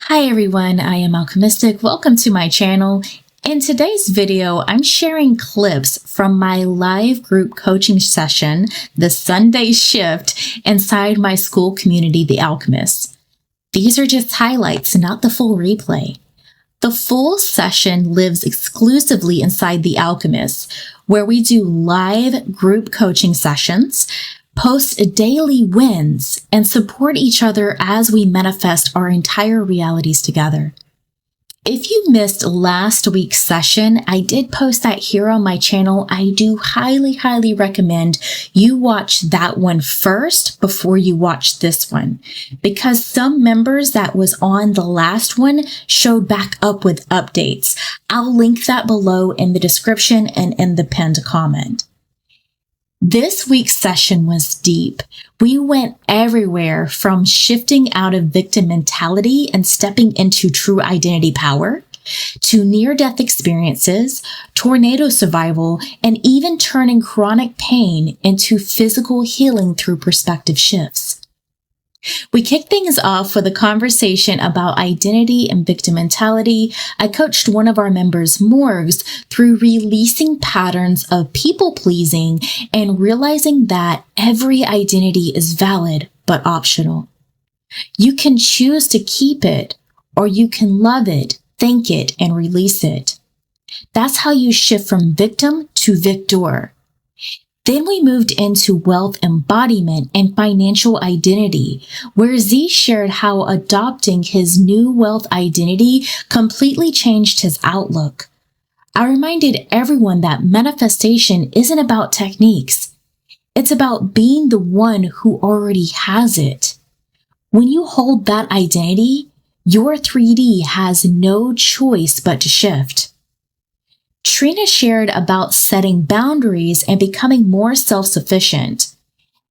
Hi everyone, I am Alchemistic. Welcome to my channel. In today's video, I'm sharing clips from my live group coaching session, the Sunday shift, inside my school community, the Alchemists. These are just highlights, not the full replay. The full session lives exclusively inside the Alchemists, where we do live group coaching sessions, post daily wins, and support each other as we manifest our entire realities together. If you missed last week's session, I did post that here on my channel. I do highly recommend you watch that one first before you watch this one, because some members that was on the last one showed back up with updates. I'll link that below in the description and in the pinned comment. This week's session was deep. We went everywhere from shifting out of victim mentality and stepping into true identity power, to near-death experiences, tornado survival, and even turning chronic pain into physical healing through perspective shifts. We kicked things off with a conversation about identity and victim mentality. I coached one of our members, Morgs, through releasing patterns of people-pleasing and realizing that every identity is valid but optional. You can choose to keep it, or you can love it, thank it, and release it. That's how you shift from victim to victor. Then we moved into wealth embodiment and financial identity, where Z shared how adopting his new wealth identity completely changed his outlook. I reminded everyone that manifestation isn't about techniques. It's about being the one who already has it. When you hold that identity, your 3D has no choice but to shift. Trina shared about setting boundaries and becoming more self-sufficient.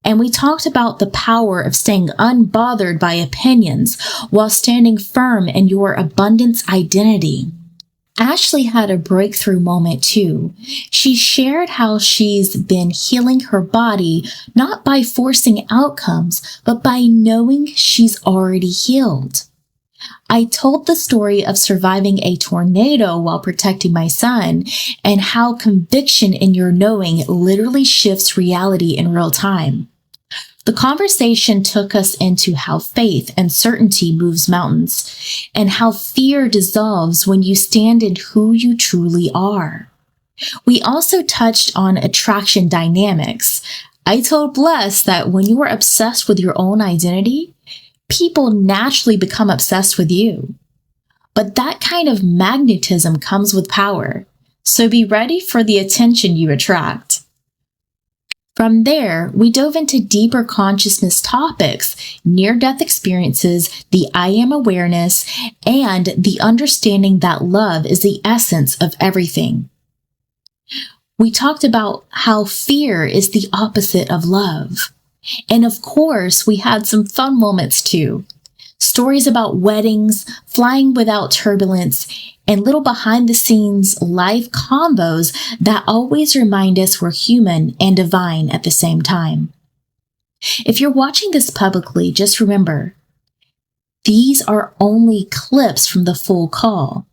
And we talked about the power of staying unbothered by opinions while standing firm in your abundance identity. Ashley had a breakthrough moment too. She shared how she's been healing her body, not by forcing outcomes, but by knowing she's already healed. I told the story of surviving a tornado while protecting my son, and how conviction in your knowing literally shifts reality in real time. The conversation took us into how faith and certainty moves mountains, and how fear dissolves when you stand in who you truly are. We also touched on attraction dynamics. I told Bless that when you are obsessed with your own identity, people naturally become obsessed with you. But that kind of magnetism comes with power, so be ready for the attention you attract. From there, we dove into deeper consciousness topics, near-death experiences, the I am awareness, and the understanding that love is the essence of everything. We talked about how fear is the opposite of love. And of course, we had some fun moments too. Stories about weddings, flying without turbulence, and little behind-the-scenes live combos that always remind us we're human and divine at the same time. If you're watching this publicly, just remember, these are only clips from the full call.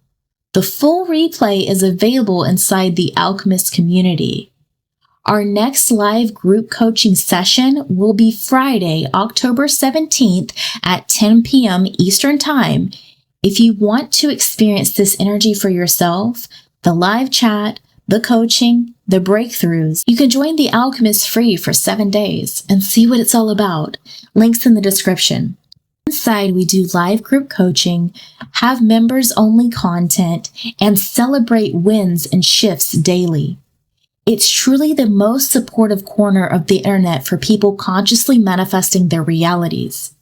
The full replay is available inside the Alchemist community. Our next live group coaching session will be Friday, October 17th at 10 p.m. Eastern Time. If you want to experience this energy for yourself, the live chat, the coaching, the breakthroughs, you can join the Alchemist free for 7 days and see what it's all about. Links in the description. Inside, we do live group coaching, have members-only content, and celebrate wins and shifts daily. It's truly the most supportive corner of the internet for people consciously manifesting their realities.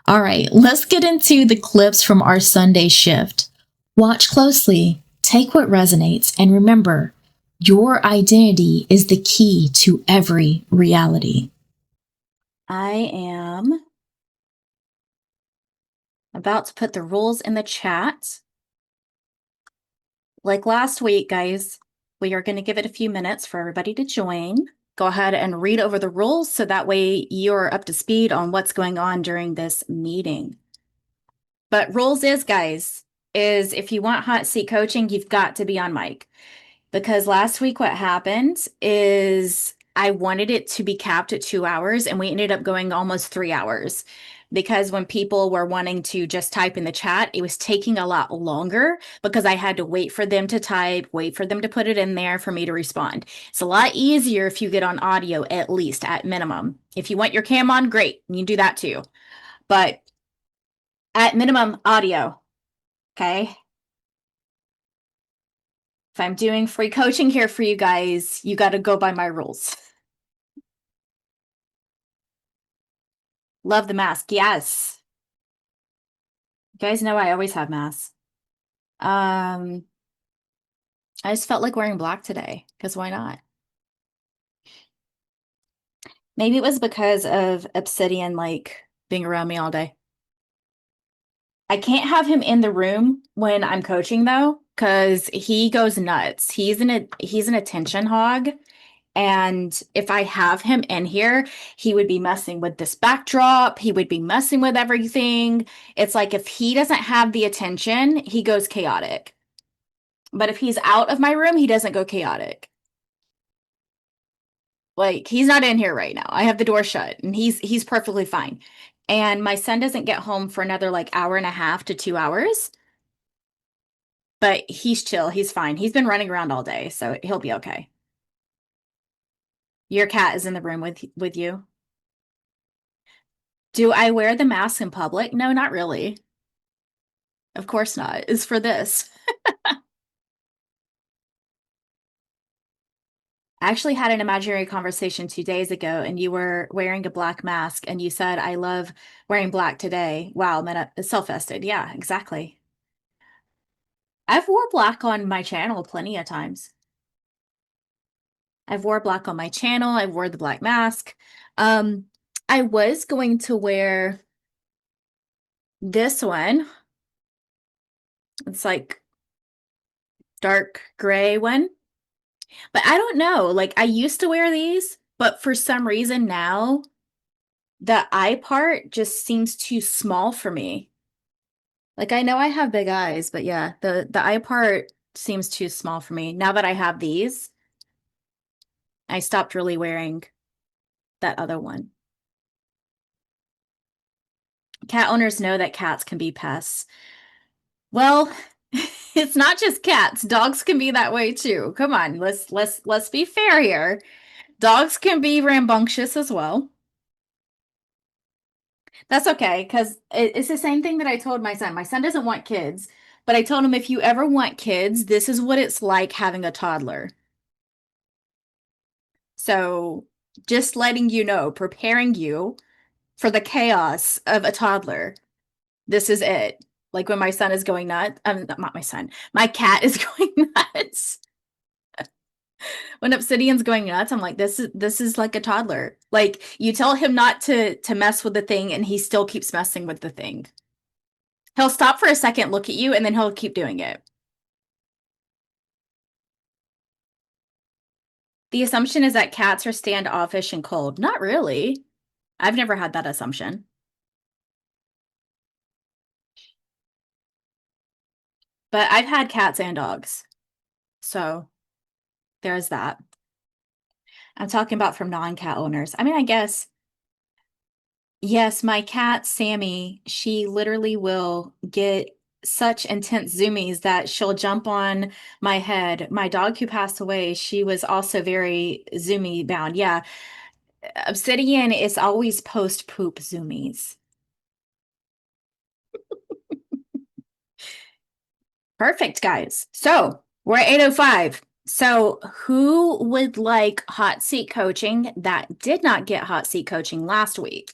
All right, let's get into the clips from our Sunday shift. Watch closely, take what resonates, and remember, your identity is the key to every reality. I am about to put the rules in the chat. Like last week, guys, we are going to give it a few minutes for everybody to join. Go ahead and read over the rules so that way you're up to speed on what's going on during this meeting. But rules is, guys, is if you want hot seat coaching, you've got to be on mic. Because last week, what happened is I wanted it to be capped at 2 hours, and we ended up going almost 3 hours. Because when people were wanting to just type in the chat, it was taking a lot longer because I had to wait for them to type, wait for them to put it in there for me to respond. It's a lot easier if you get on audio, at least at minimum. If you want your cam on, great, you can do that too. But at minimum, audio. Okay. If I'm doing free coaching here for you guys, you got to go by my rules. Love the mask. Yes. You guys know I always have masks. I just felt like wearing black today because why not? Maybe it was because of Obsidian like being around me all day. I can't have him in the room when I'm coaching though, because he goes nuts. He's an attention hog. And if I have him in here, he would be messing with this backdrop. He would be messing with everything. It's like if he doesn't have the attention, he goes chaotic. But if he's out of my room, he doesn't go chaotic. Like he's not in here right now. I have the door shut and he's perfectly fine. And my son doesn't get home for another like hour and a half to 2 hours. But he's chill. He's fine. He's been running around all day, so he'll be okay. Your cat is in the room with you. Do I wear the mask in public? No, not really. Of course not. It's for this. I actually had an imaginary conversation 2 days ago, and you were wearing a black mask, and you said, I love wearing black today. Wow, self-vested. Yeah, exactly. I've wore black on my channel plenty of times. I've wore black on my channel. I've wore the black mask. Um, I was going to wear this one. It's like dark gray one. But I don't know. Like I used to wear these, but for some reason now the eye part just seems too small for me. Like I know I have big eyes, but yeah, the eye part seems too small for me. Now that I have these, I stopped really wearing that other one. Cat owners know that cats can be pests. Well, it's not just cats. Dogs can be that way too. Come on, let's be fair here. Dogs can be rambunctious as well. That's okay, because it's the same thing that I told my son. My son doesn't want kids, but I told him if you ever want kids, this is what it's like having a toddler. So just letting you know, preparing you for the chaos of a toddler. This is it. Like when my son is going nuts, not my son, my cat is going nuts. When Obsidian's going nuts, I'm like, this is like a toddler. Like you tell him not to mess with the thing, and he still keeps messing with the thing. He'll stop for a second, look at you, and then he'll keep doing it. The assumption is that cats are standoffish and cold. Not really. I've never had that assumption. But I've had cats and dogs. So there's that. I'm talking about from non-cat owners. I mean, I guess, yes, my cat, Sammy, she literally will get such intense zoomies that she'll jump on my head. My dog who passed away, she was also very zoomy bound. Yeah. Obsidian is always post-poop zoomies. Perfect, guys. So we're at 8:05. So who would like hot seat coaching that did not get hot seat coaching last week?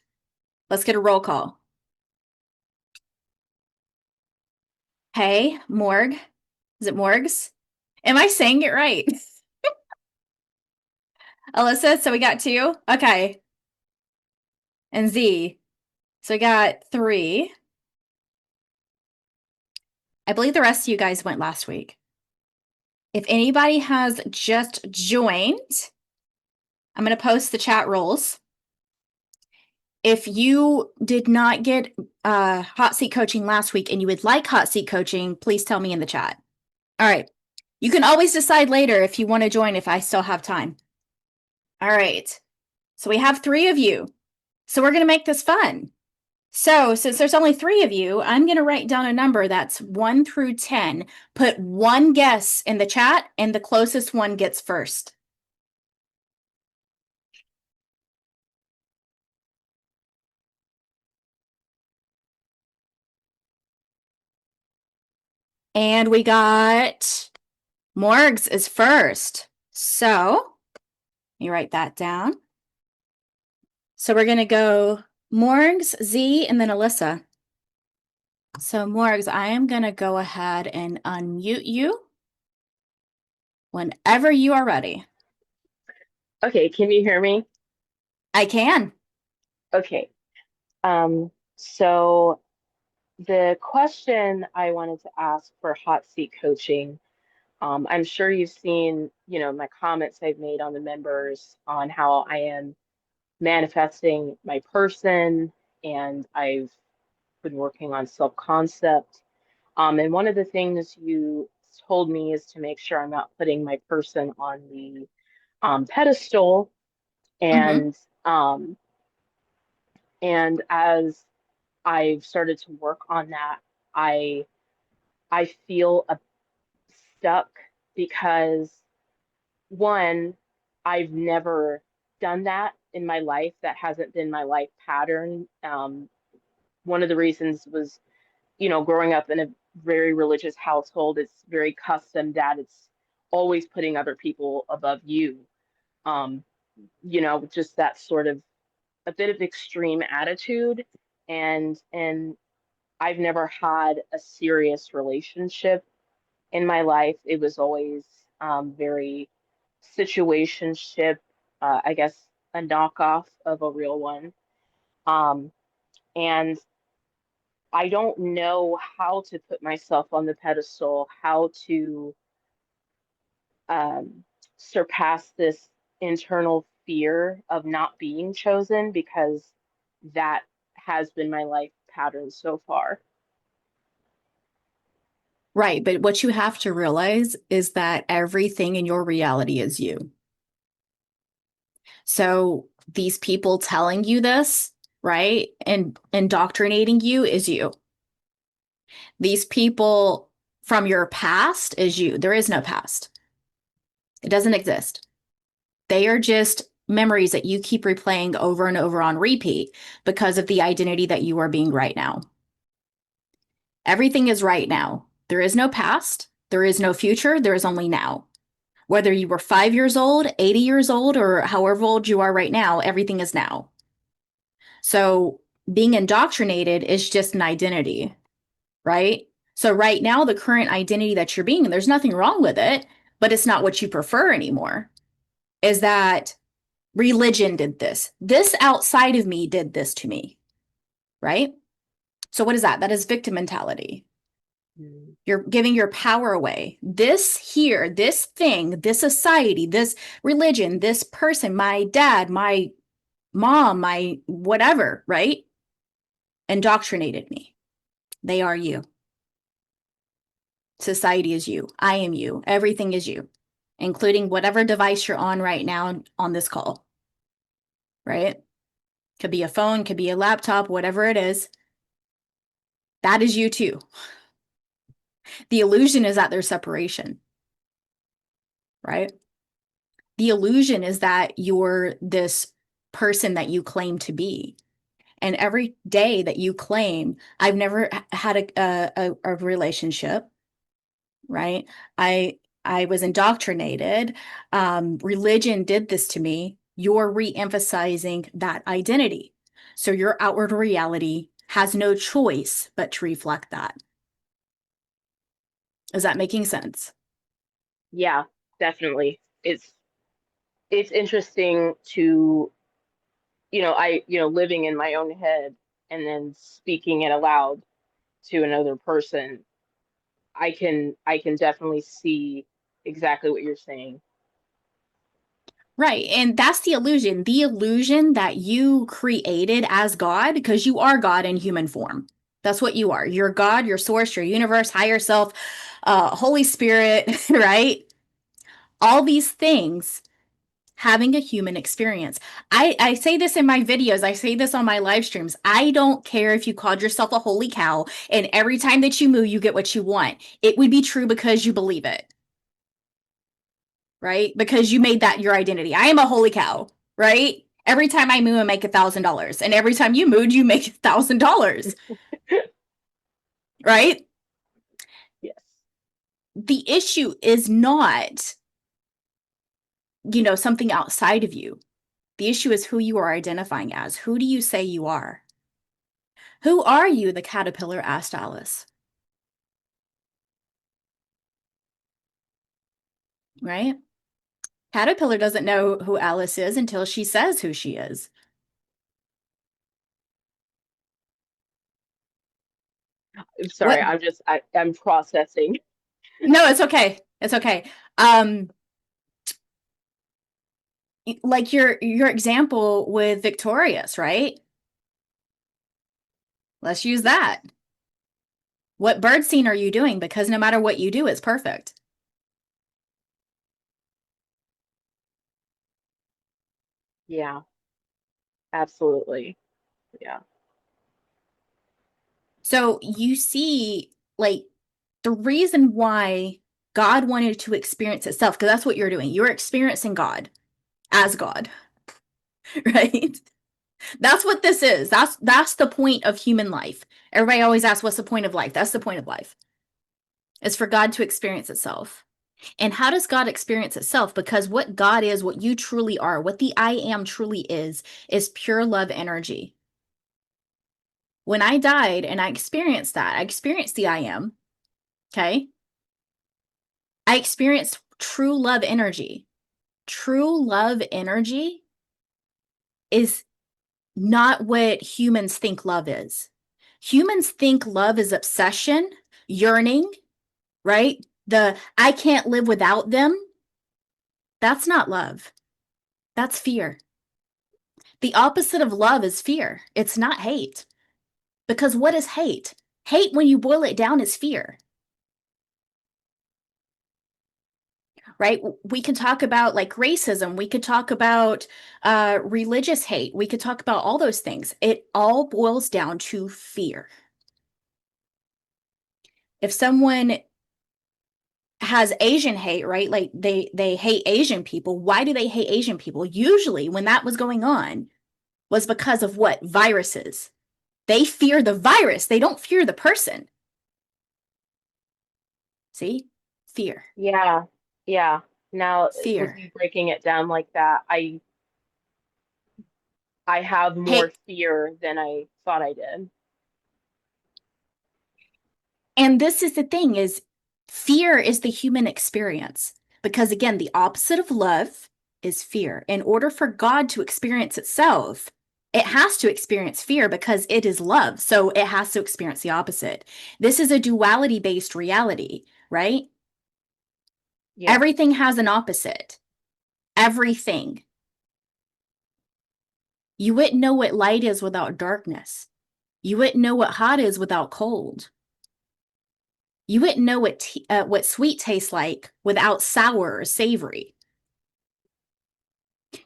Let's get a roll call. Hey, Morg. Is it Morgs? Am I saying it right? Alyssa, so we got two? Okay. And Z. So we got three. I believe the rest of you guys went last week. If anybody has just joined, I'm going to post the chat rules. If you did not get hot seat coaching last week and you would like hot seat coaching, please tell me in the chat. All right. You can always decide later if you want to join if I still have time. All right. So we have 3 of you. So we're going to make this fun. So since there's only 3 of you, I'm going to write down a number that's 1 through 10. Put 1 guess in the chat, and the closest one gets first. And we got Morgs is first. So let me write that down. So we're going to go Morgs, Z, and then Alyssa. So Morgs, I am going to go ahead and unmute you whenever you are ready. Okay, can you hear me? I can. Okay. So the question I wanted to ask for hot seat coaching, I'm sure you've seen, my comments I've made on the members on how I am manifesting my person, and I've been working on self-concept. And one of the things you told me is to make sure I'm not putting my person on the pedestal. Mm-hmm. And as I've started to work on that, I I feel stuck because one, I've never done that in my life. That hasn't been my life pattern. One of the reasons was, growing up in a very religious household. It's very custom that it's always putting other people above you. Um, just that sort of a bit of extreme attitude, and I've never had a serious relationship in my life. It was always very situationship, I guess a knockoff of a real one. Um, and I don't know how to put myself on the pedestal, how to um, surpass this internal fear of not being chosen, because that has been my life pattern so far. Right. But what you have to realize is that everything in your reality is you. So these people telling you this, right, and indoctrinating you is you. These people from your past is you. There is no past, it doesn't exist. They are just memories that you keep replaying over and over on repeat because of the identity that you are being right now. Everything is right now. There is no past. There is no future. There is only now. Whether you were 5 years old, 80 years old, or however old you are right now, everything is now. So being indoctrinated is just an identity, right? So right now, the current identity that you're being, there's nothing wrong with it, but it's not what you prefer anymore. Is that religion did this? This outside of me did this to me, right? So what is that? That is victim mentality. Mm. You're giving your power away. This here, this thing, this society, this religion, this person, my dad, my mom, my whatever, right? Indoctrinated me. They are you. Society is you. I am you. Everything is you, including whatever device you're on right now on this call, right? Could be a phone, could be a laptop, whatever it is. That is you too. The illusion is that there's separation, right? The illusion is that you're this person that you claim to be. And every day that you claim, I've never had a relationship, right? I was indoctrinated. Religion did this to me. You're re-emphasizing that identity. So your outward reality has no choice but to reflect that. Is that making sense? Yeah, definitely. It's interesting to, living in my own head and then speaking it aloud to another person. I can definitely see exactly what you're saying. Right. And that's the illusion that you created as God, because you are God in human form. That's what you are. You're God, your source, your universe, higher self, Holy Spirit, right? All these things having a human experience. I say this in my videos, I say this on my live streams. I don't care if you called yourself a holy cow and every time that you move, you get what you want. It would be true because you believe it, right? Because you made that your identity. I am a holy cow, right? Every time I move, I make $1,000. And every time you move, you make $1,000, right? Yes. The issue is not, something outside of you. The issue is who you are identifying as. Who do you say you are? Who are you? The caterpillar asked Alice, right? Caterpillar doesn't know who Alice is until she says who she is. I'm sorry. What? I'm processing. No, it's okay. It's okay. Um, like your example with Victorious, right? Let's use that. What bird scene are you doing? Because no matter what you do, it's perfect. Yeah, absolutely. Yeah. So you see, like, the reason why God wanted to experience itself, because that's what you're doing. You're experiencing God as God, right? That's what this is. That's the point of human life. Everybody always asks, what's the point of life? That's the point of life. It's for God to experience itself. And how does God experience itself? Because what God is, what you truly are, what the I am truly is pure love energy. When I died and I experienced that, I experienced the I am, okay? I experienced true love energy. True love energy is not what humans think love is. Humans think love is obsession, yearning, right? The I can't live without them. That's not love. That's fear. The opposite of love is fear. It's not hate. Because what is hate? Hate, when you boil it down, is fear, right? We can talk about like racism. We could talk about religious hate. We could talk about all those things. It all boils down to fear. If someone has Asian hate, right? Like they hate Asian people. Why do they hate Asian people? Usually when that was going on was because of what? Viruses. They fear the virus. They don't fear the person. See? Fear. Yeah. Yeah. Now, with Fear. you breaking it down like that, I have more Hey, fear than I thought I did. and this is the thing is fear is the human experience because again, the opposite of love is fear. In order for God to experience itself, it has to experience fear because it is love. So it has to experience the opposite. This is a duality based reality, right? Yeah. Everything has an opposite. Everything. You wouldn't know what light is without darkness. You wouldn't know what hot is without cold. You wouldn't know what sweet tastes like without sour or savory.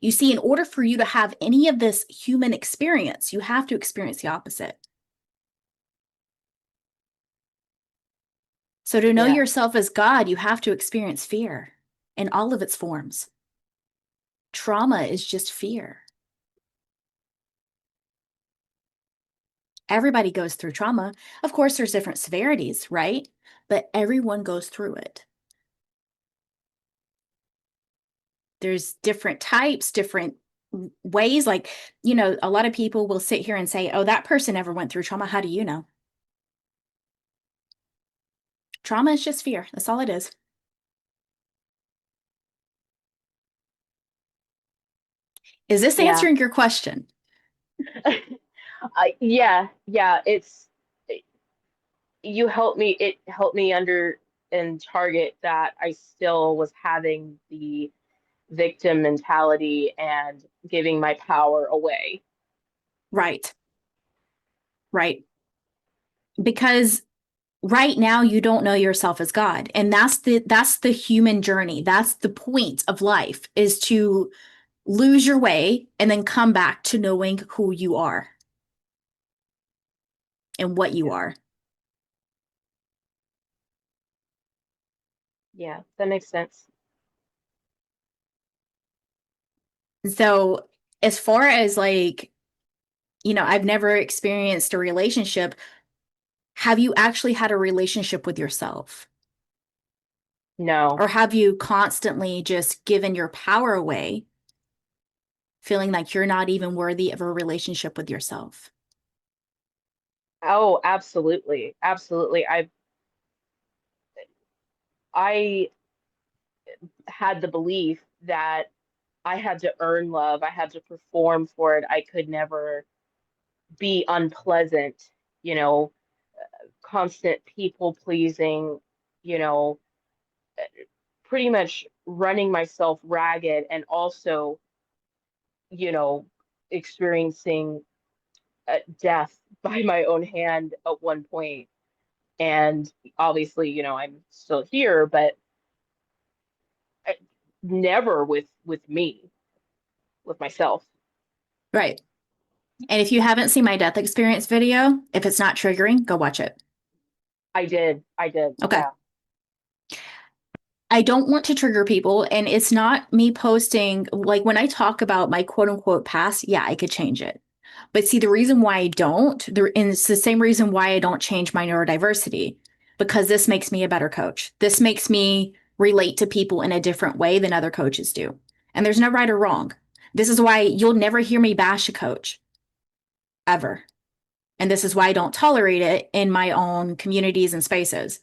You see, in order for you to have any of this human experience, you have to experience the opposite. So to know Yeah. yourself as God, you have to experience fear in all of its forms. Trauma is just fear. Everybody goes through trauma. Of course, there's different severities, right? But everyone goes through it. There's different types, different ways. Like, a lot of people will sit here and say, oh, that person never went through trauma. How do you know? Trauma is just fear. That's all it is. Is this Yeah. answering your question? Yeah. It helped me under and target that I still was having the victim mentality and giving my power away. Right. Right. Because right now you don't know yourself as God. And that's the human journey. That's the point of life, is to lose your way and then come back to knowing who you are and what you Yeah. are. Yeah, that makes sense. So as far as like, I've never experienced a relationship. Have you actually had a relationship with yourself? No. Or have you constantly just given your power away, feeling like you're not even worthy of a relationship with yourself? Oh, absolutely. Absolutely. I had the belief that I had to earn love. I had to perform for it. I could never be unpleasant, you know, constant people pleasing, you know, pretty much running myself ragged and also, you know, experiencing death by my own hand at one point. And obviously, I'm still here, but I, never with me, with myself. Right. And if you haven't seen my death experience video, if it's not triggering, go watch it. I did. I did. Okay. Yeah. I don't want to trigger people. And it's not me posting, like when I talk about my quote unquote past, yeah, I could change it. But see, the reason why I don't, and it's the same reason why I don't change my neurodiversity, because this makes me a better coach. This makes me relate to people in a different way than other coaches do. And there's no right or wrong. This is why you'll never hear me bash a coach ever. And this is why I don't tolerate it in my own communities and spaces,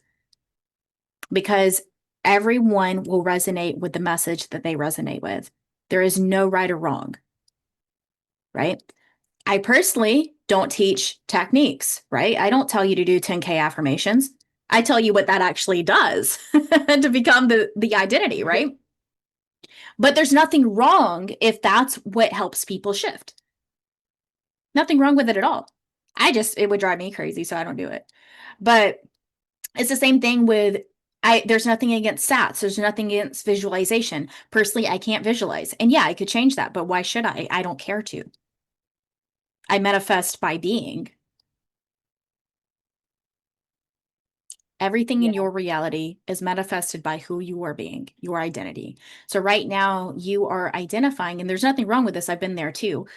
because everyone will resonate with the message that they resonate with. There is no right or wrong, right? I personally don't teach techniques, right? I don't tell you to do 10K affirmations. I tell you what that actually does to become the identity, right? But there's nothing wrong if that's what helps people shift. Nothing wrong with it at all. It would drive me crazy, so I don't do it. But it's the same thing with there's nothing against stats. There's nothing against visualization. Personally, I can't visualize. And yeah, I could change that, but why should I? I don't care to. I manifest by being. Everything in Yeah. your reality is manifested by who you are being, your identity. So right now you are identifying, and there's nothing wrong with this. I've been there too.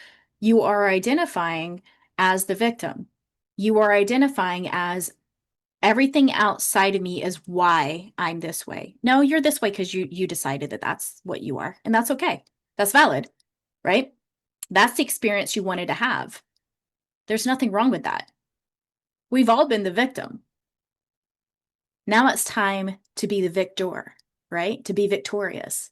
You are identifying as the victim. You are identifying as everything outside of me is why I'm this way. No, you're this way because you decided that that's what you are, and that's okay. That's valid, right? That's the experience you wanted to have. There's nothing wrong with that. We've all been the victim. Now it's time to be the victor, right? To be victorious.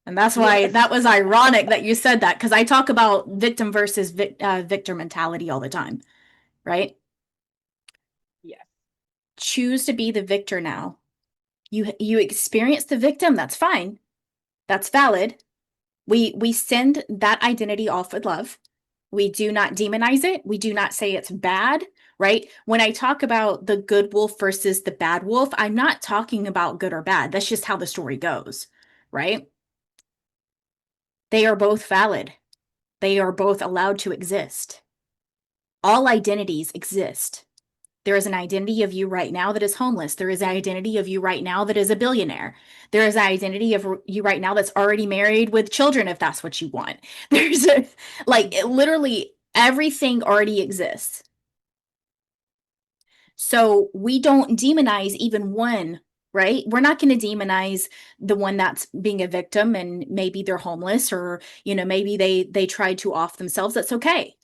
And that's why Yes. that was ironic that you said that, because I talk about victim versus victor mentality all the time, right? Yes. Choose to be the victor now. You experience the victim, that's fine. That's valid. We send that identity off with love. We do not demonize it. We do not say it's bad, right? When I talk about the good wolf versus the bad wolf, I'm not talking about good or bad. That's just how the story goes, right? They are both valid. They are both allowed to exist. All identities exist. There is an identity of you right now that is homeless. There is an identity of you right now that is a billionaire. There is an identity of you right now that's already married with children, if that's what you want. There's literally everything already exists. So we don't demonize even one, right? We're not going to demonize the one that's being a victim and maybe they're homeless, or, maybe they tried to off themselves. That's okay.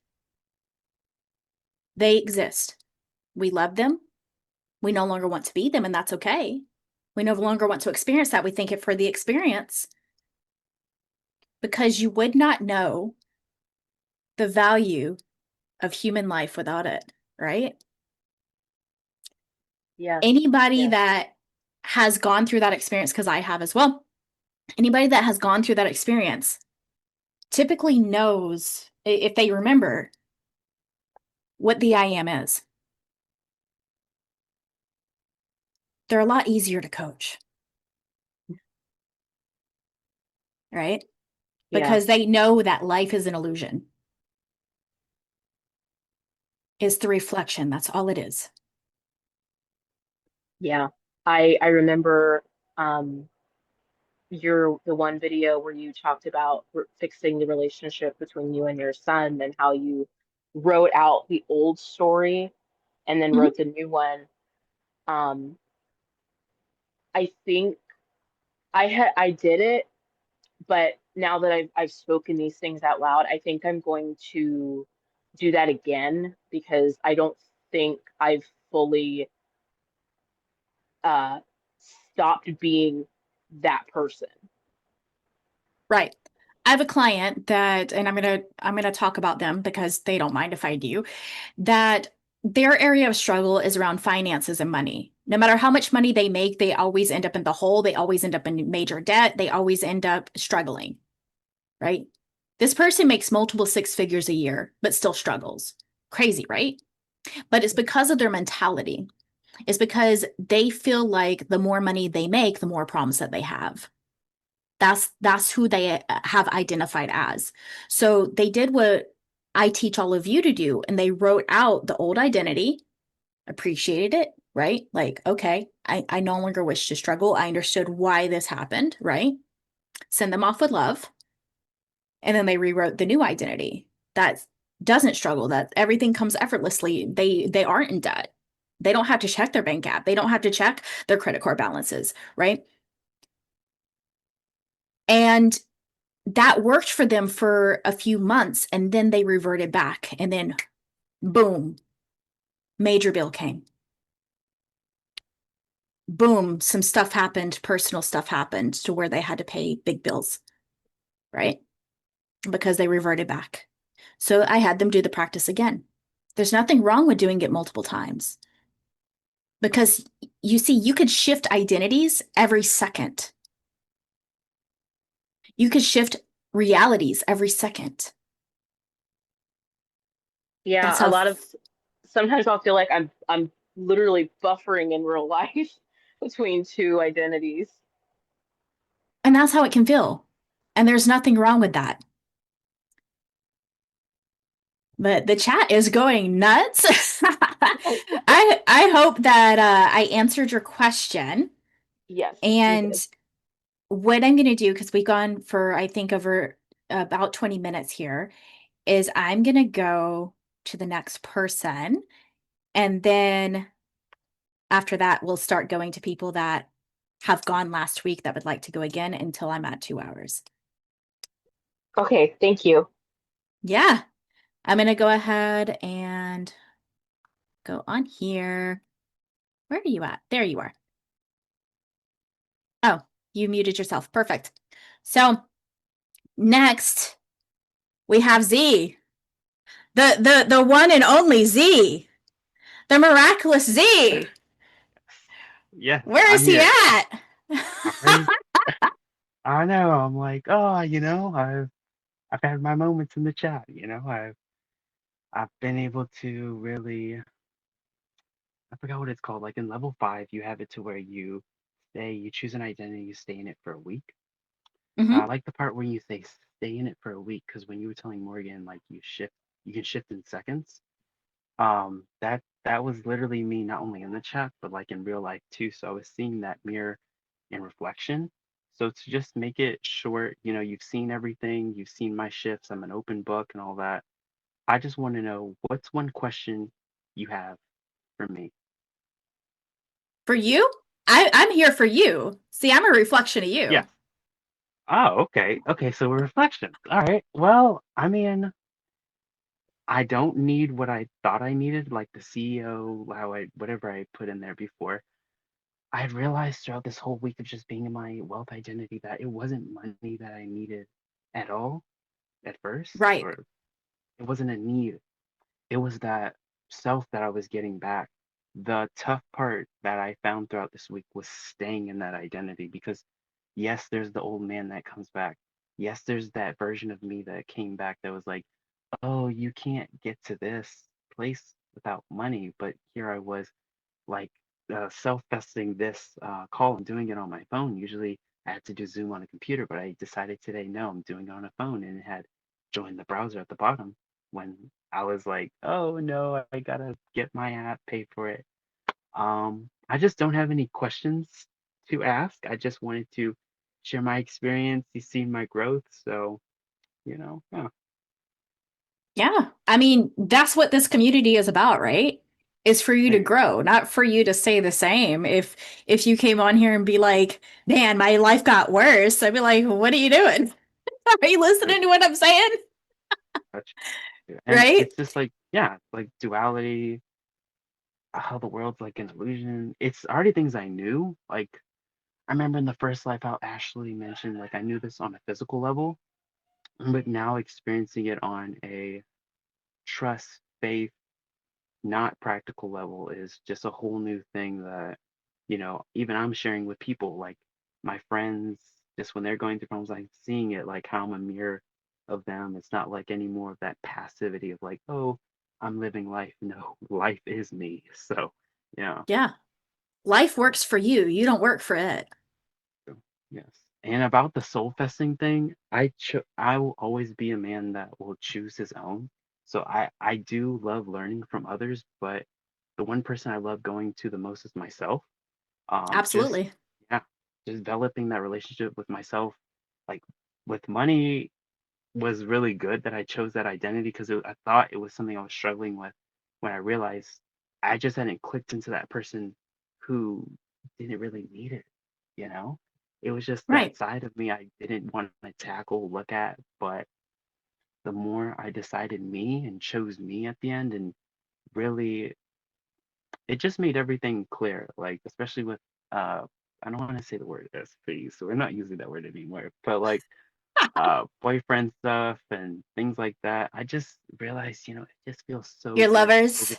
They exist. We love them. We no longer want to be them, and that's okay. We no longer want to experience that. We thank it for the experience, because you would not know the value of human life without it, right? Yes. Anybody Yes. that has gone through that experience, because I have as well, Anybody that has gone through that experience typically knows, if they remember, what the I am is. They're a lot easier to coach, right? Yeah. Because they know that life is an illusion. It's the reflection. That's all it is. Yeah. I remember the one video where you talked about fixing the relationship between you and your son and how you wrote out the old story and then Mhm. wrote the new one. Um, I think I did it, but now that I've spoken these things out loud, I think I'm going to do that again because I don't think I've fully uh stopped being that person. Right. I have a client that, and I'm gonna talk about them because they don't mind if I do, that their area of struggle is around finances and money. No matter how much money they make, they always end up in the hole. They always end up in major debt. They always end up struggling, right? This person makes multiple six figures a year, but still struggles. Crazy, right? But it's because of their mentality. It's because they feel like the more money they make, the more problems that they have. That's who they have identified as. So they did what I teach all of you to do, and they wrote out the old identity, appreciated it, right? Like, okay, I no longer wish to struggle. I understood why this happened, right? Send them off with love. And then they rewrote the new identity that doesn't struggle, that everything comes effortlessly. They aren't in debt. They don't have to check their bank app. They don't have to check their credit card balances, right? And that worked for them for a few months and then they reverted back and then boom, major bill came. Boom, some stuff happened, personal stuff happened to where they had to pay big bills, right? Because they reverted back. So I had them do the practice again. There's nothing wrong with doing it multiple times because you see, you could shift identities every second. You could shift realities every second. Yeah, That's a how, lot of sometimes I'll feel like I'm literally buffering in real life between two identities. and that's how it can feel. And there's nothing wrong with that. But the chat is going nuts. I hope that I answered your question. Yes, you And did. what I'm going to do, because we've gone for, I think, over about 20 minutes here, is I'm going to go to the next person. And then after that, we'll start going to people that have gone last week that would like to go again until I'm at 2 hours. Okay, thank you. Yeah, I'm going to go ahead and go on here. Where are you at? There you are. Oh, you muted yourself. Perfect. So next we have Z, the one and only Z, the miraculous Z. Yes, Where I'm is he here. at? I I know. I'm like, oh, I've had my moments in the chat. I've been able to really. I forgot what it's called. Like in level 5, you have it to where you choose an identity, you stay in it for a week. I Hmm. like the part where you say stay in it for a week because when you were telling Morgan like you can shift in seconds. That was literally me not only in the chat but like in real life too. So I was seeing that mirror in reflection. So to just make it short, you've seen everything, you've seen my shifts, I'm an open book and all that. I just want to know what's one question you have for me. For you? I'm here for you. See, I'm a reflection of you. Yes. Oh, okay. Okay, so reflections. All right. Well, I mean, I don't need what I thought I needed, like the CEO, whatever I put in there before. I realized throughout this whole week of just being in my wealth identity that it wasn't money that I needed at all at first, Right. or it wasn't a need. It was that self that I was getting back. The tough part that I found throughout this week was staying in that identity because Yes, there's the old man that comes back. Yes, there's that version of me that came back that was like, oh, you can't get to this place without money. But here I was, like, self-testing this call and doing it on my phone. Usually I had to do Zoom on a computer, but I decided today, no, I'm doing it on a phone, and it had joined the browser at the bottom when I was like, oh no, I gotta get my app, pay for it. I just don't have any questions to ask. I just wanted to share my experience. You've seen my growth, so yeah. Yeah. I mean, that's what this community is about, right? Is for you to There you grow, not for you to stay the same. If you came on here and be like, "Man, my life got worse," I'd be like, "What are you doing? Are you go. listening to what I'm saying?" Touch. And Right? it's just like, yeah, like duality, how the world's like an illusion. It's already things I knew. Like, I remember in the first life how Ashley mentioned, like, I knew this on a physical level, but now experiencing it on a trust, faith, not practical level is just a whole new thing that, even I'm sharing with people, like my friends, just when they're going through problems, I'm seeing it like how I'm a mirror of them. It's not like any more of that passivity of like, oh, I'm living life. No, life is me. So, yeah. Yeah. Life works for you. You don't work for it. So, yes. And about the soul festing thing, I will always be a man that will choose his own. So I do love learning from others, but the one person I love going to the most is myself. Just Absolutely. yeah, just developing that relationship with myself, like with money was really good that I chose that identity because I thought it was something I was struggling with when I realized I just hadn't clicked into that person who didn't really need it, you know? It was just that Right. side of me I didn't want to tackle, look at, but the more I decided me and chose me at the end and really it just made everything clear, like especially with uh I don't want to say the word SP, so we're not using that word anymore, but like boyfriend stuff and things like that. I just realized, it just feels so Your good. So lovers.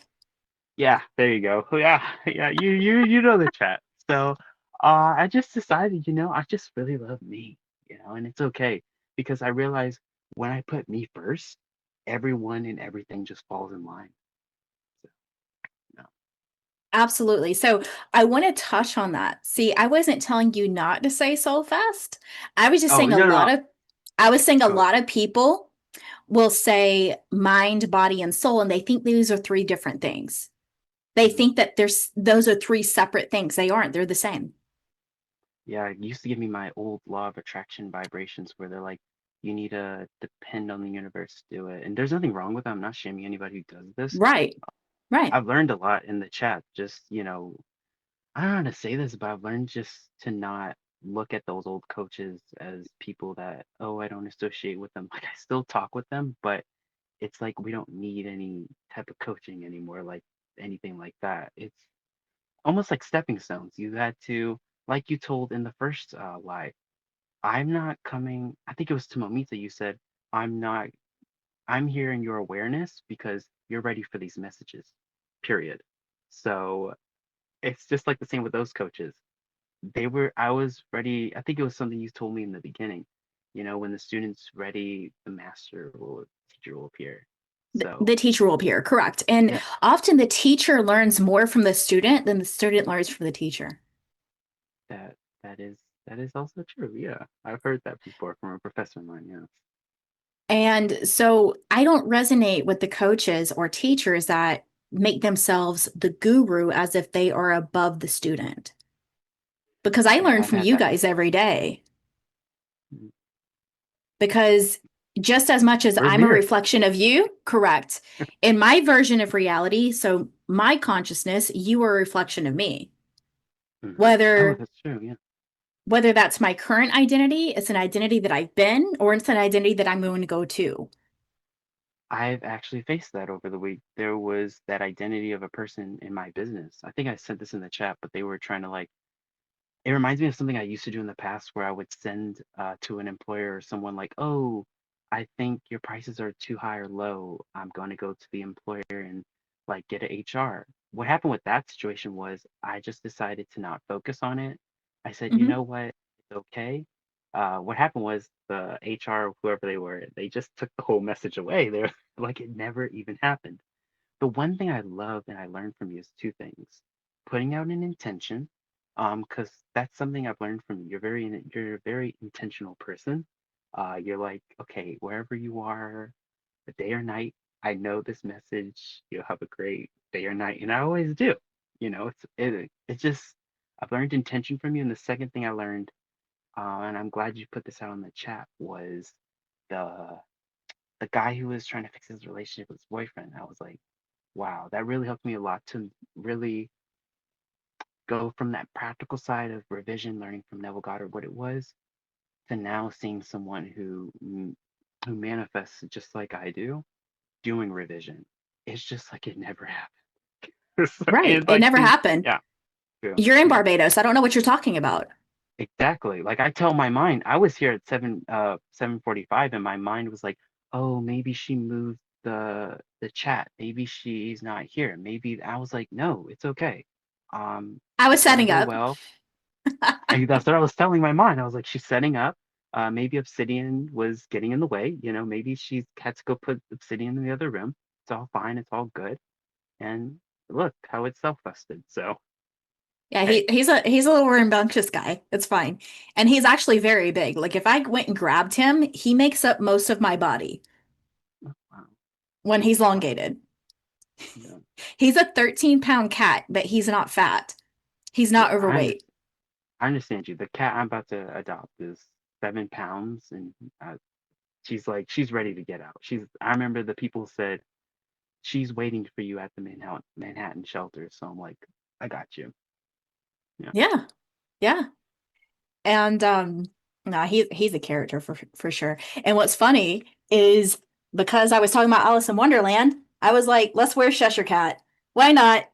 yeah, there you go. Yeah, yeah, you know the chat. So I just decided, I just really love me, and it's okay because I realize when I put me first, everyone and everything just falls in line. So, no. Absolutely. So I want to touch on that. See, I wasn't telling you not to say soul fast. I was just Oh, saying no, no, no. I was saying a Go. lot of people will say mind, body, and soul, and they think these are three different things. They Mhm. think that those are three separate things. They aren't, they're the same. Yeah, it used to give me my old law of attraction vibrations where they're like, you need to depend on the universe to do it. And there's nothing wrong with that. I'm not shaming anybody who does this. Right. Right. I've learned a lot in the chat. Just, I don't know how to say this, but I've learned just to not look at those old coaches as people that, oh, I don't associate with them. Like I still talk with them, but it's like we don't need any type of coaching anymore, like anything like that. It's almost like stepping stones. You had to, like you told in the first live, I'm not coming. I think it was to Momita. You said, I'm not, I'm here in your awareness because you're ready for these messages, period. So it's just like the same with those coaches. I was ready. I think it was something you told me in the beginning. When the student's ready, teacher will appear. So The teacher will appear, correct. And yeah, often the teacher learns more from the student than the student learns from the teacher. that that is that is also true. Yeah, I've heard that before from a professor of mine. Yeah. And so I don't resonate with the coaches or teachers that make themselves the guru as if they are above the student. Because I learn I've from had you that guys before. every day. Mhm. Because just as much as We're I'm a mirrors. reflection of you, correct, in my version of reality, so my consciousness, you are a reflection of me. Oh, Whether that's true. Yeah. whether that's my current identity, it's an identity that I've been, or it's an identity that I'm going to go to. I've actually faced that over the week. There was that identity of a person in my business. I think I sent this in the chat, but they were trying to like, it reminds me of something I used to do in the past where I would send to an employer or someone like, oh, I think your prices are too high or low. I'm going to go to the employer and like get a HR. What happened with that situation was I just decided to not focus on it. I said, you Mhm. know what? It's okay. what happened was the HR, whoever they were, they just took the whole message away. They're like, it never even happened. The one thing I love and I learned from you is two things: putting out an intention, because that's something I've learned from you. You're a very intentional person. You're like, okay, wherever you are, the day or night, I know this message. You'll have a great day or night, and I always do. It's just I've learned intention from you. And the second thing I learned, and I'm glad you put this out in the chat, was the the guy who was trying to fix his relationship with his boyfriend. I was like, wow, that really helped me a lot to really go from that practical side of revision, learning from Neville Goddard what it was, to now seeing someone who manifests just like I do, doing revision. It's just like it never happened. So Right. it's It like never seeing, happened. yeah, yeah, You're in yeah, Barbados. I don't know what you're talking about. exactly. Like I tell my mind, I was here at 7:45, and my mind was like, oh, maybe she moved the chat. Maybe she's not here. Maybe I was like, no, it's okay. I was It's gonna setting go up. well. And that's what I was telling my mind. I was like, she's setting up. Maybe Obsidian was getting in the way. Maybe she's had to go put Obsidian in the other room. It's all fine. It's all good. And look how it's self-busted. So, Yeah, hey, he's a little rambunctious guy. It's fine. And he's actually very big. Like if I went and grabbed him, he makes up most of my body wow, when he's wow, elongated. yeah, He's a 13-pound cat, but he's not fat. He's yeah. not overweight. I understand you. The cat I'm about to adopt is 7 pounds, and she's ready to get out. I remember the people said she's waiting for you at the Manhattan shelter. So I'm like, I got you. Yeah. Yeah. Yeah. And no, he's a character for sure. And what's funny is because I was talking about Alice in Wonderland, I was like, let's wear Cheshire Cat. Why not?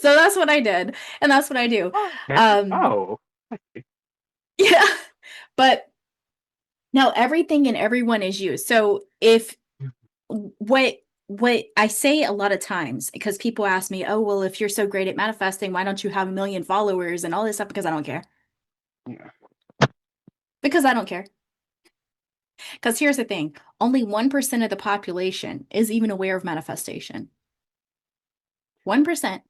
So that's what I did, and that's what I do. Oh, okay. Um, Oh, yeah, but no, everything and everyone is you. So if what what I say a lot of times, because people ask me, oh, well, if you're so great at manifesting, why don't you have a million followers and all this stuff? Because I don't care. yeah. Because I don't care. Because here's the thing, only 1% of the population is even aware of manifestation. 1%.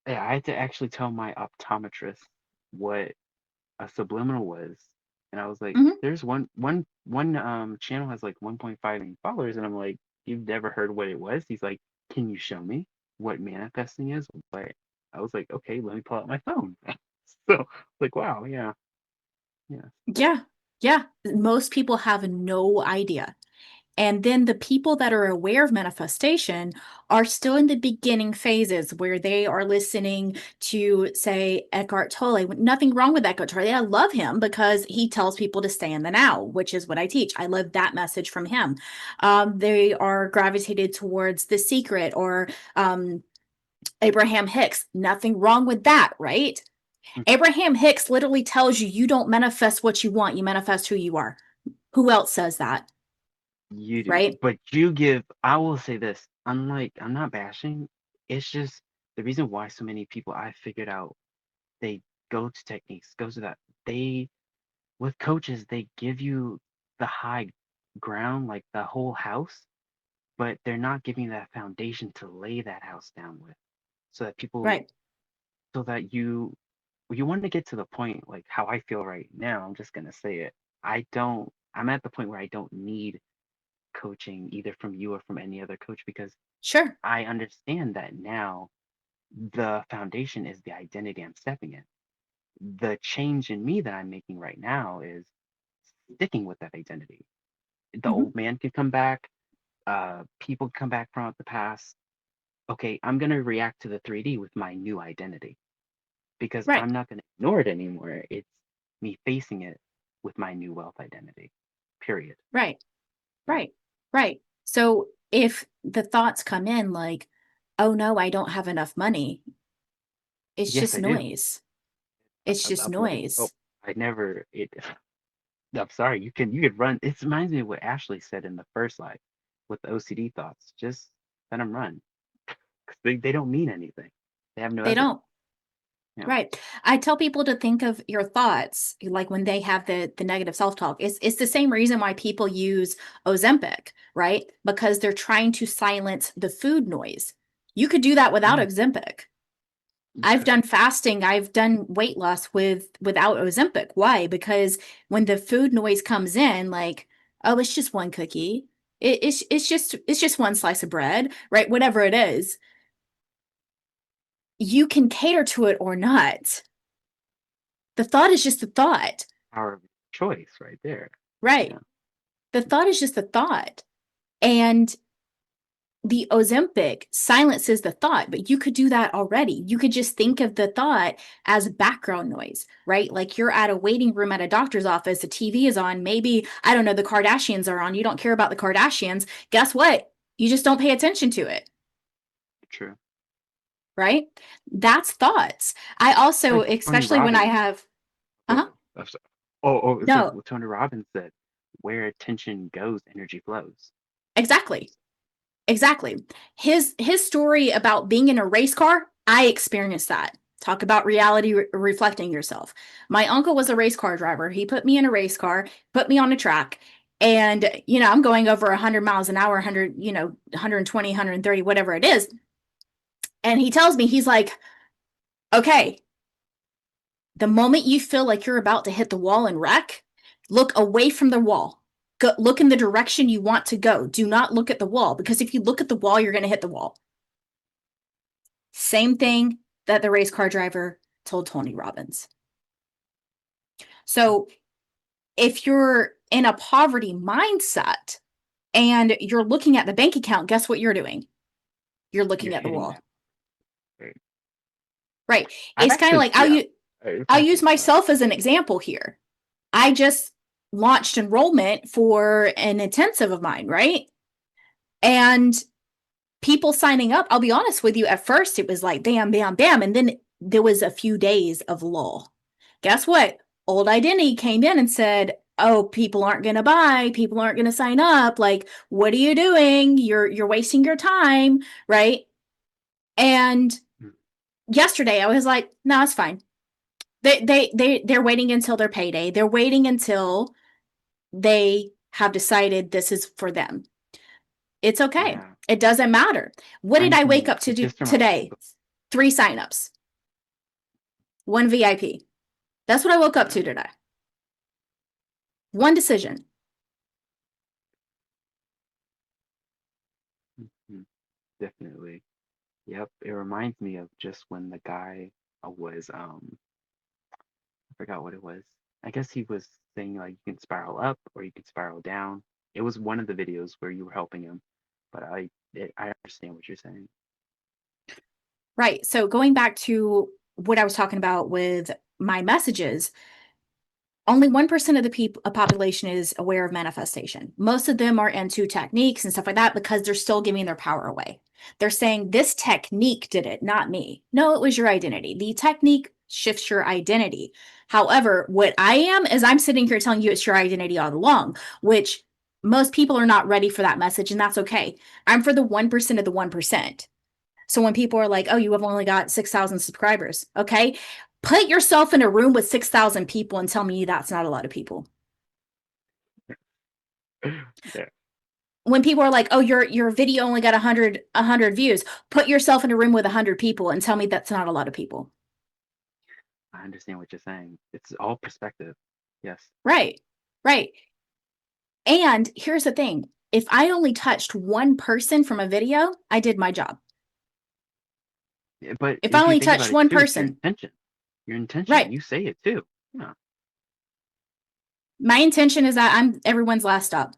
Yeah, I had to actually tell my optometrist what a subliminal was, and I was like, Hmm. "There's one channel has like 1.5 million followers," and I'm like, "You've never heard what it was?" He's like, "Can you show me what manifesting is?" But I was like, "Okay, let me pull out my phone." So like, wow, yeah, yeah, Yeah. Yeah. Most people have no idea. And then the people that are aware of manifestation are still in the beginning phases where they are listening to, say, Eckhart Tolle. Nothing wrong with Eckhart Tolle. I love him because he tells people to stay in the now, which is what I teach. I love that message from him. They are gravitated towards The Secret or Abraham Hicks. Nothing wrong with that, right? mm, Abraham Hicks literally tells you you don't manifest what you want, you manifest who you are. Who else says that, you do. right? But you give. I will say this. Unlike, I'm not bashing. It's just the reason why so many people I figured out they go to techniques, goes to that. They with coaches, they give you the high ground, like the whole house, but they're not giving you that foundation to lay that house down with, so that Right. you want to get to the point like how I feel right now. I'm just gonna say it. I'm at the point where I don't need coaching either from you or from any other coach, because Sure. I understand that now the foundation is the identity I'm stepping in. The change in me that I'm making right now is sticking with that identity. The Hmm. old man can come back, people come back from the past. Okay, I'm gonna react to the 3D with my new identity, because Right. I'm not gonna ignore it anymore. It's me facing it with my new wealth identity. Period. Right. Yeah. Right. Right. So if the thoughts come in like, oh no, I don't have enough money, it's Yes, just I do. noise. It's just I'm like, oh, noise. I never. It. I'm sorry. You could run. It reminds me of what Ashley said in the first live with the OCD thoughts. Just let them run, 'cause they don't mean anything. They have no They evidence. don't. Yeah. Right. I tell people to think of your thoughts like when they have the negative self-talk. It's the same reason why people use Ozempic, right? Because they're trying to silence the food noise. You could do that without Yeah. Ozempic. You I've could. done fasting, I've done weight loss without Ozempic. Why? Because when the food noise comes in, like, oh, it's just one cookie. It's just one slice of bread, right? Whatever it is, you can cater to it or not. The thought is just a thought, Power of choice right there. right? Yeah. The thought is just a thought. And the Ozempic silences the thought, but you could do that already. You could just think of the thought as background noise, right? Like you're at a waiting room at a doctor's office, the TV is on, maybe, I don't know, the Kardashians are on. You don't care about the Kardashians. Guess what? You just don't pay attention to it, True. right? That's thoughts. I also, Like Tony especially when I Robbins. have, Go uh-huh, ahead. It's like no, what Tony Robbins said, where attention goes, energy flows. exactly. Exactly. His story about being in a race car, I experienced that. Talk about reality reflecting yourself. My uncle was a race car driver. He put me in a race car, put me on a track, and I'm going over 100 miles an hour, 100, 120, 130, whatever it is. And he tells me, he's like, "Okay, the moment you feel like you're about to hit the wall and wreck, look away from the wall. Go, look in the direction you want to go. Do not look at the wall, because if you look at the wall, you're going to hit the wall." Same thing that the race car driver told Tony Robbins. So if you're in a poverty mindset and you're looking at the bank account, guess what you're doing? You're You're looking at the hitting wall. that. Right. Right. I've It's kind of actually, like yeah. It's I'll use actually tough. myself as an example here. I just launched enrollment for an intensive of mine, right? And people signing up, I'll be honest with you, at first it was like bam, bam, bam. And then there was a few days of lull. Guess what? Old Identity came in and said, oh, people aren't going to buy, people aren't going to sign up. Like, what are you doing? You're wasting your time, right? And Mm. yesterday I was like, no, it's fine. They're waiting until their payday. They're waiting until they have decided this is for them. It's okay. Yeah. It doesn't matter. What did I Reminds wake me, up to do just reminds today? 3 signups, 1 VIP. That's what I woke up yeah. to today. One decision. Mhm. Definitely. Yep. It reminds me of just when the guy was I forgot what it was. I guess he was saying like you can spiral up or you can spiral down. It was one of the videos where you were helping him, but I understand what you're saying. Right. So going back to what I was talking about with my messages, only 1% of the population is aware of manifestation. Most of them are into techniques and stuff like that because they're still giving their power away. They're saying this technique did it, not me. No, it was your identity. The technique shifts your identity. However, what I am is I'm sitting here telling you it's your identity all along, which most people are not ready for that message, and that's okay. I'm for the 1% of the 1%. So when people are like, oh, you have only got 6,000 subscribers, okay? Put yourself in a room with 6,000 people and tell me that's not a lot of people. Yeah, When people are like, oh, your video only got 100 views, put yourself in a room with 100 people and tell me that's not a lot of people. I understand what you're saying. It's all perspective. Yes. Right. Right. And here's the thing. If I only touched one person from a video, I did my job. Yeah, but If I if you only think about touched it one too, it's your person, intention. Your intention. right. You say it too. Yeah. My intention is that I'm everyone's last stop.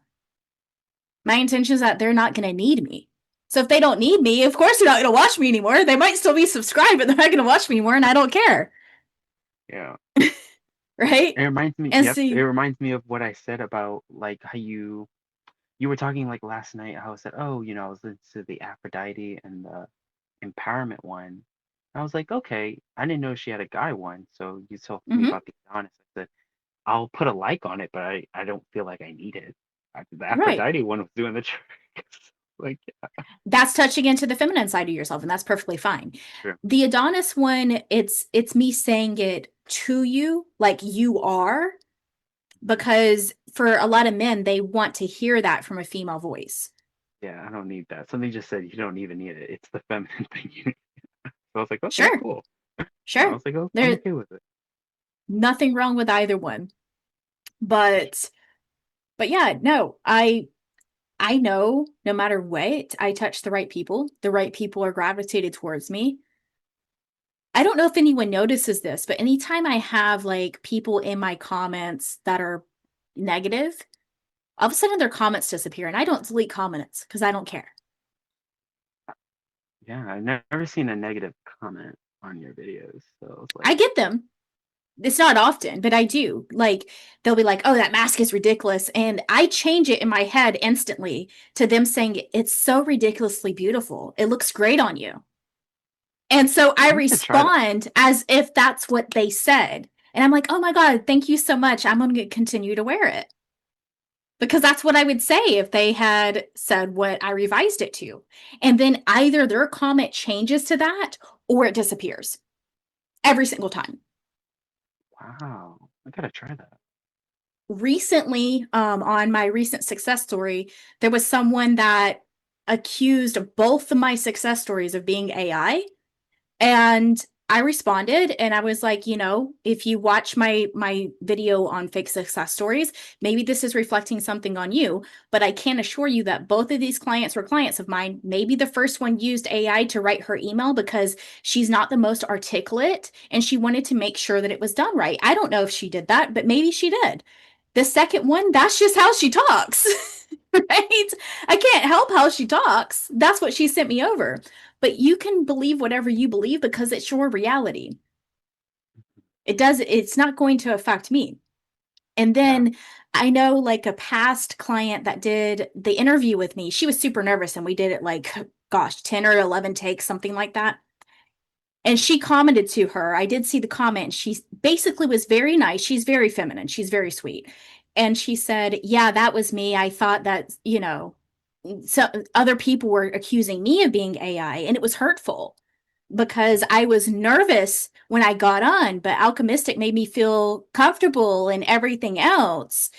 My intention is that they're not going to need me. So if they don't need me, of course they're not going to watch me anymore. They might still be subscribed, but they're not going to watch me anymore, and I don't care. Yeah. Right? It reminds me, And yep, it see, reminds me of what I said about like how you were talking like last night how I said, oh, I was into the Aphrodite and the empowerment one. I was like, okay, I didn't know she had a guy one. So you told me mm-hmm, about the honest. I said, I'll put a like on it, but I don't feel like I need it. The right. Aphrodite one was doing the trick. Like, That's touching into the feminine side of yourself, and that's perfectly fine. true. The Adonis one, it's me saying it to you, like you are, because for a lot of men, they want to hear that from a female voice. Yeah, I don't need that. Somebody just said you don't even need it. It's the feminine thing you need. So I was like, okay, Sure, cool. I sure. was like, oh, I'm There's okay with it. nothing wrong with either one. But yeah, no, I know no matter what, I touch the right people are gravitated towards me. I don't know if anyone notices this, but anytime I have like people in my comments that are negative, all of a sudden their comments disappear and I don't delete comments because I don't care. Yeah, I've never seen a negative comment on your videos. So I was I like, get them. It's not often, but I do. Like, they'll be like, oh, that mask is ridiculous. And I change it in my head instantly to them saying, it's so ridiculously beautiful. It looks great on you. And so I I'm gonna try that. respond as if that's what they said. And I'm like, oh my God, thank you so much. I'm going to continue to wear it. Because that's what I would say if they had said what I revised it to. And then either their comment changes to that or it disappears every single time. Wow, I gotta try that. Recently, on my recent success story, there was someone that accused both of my success stories of being AI. And I responded and I was like, if you watch my video on fake success stories, maybe this is reflecting something on you, but I can assure you that both of these clients were clients of mine. Maybe the first one used AI to write her email because she's not the most articulate and she wanted to make sure that it was done right. I don't know if she did that, but maybe she did. The second one, that's just how she talks. Right? I can't help how she talks. That's what she sent me over. But you can believe whatever you believe because it's your reality. It's not going to affect me. And Yeah. then I know like a past client that did the interview with me, she was super nervous and we did it like, gosh, 10 or 11 takes, something like that. And she commented to her, I did see the comment. She basically was very nice. She's very feminine. She's very sweet. And she said, yeah, that was me. I thought that, so other people were accusing me of being AI and it was hurtful because I was nervous when I got on, but Alchemistic made me feel comfortable and everything else.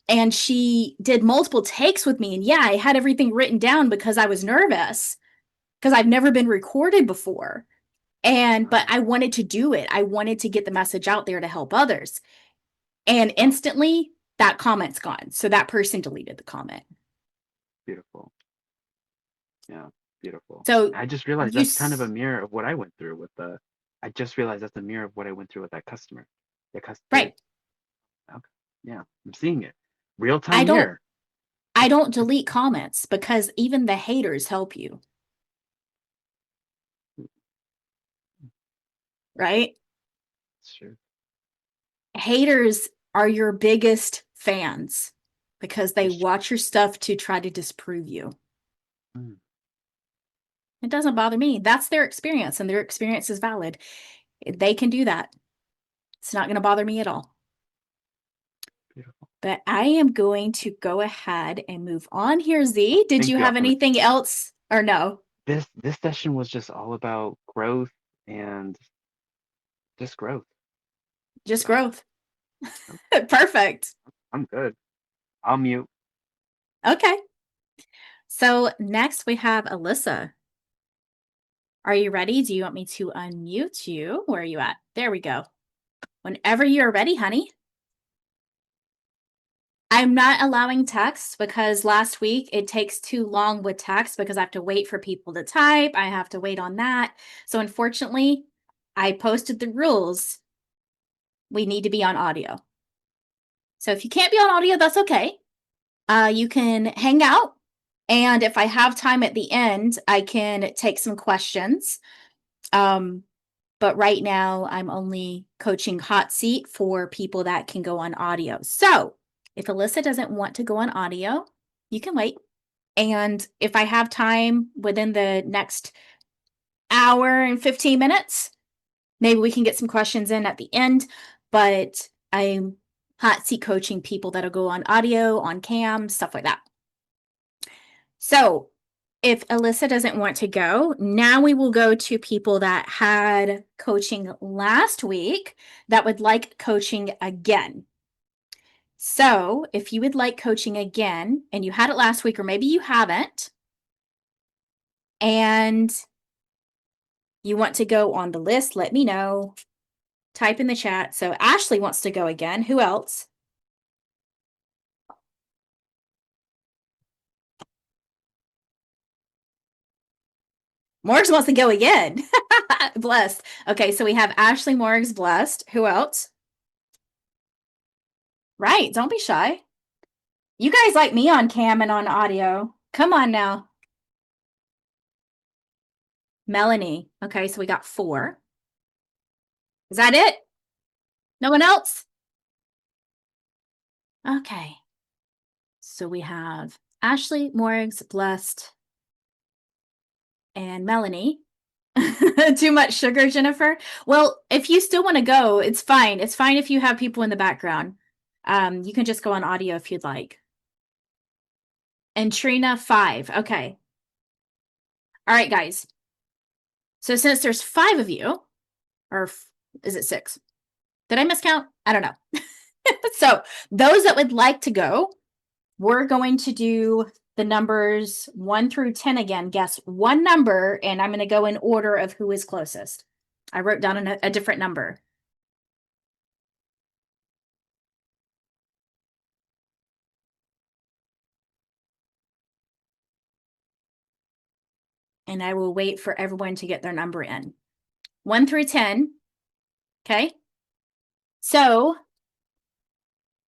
And she did multiple takes with me. And yeah, I had everything written down because I was nervous because I've never been recorded before. But Wow. I wanted to do it. I wanted to get the message out there to help others. And Oh, instantly that comment's gone. So that person deleted the comment. beautiful. Yeah, beautiful. So I just realized you, that's kind of a mirror of what I went through with the. I just realized that's a mirror of what I went through with that customer. The customer. right. Okay. Yeah, I'm seeing it. Real I time don't, mirror. I don't delete comments because even the haters help you, right? It's true. Haters are your biggest fans because they It's true. watch your stuff to try to disprove you. Mm, It doesn't bother me. That's their experience and their experience is valid. They can do that. It's not going to bother me at all. beautiful. But I am going to go ahead and move on here, Z. Did Thank you you, have Alchemist. anything else or no? This session was just all about growth and just growth. Just So growth. Perfect. I'm good. I'll mute. Okay. So next we have Alyssa. Are you ready? Do you want me to unmute you? Where are you at? There we go. Whenever you're ready, honey. I'm not allowing text because last week it takes too long with text because I have to wait for people to type. I have to wait on that. So unfortunately, I posted the rules. We need to be on audio. So if you can't be on audio, that's okay. You can hang out. And if I have time at the end, I can take some questions. But right now, I'm only coaching hot seat for people that can go on audio. So if Alyssa doesn't want to go on audio, you can wait. And if I have time within the next hour and 15 minutes, maybe we can get some questions in at the end. But I'm hot seat coaching people that'll go on audio, on cam, stuff like that. So if Alyssa doesn't want to go, now we will go to people that had coaching last week that would like coaching again. So if you would like coaching again and you had it last week, or maybe you haven't, and you want to go on the list, let me know. Type in the chat. So Ashley wants to go again. Who else? Morgs wants to go again. Blessed. Okay, so we have Ashley, Morgs, blessed. Who else? Right, don't be shy. You guys like me on cam and on audio. Come on now. Melanie. Okay, so we got 4. Is that it? No one else? Okay. So we have Ashley, Morgs, blessed, and Melanie. Too much sugar, Jennifer? Well, if you still want to go, it's fine. It's fine if you have people in the background. You can just go on audio if you'd like. And Trina, 5. Okay. All right, guys. So since there's 5 of you, or is it 6? Did I miscount? I don't know. So those that would like to go, we're going to do the numbers 1 through 10 again. Guess one number, and I'm going to go in order of who is closest. I wrote down a different number. And I will wait for everyone to get their number in. 1 through 10. Okay. So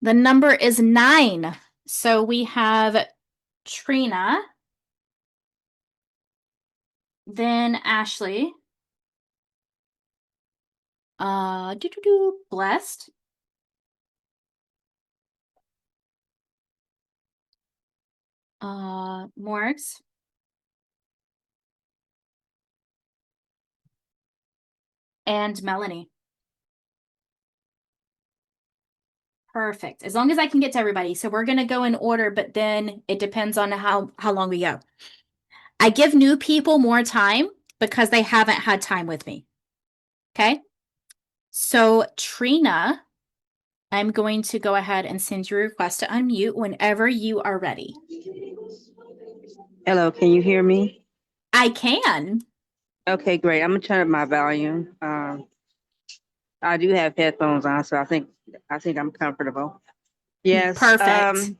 the number is 9. So we have Trina, then Ashley, blessed, Morgs, and Melanie. Perfect. As long as I can get to everybody. So we're going to go in order, but then it depends on how long we go. I give new people more time because they haven't had time with me. Okay. So Trina, I'm going to go ahead and send you a request to unmute whenever you are ready. Hello, can you hear me? I can. Okay, great. I'm gonna turn up my volume. I do have headphones on, so I think I'm comfortable. Yes. Perfect.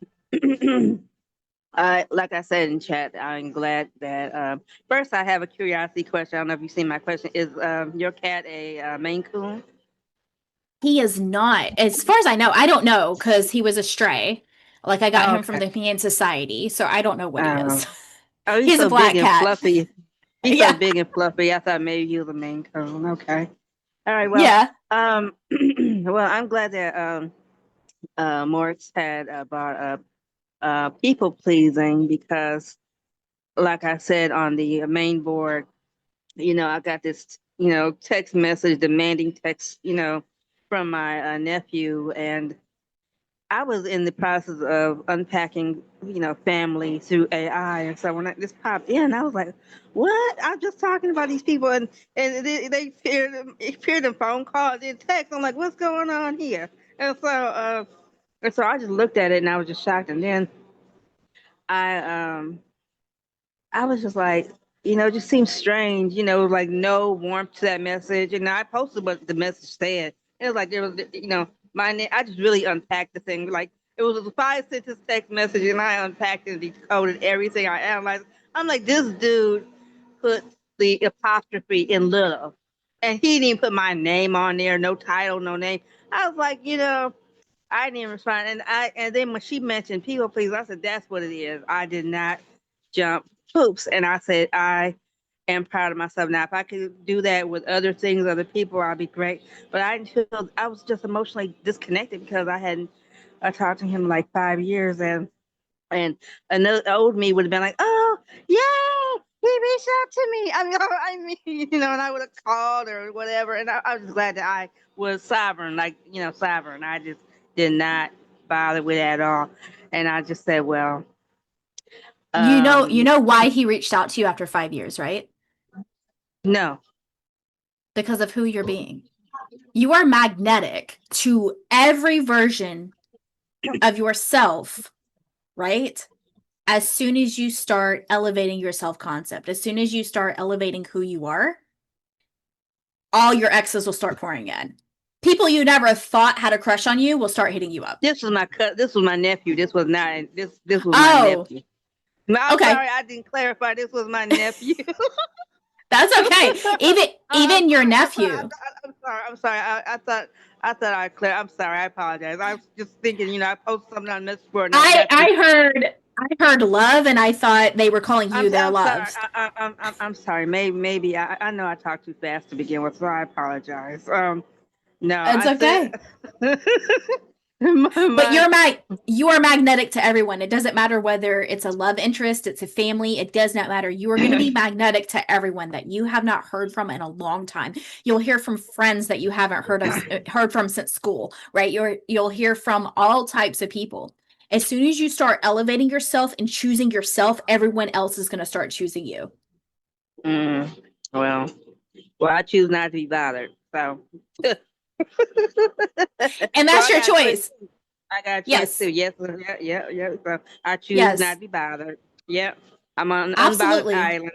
Like I said in chat, I'm glad that. First, I have a curiosity question. I don't know if you've seen my question. Is your cat a Maine Coon? He is not. As far as I know, I don't know because he was a stray. Like I got him from Okay. the Humane Society, so I don't know what he is. Oh, He's so a black big and cat. fluffy. He's Yeah. so big and fluffy. I thought maybe he was a Maine Coon. Okay. All right. Well. Yeah. Well, I'm glad that Moritz had brought up people pleasing because, like I said on the main board, I got this, text message, demanding text, from my nephew, and I was in the process of unpacking, family through AI, and so when this popped in, I was like, "What?" I'm just talking about these people, and they appeared in phone calls, in text. I'm like, "What's going on here?" And so I just looked at it, and I was just shocked. And then I um I was just like, it just seems strange, like no warmth to that message. And I posted what the message said. It was like there was, my name. I just really unpacked the thing. Like it was a 5 sentence text message, and I unpacked and decoded everything. I analyzed. I'm like, this dude put the apostrophe in little, and he didn't even put my name on there. No title, no name. I was like, I didn't even respond. And then when she mentioned people please, I said, that's what it is. I did not jump hoops. And I said, I am proud of myself. Now, if I could do that with other things, other people, I'd be great. But I didn't feel, I was just emotionally disconnected because I hadn't talked to him in like 5 years. And another old me would have been like, oh, yay, he reached out to me. And I would have called or whatever. And I was just glad that I was sovereign, sovereign. I just did not bother with it at all. And I just said, well, You know why he reached out to you after 5 years, right? No. Because of who you're being. You are magnetic to every version of yourself, right? As soon as you start elevating your self-concept, as soon as you start elevating who you are, all your exes will start pouring in. People you never thought had a crush on you will start hitting you up. This was my nephew. This was not this was my Oh, nephew. No, I'm okay. sorry, I didn't clarify. This was my nephew. That's okay. Even your nephew. I'm sorry. I thought I clear. I'm sorry. I apologize. I was just thinking, I posted something on this board. I heard love, and I thought they were calling you their I'm sorry. love. I'm sorry. Maybe I know I talked too fast to begin with, so I apologize. No, It's I okay. said But my you are magnetic to everyone. It doesn't matter whether it's a love interest, it's a family, it does not matter. You are going to be magnetic to everyone that you have not heard from in a long time. You'll hear from friends that you haven't heard from since school, right? You'll hear from all types of people. As soon as you start elevating yourself and choosing yourself, everyone else is going to start choosing you. Mm, well, I choose not to be bothered. So, And so that's your choice. I got a choice Yes. too. Yes, yeah. So I choose Yes. not to be bothered. Yep, I'm on an unbothered Absolutely. island.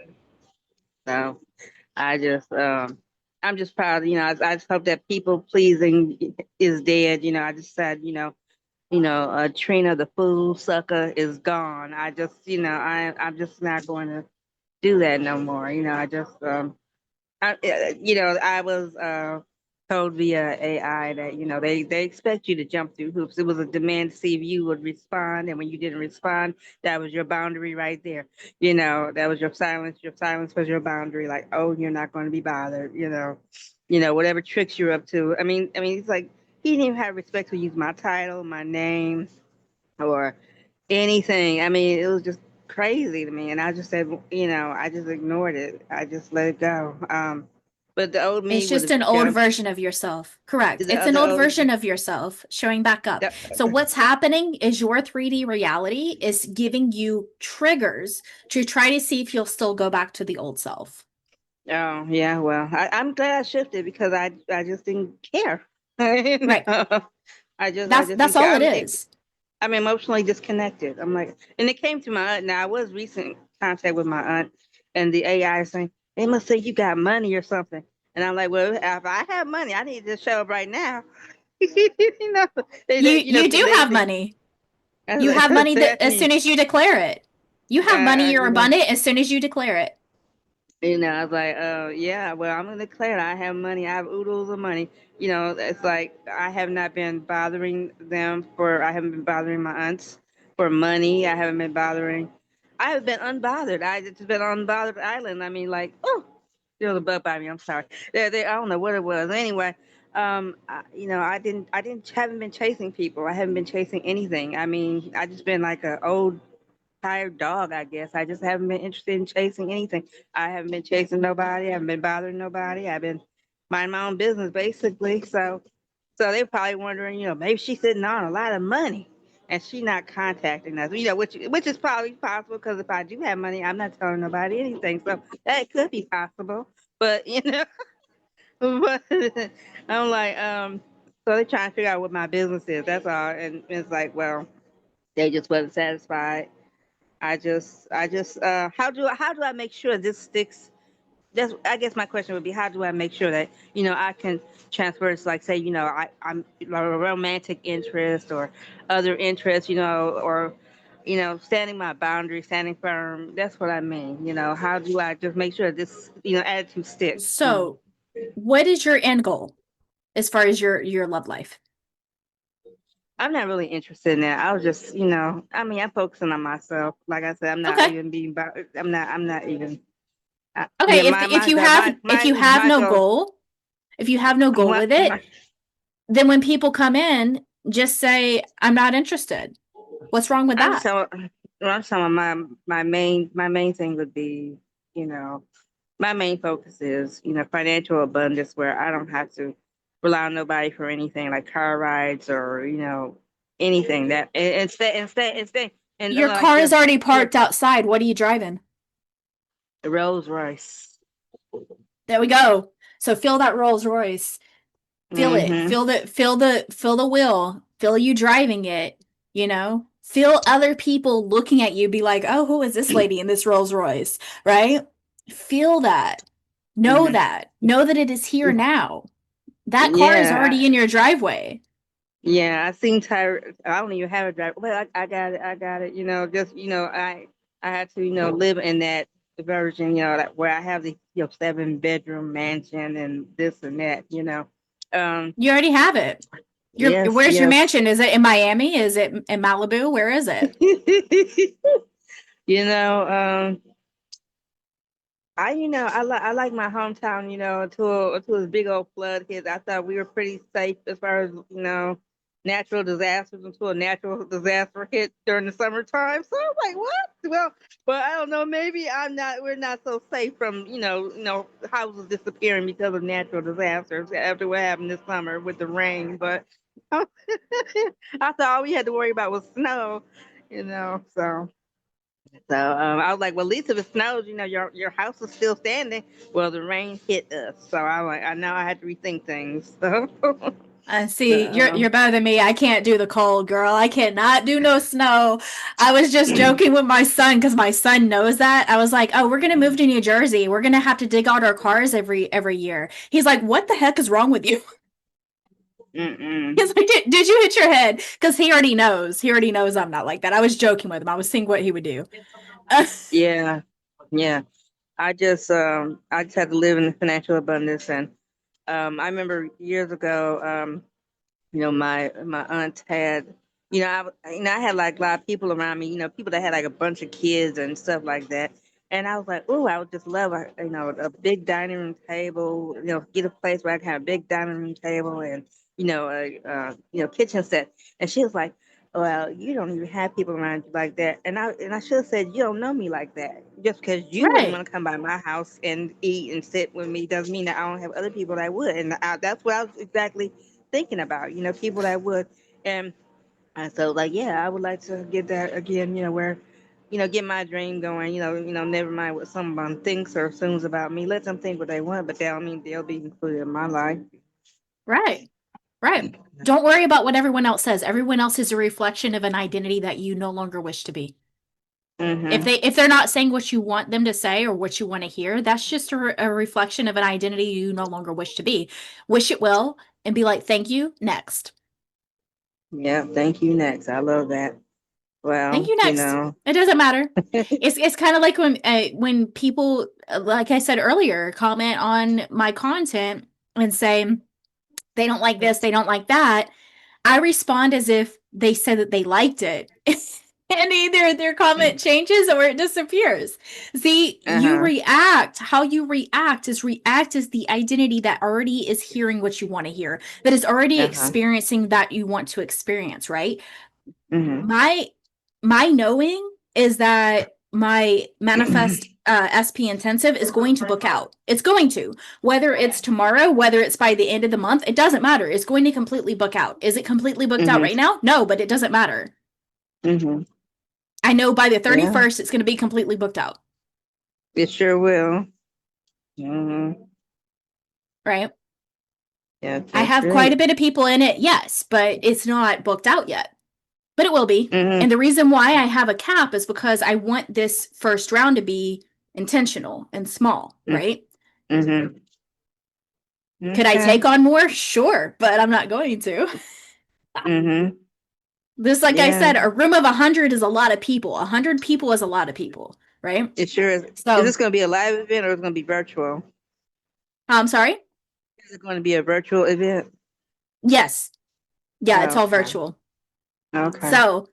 So I just, I'm just proud. I just hope that people pleasing is dead. I just said, Trina the fool sucker is gone. I just, I'm just not going to do that no more. I just, I was told via AI that they expect you to jump through hoops. It was a demand to see if you would respond, and when you didn't respond, that was your boundary right there. That was your silence. Your silence was your boundary. Like, oh, you're not going to be bothered. Whatever tricks you're up to. It's like he didn't even have respect to use my title, my name, or anything. It was just crazy to me. And I just said, I just ignored it. I just let it go. But the old me It's would just have an old jumped. version of yourself. Correct. The It's an other old old, version of yourself showing back up. So what's happening is your 3D reality is giving you triggers to try to see if you'll still go back to the old self. oh yeah, well, I'm glad I shifted because I just didn't care. Right. I just That's didn't all care. it is. I'm emotionally disconnected. I'm like, and it came to my aunt. Now I was recent contact with my aunt, and the AI is saying they must think you got money or something. And I'm like, well, if I have money, I need to show up right now. you know, You do have money. You have money that as soon as you declare it. You have money, you're abundant as soon as you declare it. I was like, yeah, well, I'm gonna declare I have money. I have oodles of money. It's like I have not been bothering them I haven't been bothering my aunts for money. I haven't been bothering. I have been unbothered. I just been on unbothered island. Like, oh, there was a bug by me. I'm sorry. I don't know what it was. Anyway, haven't been chasing people. I haven't been chasing anything. I just been like an old tired dog, I guess. I just haven't been interested in chasing anything. I haven't been chasing nobody. I haven't been bothering nobody. I've been minding my own business, basically. So they're probably wondering, maybe she's sitting on a lot of money and she not contacting us, which is probably possible because if I do have money, I'm not telling nobody anything. So that could be possible. But, but I'm like, so they're trying to figure out what my business is. That's all. And it's like, well, they just wasn't satisfied. How do I make sure this sticks? I guess my question would be, how do I make sure that I can transfer it's like say I'm a romantic interest or other interests, or standing my boundary, standing firm. That's what I mean. How do I just make sure this attitude sticks? So, what is your end goal as far as your love life? I'm not really interested in that. I was just, I'm focusing on myself. Like I said, I'm not Okay. even being. I'm not even. Okay, Yeah, if you have my no goal. goal, if you have no goal with it, then when people come in, just say, I'm not interested. What's wrong with that? I'm saying my main thing would be, my main focus is, financial abundance where I don't have to rely on nobody for anything like car rides or, anything that instead And Your like car is already yeah, parked outside. What are you driving? the Rolls Royce. There we go. So feel that Rolls Royce. Feel it. Mm-hmm. Feel the wheel. Feel you driving it, you know? Feel other people looking at you be like, "Oh, who is this lady in this Rolls Royce?" Right? Feel that. Know Mm-hmm. that. Know that it is here now. That car is Yeah, already in your driveway. yeah. I seen Tyra. I don't even have a driver. Well, I got it. I got it. Just I had to live in that version. That where I have the 7-bedroom mansion and this and that. Um. You already have it. Yes. Where's your Yes. mansion? Is it in Miami? Is it in Malibu? Where is it? you know. I like my hometown, until this big old flood hit. I thought we were pretty safe as far as, natural disasters until a natural disaster hit during the summertime. So I was like, what? Well, but I don't know, maybe we're not so safe from, houses disappearing because of natural disasters after what happened this summer with the rain. But I thought all we had to worry about was snow, so. So I was like, well, at least if it snows, your house is still standing. Well, the rain hit us, so I know I had to rethink things. See, So, you're better than me. I can't do the cold, girl. I cannot do no snow. I was just joking with my son because my son knows that. I was like, "Oh, we're gonna move to New Jersey. We're gonna have to dig out our cars every year." He's like, "What the heck is wrong with you?" mm-mm. He's like, "Did you hit your head?" Because he already knows. He already knows I'm not like that. I was joking with him. I was seeing what he would do. Yeah, yeah. I just had to live in financial abundance, and I remember years ago, my aunt had, I had like a lot of people around me, people that had like a bunch of kids and stuff like that. And I was like, oh, I would just love a big dining room table, get a place where I can have a big dining room table and, a kitchen set. And she was like, well, you don't even have people around you like that. And I should have said, you don't know me like that. Just because you wouldn't Right. want to come by my house and eat and sit with me doesn't mean that I don't have other people that would. And that's what I was exactly thinking about, people that would. And so like, yeah, I would like to get that again, where, get my dream going, never mind what someone thinks or assumes about me. Let them think what they want, but that don't mean they'll be included in my life. Right. Right. Don't worry about what everyone else says. Everyone else is a reflection of an identity that you no longer wish to be. Mm-hmm. If they're not saying what you want them to say or what you want to hear, that's just a reflection of an identity you no longer wish to be. Wish it well and be like, "Thank you, next." Yeah, thank you. Next. I love that. Thank Well, you, next. It doesn't matter. It's kind of like when people, like I said earlier, comment on my content and say they don't like this, they don't like that. I respond as if they said that they liked it. And either their comment changes or it disappears. See, you uh-huh. react. How you react is the identity that already is hearing what you want to hear, that is already Uh-huh. experiencing that you want to experience, right? Mm-hmm. My knowing is that my manifest SP intensive is going to book out. It's going to. Whether it's tomorrow, whether it's by the end of the month, it doesn't matter. It's going to completely book out. Is it completely booked out Mm-hmm. right now? No, but it doesn't matter. Mm-hmm. I know by the Yeah, 31st it's going to be completely booked out, it sure will. Mm-hmm. right? Yeah, I that's have quite great. a bit of people in it, yes, but it's not booked out yet. But it will be. Mm-hmm. And the reason why I have a cap is because I want this first round to be intentional and small, right? Mm-hmm. Could I Okay. take on more? Sure, but I'm not going to. Mm-hmm. Just like I Yeah, said, a room of 100 is a lot of people. 100 people is a lot of people, right? it sure is. Is So, this going to be a live event or is it going to be virtual? I'm sorry? Is it going to be a virtual event? Yes. Yeah, it's all Okay. virtual. Okay. So,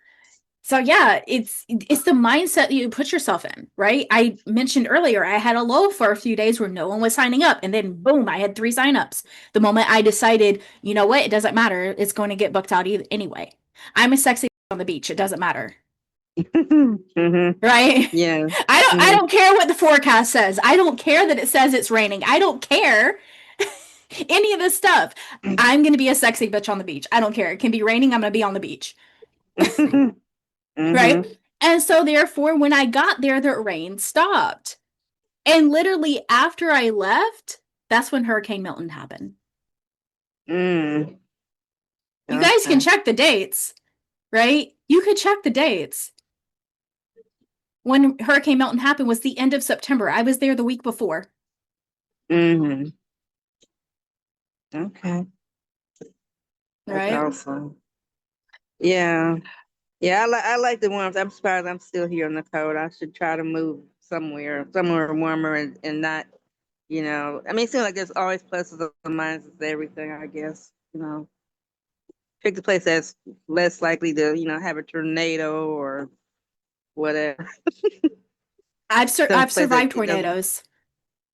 yeah, it's the mindset that you put yourself in, right? I mentioned earlier I had a lull for a few days where no one was signing up, and then boom, I had 3 signups. The moment I decided, you know what, it doesn't matter, it's going to get booked out anyway. I'm a sexy on the beach, it doesn't matter, Mm-hmm. right? Yeah. I Mm-hmm. don't care what the forecast says. I don't care that it says it's raining. I don't care any of this stuff. I'm going to be a sexy bitch on the beach. I don't care. It can be raining, I'm going to be on the beach, Mm-hmm. right? And so therefore, when I got there, the rain stopped. And literally after I left, that's when Hurricane Milton happened. Mm. You guys can Okay. check the dates, right? You could check the dates. When Hurricane Milton happened was the end of September. I was there the week before. Mm-hmm. Okay. That's Right? awesome. Yeah. Yeah, I like the warmth. I'm surprised I'm still here in the cold. I should try to move somewhere warmer and not, I mean, it seems like there's always pluses and minuses to everything, I guess. Pick a place that's less likely to, have a tornado or whatever. Some I've place that survived it doesn't. tornadoes.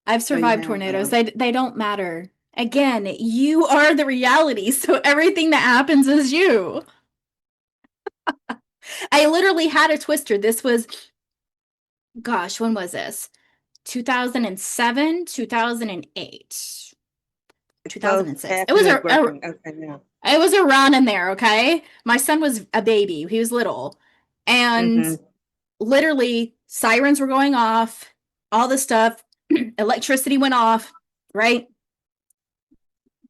I've Oh, you survived have. tornadoes. They don't matter. Again, you are the reality, so everything that happens is you. I literally had a twister. This was, gosh, when was this? 2007, 2008, Close 2006. It half was is working. Okay, now. it was a run in there, okay? My son was a baby. He was little. And Mm-hmm. literally sirens were going off, all this stuff, electricity went off, right?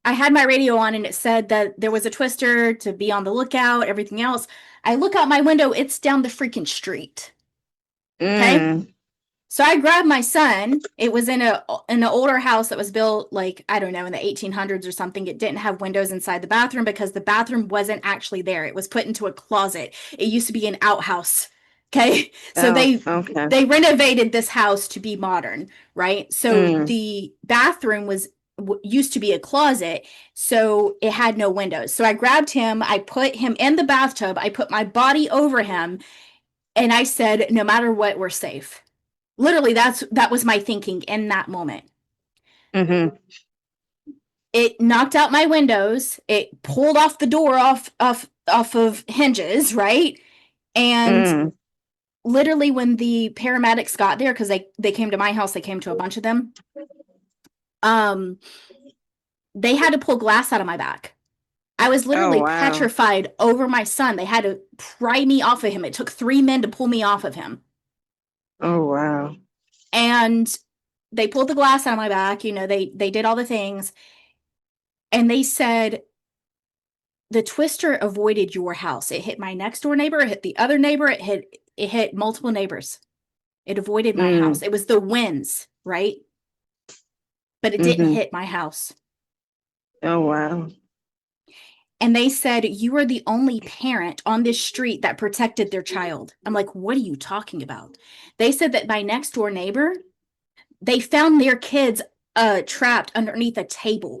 I had my radio on and it said that there was a twister to be on the lookout, everything else. I look out my window, it's down the freaking street. Okay? Mm. So I grabbed my son. It was in an older house that was built like, I don't know, in the 1800s or something. It didn't have windows inside the bathroom because the bathroom wasn't actually there. It was put into a closet. It used to be an outhouse. Okay? So Oh, they okay. they renovated this house to be modern, right? So Mm. the bathroom used to be a closet, so it had no windows. So I grabbed him, I put him in the bathtub, I put my body over him, and I said, no matter what, we're safe. Literally, that was my thinking in that moment. Mm-hmm. It knocked out my windows. It pulled off the door off of hinges, right? And Mm. literally, when the paramedics got there, because they came to my house, they came to a bunch of them. They had to pull glass out of my back. I was Oh, literally wow. petrified over my son. They had to pry me off of him. It took 3 men to pull me off of him. Oh, wow. And they pulled the glass out of my back. They did all the things. And they said, the twister avoided your house. It hit my next door neighbor, it hit the other neighbor, it hit multiple neighbors. It avoided my house. Mm. It was the winds, right? But it didn't Mm-hmm. hit my house. Oh, wow. And they said, you are the only parent on this street that protected their child. I'm like, what are you talking about? They said that my next door neighbor, they found their kids trapped underneath a table.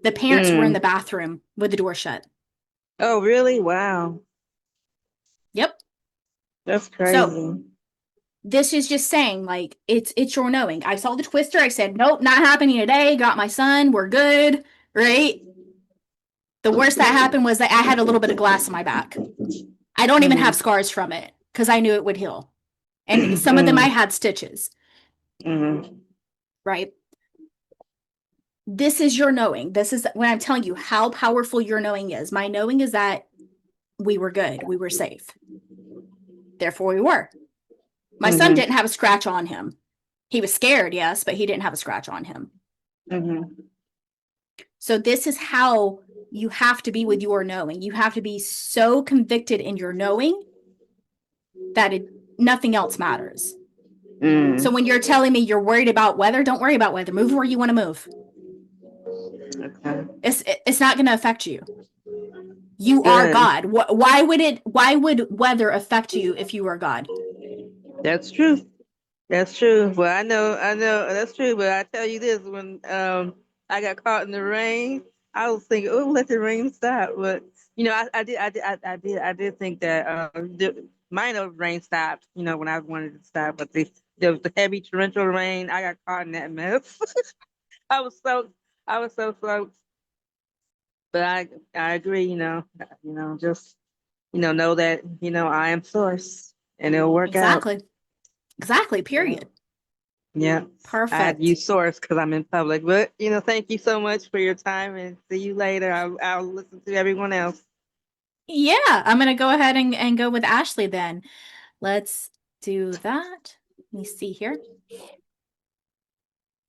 The parents were in the Mm. bathroom with the door shut. Oh, really? Wow. Yep. That's So crazy. this is just saying, like, it's your knowing. I saw the twister. I said, nope, not happening today. Got my son. We're good, right? The worst that happened was that I had a little bit of glass on my back. I don't even have Mm-hmm. scars from it because I knew it would heal. And some of them I Mm. had stitches, Mm-hmm. right? This is your knowing. This is when I'm telling you how powerful your knowing is. My knowing is that we were good. We were safe. Therefore, we were. My son Mm-hmm. didn't have a scratch on him. He was scared, yes, but he didn't have a scratch on him. Mm-hmm. So this is how you have to be with your knowing. You have to be so convicted in your knowing that nothing else matters. Mm. So when you're telling me you're worried about weather, don't worry about weather. Move where you want to move. Okay. It's not going to affect you. You are Good. God. Why would weather affect you if you were God? That's true. That's true. Well, I know that's true. But I tell you this: when I got caught in the rain, I was thinking, "Oh, let the rain stop." But I did think that minor rain stopped. When I wanted to stop, but the heavy torrential rain, I got caught in that mess. I was so I was so soaked. But I agree. Just know that I am source, and it'll work out. Exactly. Yeah. Period. Yeah. I had to Perfect. use source because I'm in public. But thank you so much for your time and see you later. I'll listen to everyone else. Yeah, I'm going to go ahead and go with Ashley then. let's do that. Let me see here.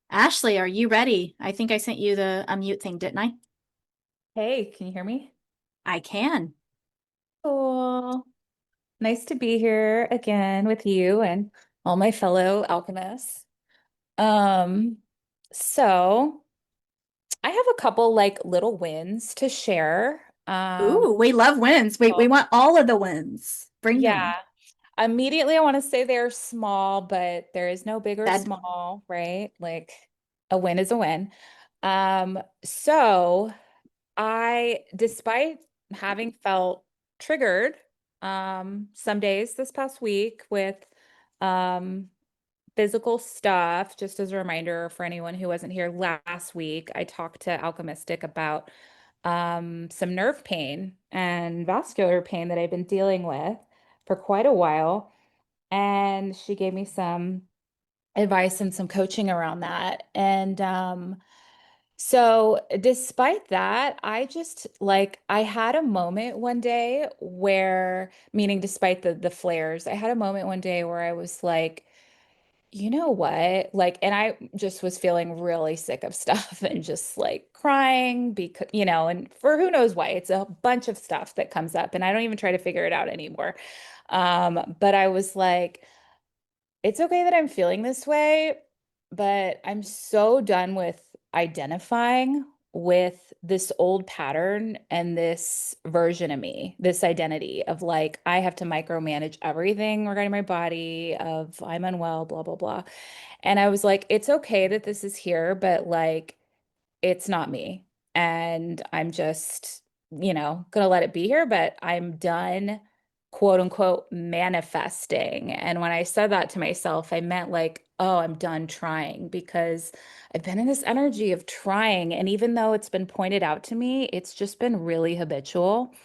Ashley, are you ready? I think I sent you the unmute thing, didn't I? Hey, can you hear me? I can. Cool. Nice to be here again with you and all my fellow alchemists. Um, so I have a couple like little wins to share. Ooh, we love wins. We want all of the wins. Bring Yeah. them. Immediately I want to say they're small, but there is no big or That small, right? Like a win is a win. So despite having felt triggered some days this past week with um physical stuff, just as a reminder for anyone who wasn't here last week, I talked to Alchemistic about some nerve pain and vascular pain that I've been dealing with for quite a while. And she gave me some advice and some coaching around that. And so despite that, I just like I had a moment one day where, meaning despite the flares, I had a moment one day where I was like, you know what? Like, and I just was feeling really sick of stuff and just like crying because, and for who knows why, it's a bunch of stuff that comes up and I don't even try to figure it out anymore. But I was like, it's okay that I'm feeling this way, but I'm so done with identifying with this old pattern and this version of me, this identity of like, I have to micromanage everything regarding my body, of I'm unwell, blah, blah, blah. And I was like, it's okay that this is here, but like, it's not me. And I'm just, gonna let it be here, but I'm done, quote unquote, manifesting. And when I said that to myself, I meant like, oh, I'm done trying because I've been in this energy of trying. And even though it's been pointed out to me, it's just been really habitual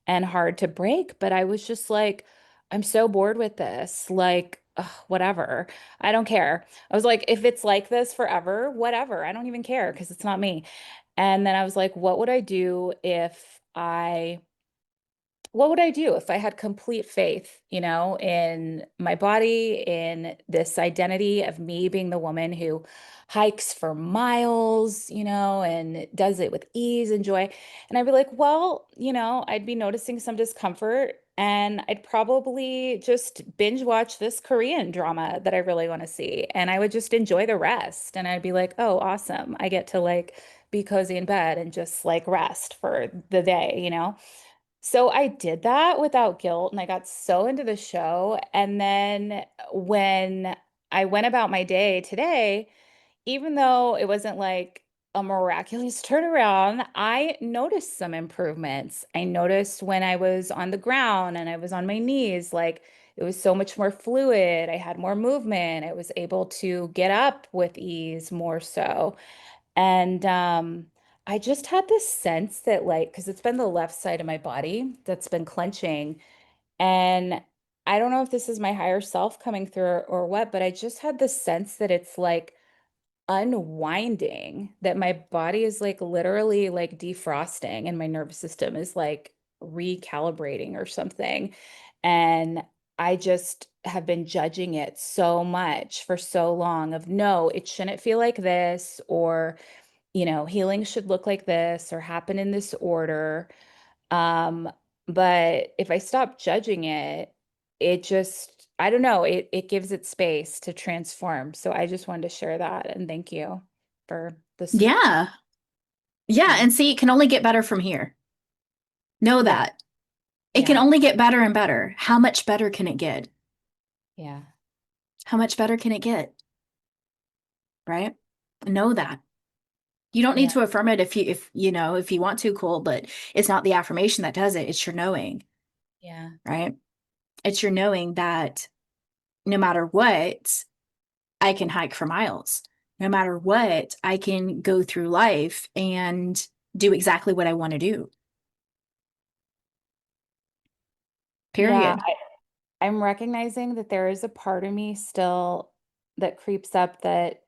and hard to break. But I was just like, I'm so bored with this. Like, ugh, whatever. I don't care. I was like, if it's like this forever, whatever. I don't even care because it's not me. And then I was like, what would I do if I had complete faith, in my body, in this identity of me being the woman who hikes for miles, and does it with ease and joy. And I'd be like, well, I'd be noticing some discomfort and I'd probably just binge watch this Korean drama that I really want to see. And I would just enjoy the rest. And I'd be like, oh, awesome. I get to like be cozy in bed and just like rest for the day. So I did that without guilt and I got so into the show. And then when I went about my day today, even though it wasn't like a miraculous turnaround, I noticed some improvements. I noticed when I was on the ground and I was on my knees, like it was so much more fluid. I had more movement. I was able to get up with ease more so. And I just had this sense that, like, because it's been the left side of my body that's been clenching. And I don't know if this is my higher self coming through or what, but I just had this sense that it's like unwinding, that my body is like literally like defrosting and my nervous system is like recalibrating or something. And I just have been judging it so much for so long of no, it shouldn't feel like this, or healing should look like this or happen in this order. Um, but if I stop judging it, it just, I don't know, it gives it space to transform. So I just wanted to share that and thank you for the support. Yeah. Yeah. Yeah. And see, it can only get better from here. Know Yeah. that. It can Yeah. only get better and better. How much better can it get? Yeah. How much better can it get? Right? Know that. You don't need Yeah. to affirm it if you want to, cool, but it's not the affirmation that does it. It's your knowing, Yeah. right? It's your knowing that no matter what, I can hike for miles. No matter what, I can go through life and do exactly what I want to do. Yeah. Period. I'm recognizing that there is a part of me still that creeps up that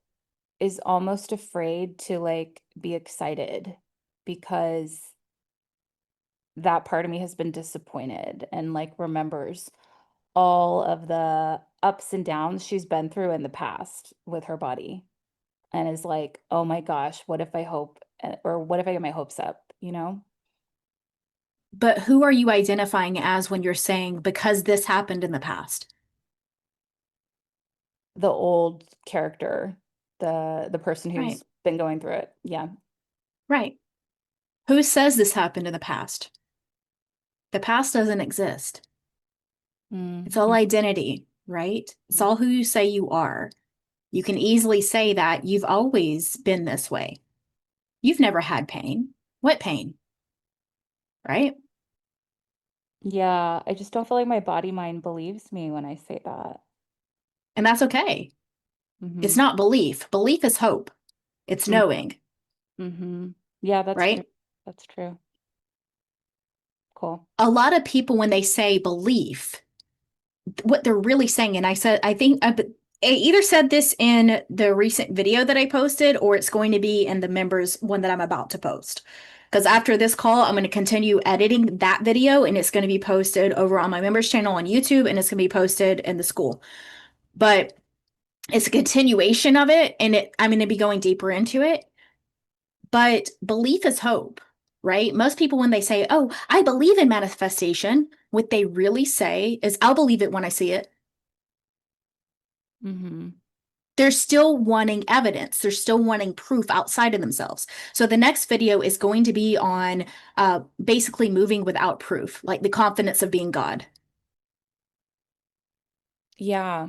is almost afraid to like be excited because that part of me has been disappointed and like remembers all of the ups and downs she's been through in the past with her body and is like, oh my gosh, what if I hope, or what if I get my hopes up, you know? But who are you identifying as when you're saying because this happened in the past? The old character, the person Right. who's been going through it. Yeah. Right. Who says this happened in the past? The past doesn't exist. It's all Mm-hmm. identity, right? It's all who you say you are. You can easily say that you've always been this way. You've never had pain. What pain? Right? Yeah, I just don't feel like my body mind believes me when I say that. And that's okay. Mm-hmm. It's not belief. Belief is hope. It's knowing, Mm-hmm. Yeah, that's true. right? That's true. Cool. A lot of people, when they say belief, what they're really saying, and I think I either said this in the recent video that I posted, or it's going to be in the members one that I'm about to post. Because after this call, I'm going to continue editing that video and it's going to be posted over on my members channel on YouTube and it's going to be posted in the Skool. But it's a continuation of it and I'm going to be going deeper into it. But belief is hope, right? Most people, when they say, oh, I believe in manifestation, what they really say is, I'll believe it when I see it. Mm-hmm. They're still wanting evidence. They're still wanting proof outside of themselves. So the next video is going to be on basically moving without proof, like the confidence of being God. Yeah.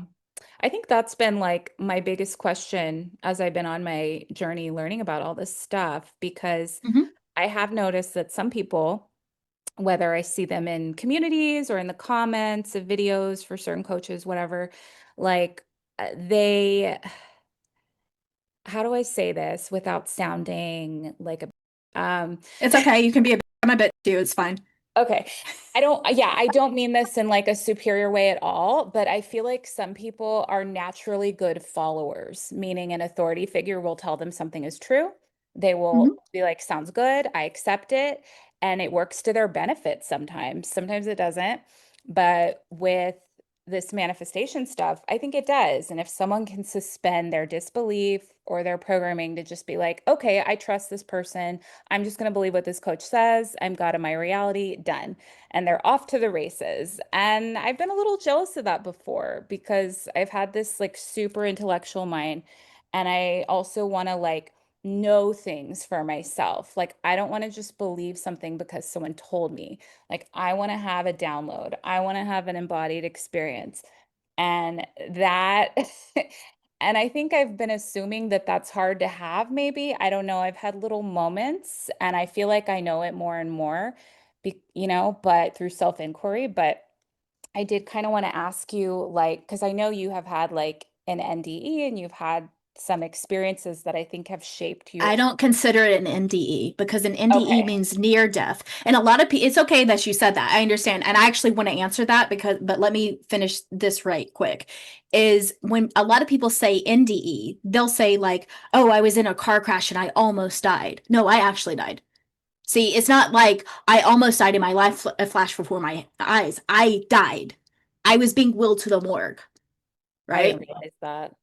I think that's been like my biggest question as I've been on my journey learning about all this stuff, because Mhm. I have noticed that some people, whether I see them in communities or in the comments of videos for certain coaches, whatever, like they, how do I say this without sounding like It's okay. You can be a bit too. It's fine. okay. I don't mean this in like a superior way at all, but I feel like some people are naturally good followers, meaning an authority figure will tell them something is true. They will Mhm. be like, sounds good, I accept it. And it works to their benefit sometimes. Sometimes it doesn't. But with this manifestation stuff, I think it does. And if someone can suspend their disbelief or their programming to just be like, okay, I trust this person. I'm just going to believe what this coach says. I'm God in my reality, done. And they're off to the races. And I've been a little jealous of that before because I've had this like super intellectual mind. And I also want to like know things for myself. Like, I don't want to just believe something because someone told me. Like, I want to have a download, I want to have an embodied experience. And that and I think I've been assuming that that's hard to have, maybe. I don't know. I've had little moments and I feel like I know it more and more, but through self-inquiry. But I did kind of want to ask you, like, because I know you have had like an NDE and you've had some experiences that I think have shaped your. I don't consider it an NDE because an NDE Okay. means near death. And a lot of people, it's okay that you said that. I understand. And I actually want to answer that but let me finish this right quick. Is when a lot of people say NDE, they'll say, like, oh, I was in a car crash and I almost died. No, I actually died. See, it's not like I almost died in my life flash before my eyes. I died. I was being willed to the morgue, I right? didn't realize that.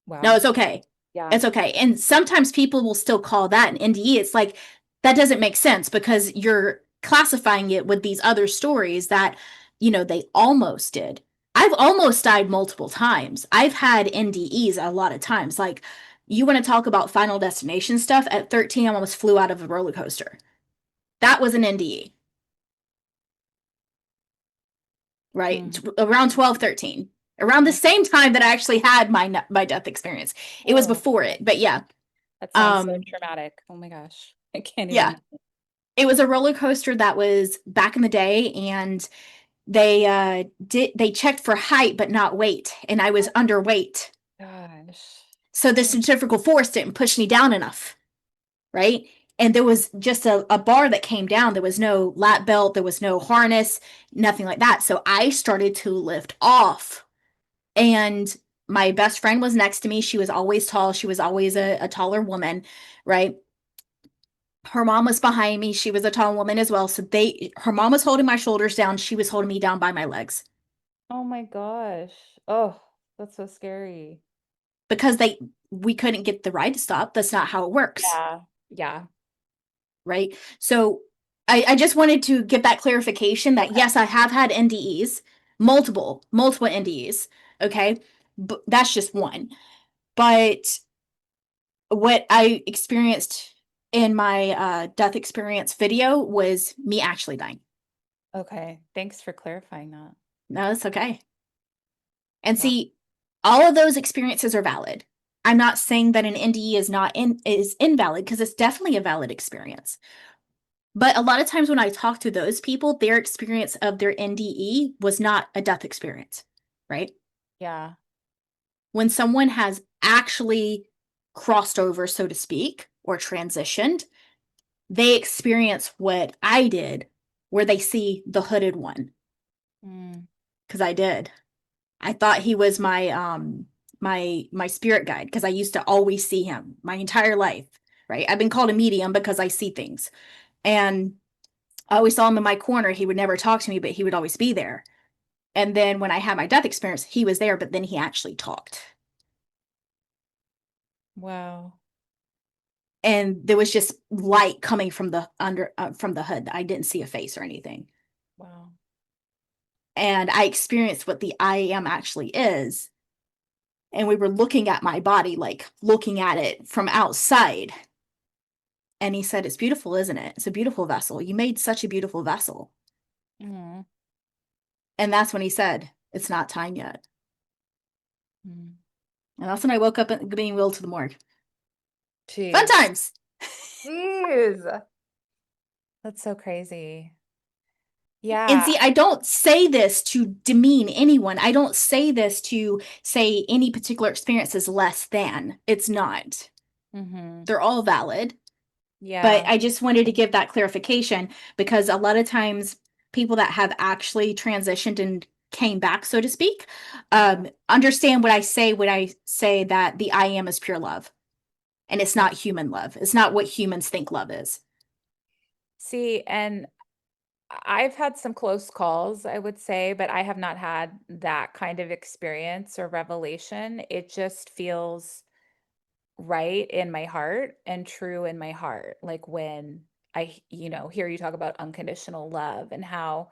No, Wow. it's okay. Yeah. It's okay. And sometimes people will still call that an NDE. It's like that doesn't make sense because you're classifying it with these other stories that, they almost did. I've almost died multiple times. I've had NDEs a lot of times. Like, you want to talk about Final Destination stuff? At 13, I almost flew out of a roller coaster. That was an NDE, right? Mm. Around 12, 13. Around the Mm. same time that I actually had my death experience. It was Oh, before it, but yeah. that sounds so Um, traumatic. Oh my gosh. I can't yeah. even. It was a roller coaster that was back in the day, and they checked for height but not weight, and I was underweight. Gosh. So the Oh, centrifugal force didn't push me down enough, right? And there was just a bar that came down. There was no lap belt, there was no harness, nothing like that. So I started to lift off. And my best friend was next to me. She was always tall. She was always a taller woman, right? Her mom was behind me. She was a tall woman as well. So her mom was holding my shoulders down. She was holding me down by my legs. Oh my gosh. Oh, that's so scary. because we couldn't get the ride to stop. That's not how it works, Yeah. Yeah. right? So I just wanted to give that clarification that Okay. yes, I have had NDEs, multiple NDEs. Okay. But that's just one. But what I experienced in my death experience video was me actually dying. Okay. Thanks for clarifying that. No, that's okay. And Wow. see, all of those experiences are valid. I'm not saying that an NDE is invalid, because it's definitely a valid experience. But a lot of times when I talk to those people, their experience of their NDE was not a death experience, right? Yeah. When someone has actually crossed over, so to speak, or transitioned, they experience what I did, where they see the hooded one, Mm. because I did. I thought he was my spirit guide, because I used to always see him my entire life, right? I've been called a medium because I see things. And I always saw him in my corner. He would never talk to me, but he would always be there. And then when I had my death experience, he was there, but then he actually talked. Wow. And there was just light coming from the from the hood. I didn't see a face or anything. Wow. And I experienced what the I am actually is. And we were looking at my body, like looking at it from outside. And he said, "It's beautiful, isn't it? It's a beautiful vessel. You made such a beautiful vessel." Mm. And that's when he said, "It's not time yet." Mm. And that's when I woke up being wheeled to the morgue. Fun Jeez. times. Jeez. That's so crazy. And Yeah. see, I don't say this to demean anyone. I don't say this to say any particular experience is less than. It's not. Mm-hmm. They're all valid. But Yeah. I just wanted to give that clarification, because a lot of times people that have actually transitioned and came back, so to speak, understand what I say when I say that the I am is pure love. And it's Yeah. not human love. It's not what humans think love is. See, and I've had some close calls, I would say, but I have not had that kind of experience or revelation. It just feels right in my heart and true in my heart. Like when hear you talk about unconditional love and how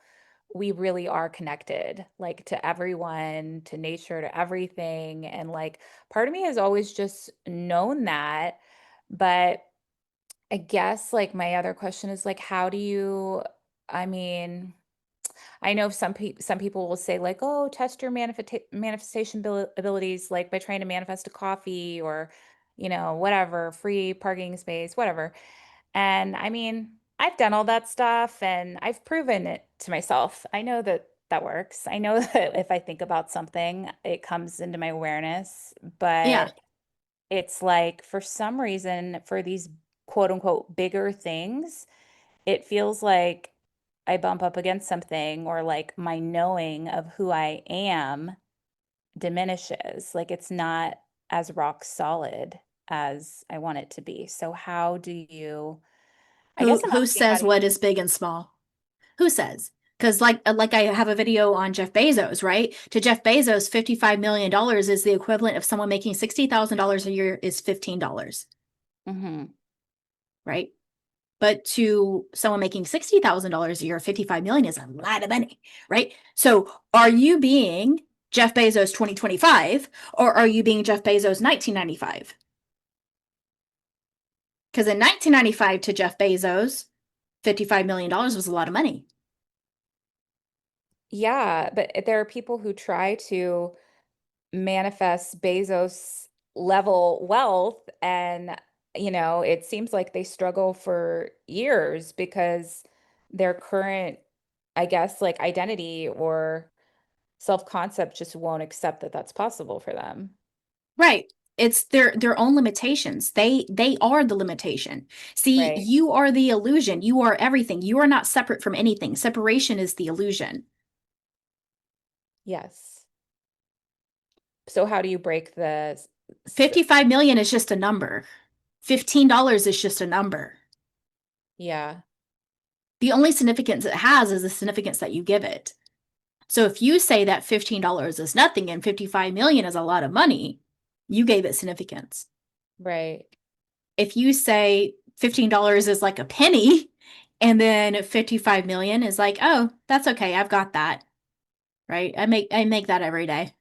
we really are connected, like to everyone, to nature, to everything. And like part of me has always just known that. But I guess like my other question is like, how do you, I mean, I know some people will say like, oh, test your manifestation abilities, like by trying to manifest a coffee or, whatever, free parking space, whatever. And I mean, I've done all that stuff and I've proven it to myself. I know that that works. I know that if I think about something, it comes into my awareness, Yeah. but it's like for some reason, for these quote unquote bigger things, it feels like I bump up against something or like my knowing of who I am diminishes. Like it's not as rock solid as I want it to be. So how do you, I guess I'm Who asking how says do you, what is big and small? Who says? Because like I have a video on Jeff Bezos, right? To Jeff Bezos, $55 million is the equivalent of someone making $60,000 a year is $15, Mhm. right? But to someone making $60,000 a year, 55 million is a lot of money, right? So are you being Jeff Bezos 2025, or are you being Jeff Bezos 1995? Because in 1995 to Jeff Bezos, $55 million was a lot of money. Yeah, but there are people who try to manifest Bezos level wealth and it seems like they struggle for years because their current, I guess, like identity or self-concept just won't accept that that's possible for them. Right. It's their own limitations. They are the limitation. See, Right. you are the illusion. You are everything. You are not separate from anything. Separation is the illusion. Yes. So how do you break the 55 million is just a number. $15 is just a number. yeah. The only significance it has is the significance that you give it. So if you say that $15 is nothing and 55 million is a lot of money, you gave it significance. Right. If you say $15 is like a penny and then 55 million is like, oh, that's okay, I've got that. Right? I make that every day.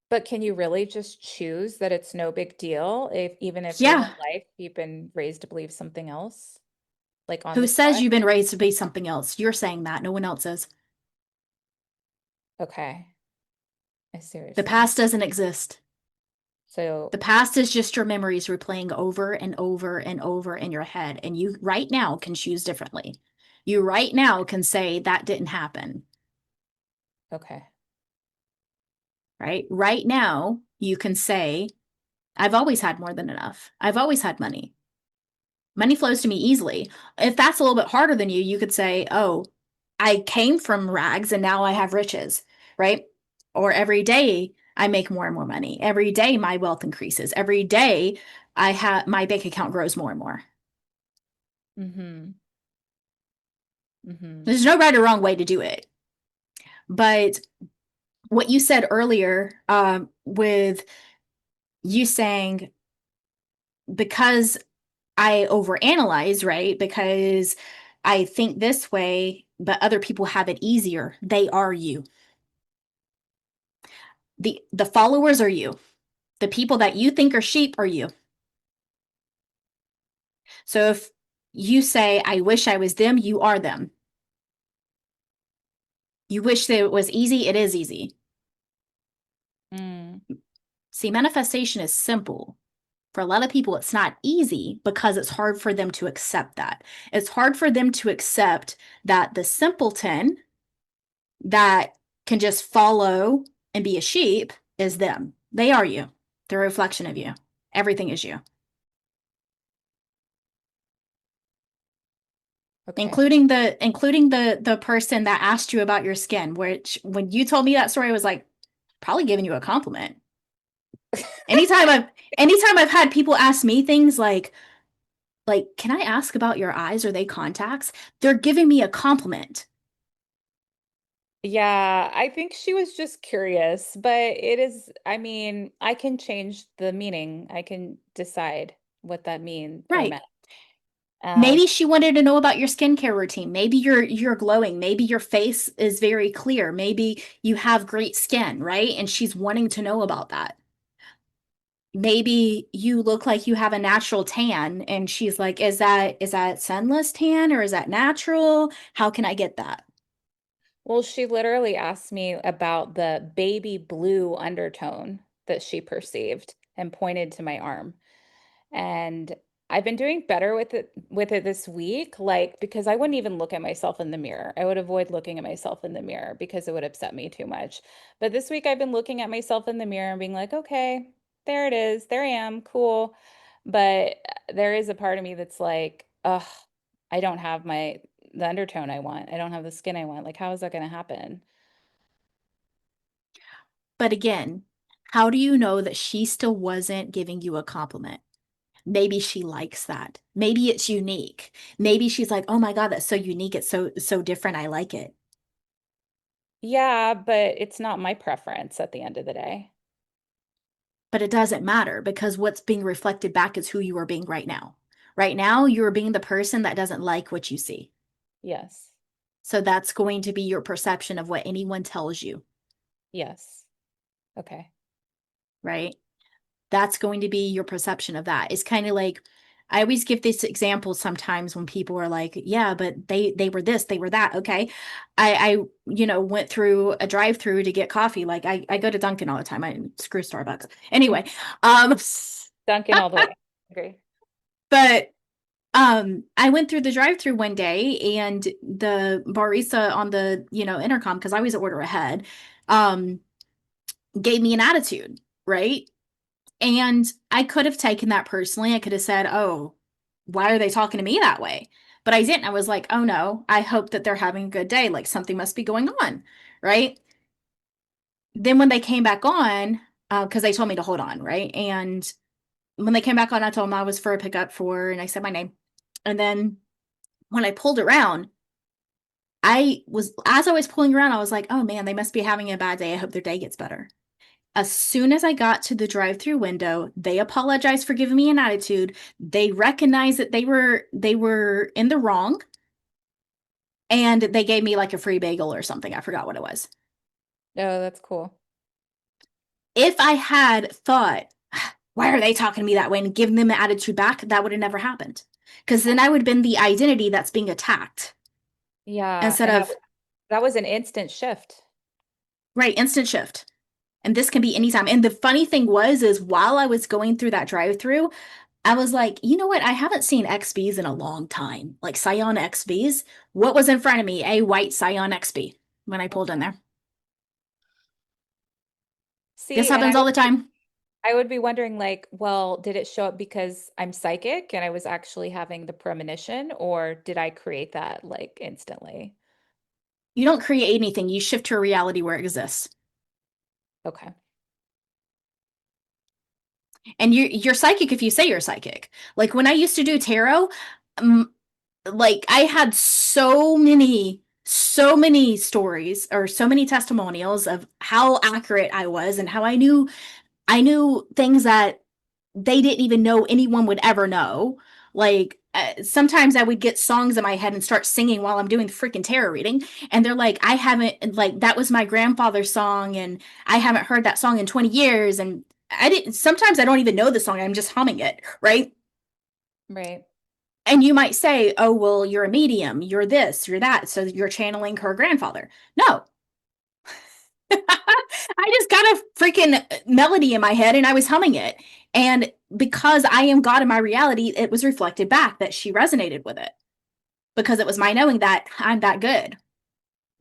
But can you really just choose that it's no big deal if even if your Yeah. whole life you've been raised to believe something else? Like on Who the says spot? you've been raised to be something else? You're saying that. No one else is. Okay. I see what you're The saying. past doesn't exist. So, The past is just your memories replaying over and over and over in your head. And you right now can choose differently. You right now can say that didn't happen. okay. Right? Right now, you can say, I've always had more than enough. I've always had money. Money flows to me easily. If that's a little bit harder than you could say, oh, I came from rags and now I have riches, right? Or every day I make more and more money. Every day my wealth increases. Every day I have my bank account grows more and more. Mm-hmm. Mm-hmm. There's no right or wrong way to do it. But what you said earlier, with you saying, because I overanalyze, right? Because I think this way, but other people have it easier. They are you. The followers are you. The people that you think are sheep are you. So if you say, I wish I was them, you are them. You wish that it was easy, it is easy. Mm. See, manifestation is simple. For a lot of people, it's not easy because it's hard for them to accept that. It's hard for them to accept that the simpleton that can just follow and be a sheep is them. They are you. They're a reflection of you. Everything is you, Okay. including the person that asked you about your skin, which when you told me that story, I was like, probably giving you a compliment. Anytime I've anytime I've had people ask me things like, can I ask about your eyes? Are they contacts? They're giving me a compliment. Yeah, I think she was just curious, but it is, I mean, I can change the meaning. I can decide what that mean or Right. meant. Um, Maybe she wanted to know about your skincare routine. Maybe you're glowing. Maybe your face is very clear. Maybe you have great skin, right? And she's wanting to know about that. Maybe you look like you have a natural tan and she's like, is that sunless tan or is that natural? How can I get that? well, she literally asked me about the baby blue undertone that she perceived and pointed to my arm. And I've been doing better with it this week, like because I wouldn't even look at myself in the mirror. I would avoid looking at myself in the mirror because it would upset me too much. But this week I've been looking at myself in the mirror and being like, okay, there it is. There I am. Cool. But there is a part of me that's like, ugh, I don't have the undertone I want. I don't have the skin I want. Like, how is that going to happen? But again, how do you know that she still wasn't giving you a compliment? Maybe she likes that. Maybe it's unique. Maybe she's like, "Oh my God, that's so unique. It's so different. I like it." Yeah, but it's not my preference at the end of the day. But it doesn't matter because what's being reflected back is who you are being right now. Right now, you are being the person that doesn't like what you see. Yes. So that's going to be your perception of what anyone tells you, Yes. Okay. right? That's going to be your perception of that. It's kind of like I always give this example sometimes when people are like, yeah, but they were this, they were that. Okay. I went through a drive-through to get coffee. Like I go to Dunkin' all the time. I screw Starbucks. Anyway, um Duncan all the way. Agree. but I went through the drive-through one day and the barista on the, intercom, because I always order ahead, um, gave me an attitude, right? And I could have taken that personally. I could have said, oh, why are they talking to me that way? But I didn't. I was like, oh no, I hope that they're having a good day. Like something must be going on. Right. Then when they came back on, because they told me to hold on. Right. And when they came back on, I told them I was for a pickup for, and I said my name. And then when I pulled around, as I was pulling around, I was like, oh man, they must be having a bad day. I hope their day gets better. As soon as I got to the drive-through window, they apologized for giving me an attitude. They recognized that they were in the wrong, and they gave me like a free bagel or something. I forgot what it was. Oh, that's cool. If I had thought, why are they talking to me that way, and giving them an attitude back, that would have never happened. Because then I would have been the identity that's being attacked Yeah, instead and of, that was an instant shift. right, instant shift. And this can be anytime. And the funny thing is while I was going through that drive-through, I was like, you know what? I haven't seen XBs in a long time, like Scion XBs. What was in front of me? A white Scion XB when I pulled in there. This See, and happens all the time. I would be wondering like, well, did it show up because I'm psychic and I was actually having the premonition, or did I create that like instantly? You don't create anything, you shift to a reality where it exists. Okay. And you're psychic if you say you're psychic. Like when I used to do tarot, um, like I had so many stories or so many testimonials of how accurate I was and how I knew things that they didn't even know anyone would ever know. Like sometimes I would get songs in my head and start singing while I'm doing the freaking tarot reading, and they're like, I haven't, like, that was my grandfather's song, and I haven't heard that song in 20 years, and I didn't. Sometimes I don't even know the song. I'm just humming it, right? Right. And you might say, oh, well, you're a medium, you're this, you're that, so you're channeling her grandfather. No. I just got a freaking melody in my head and I was humming it. And because I am God in my reality, it was reflected back that she resonated with it because it was my knowing that I'm that good,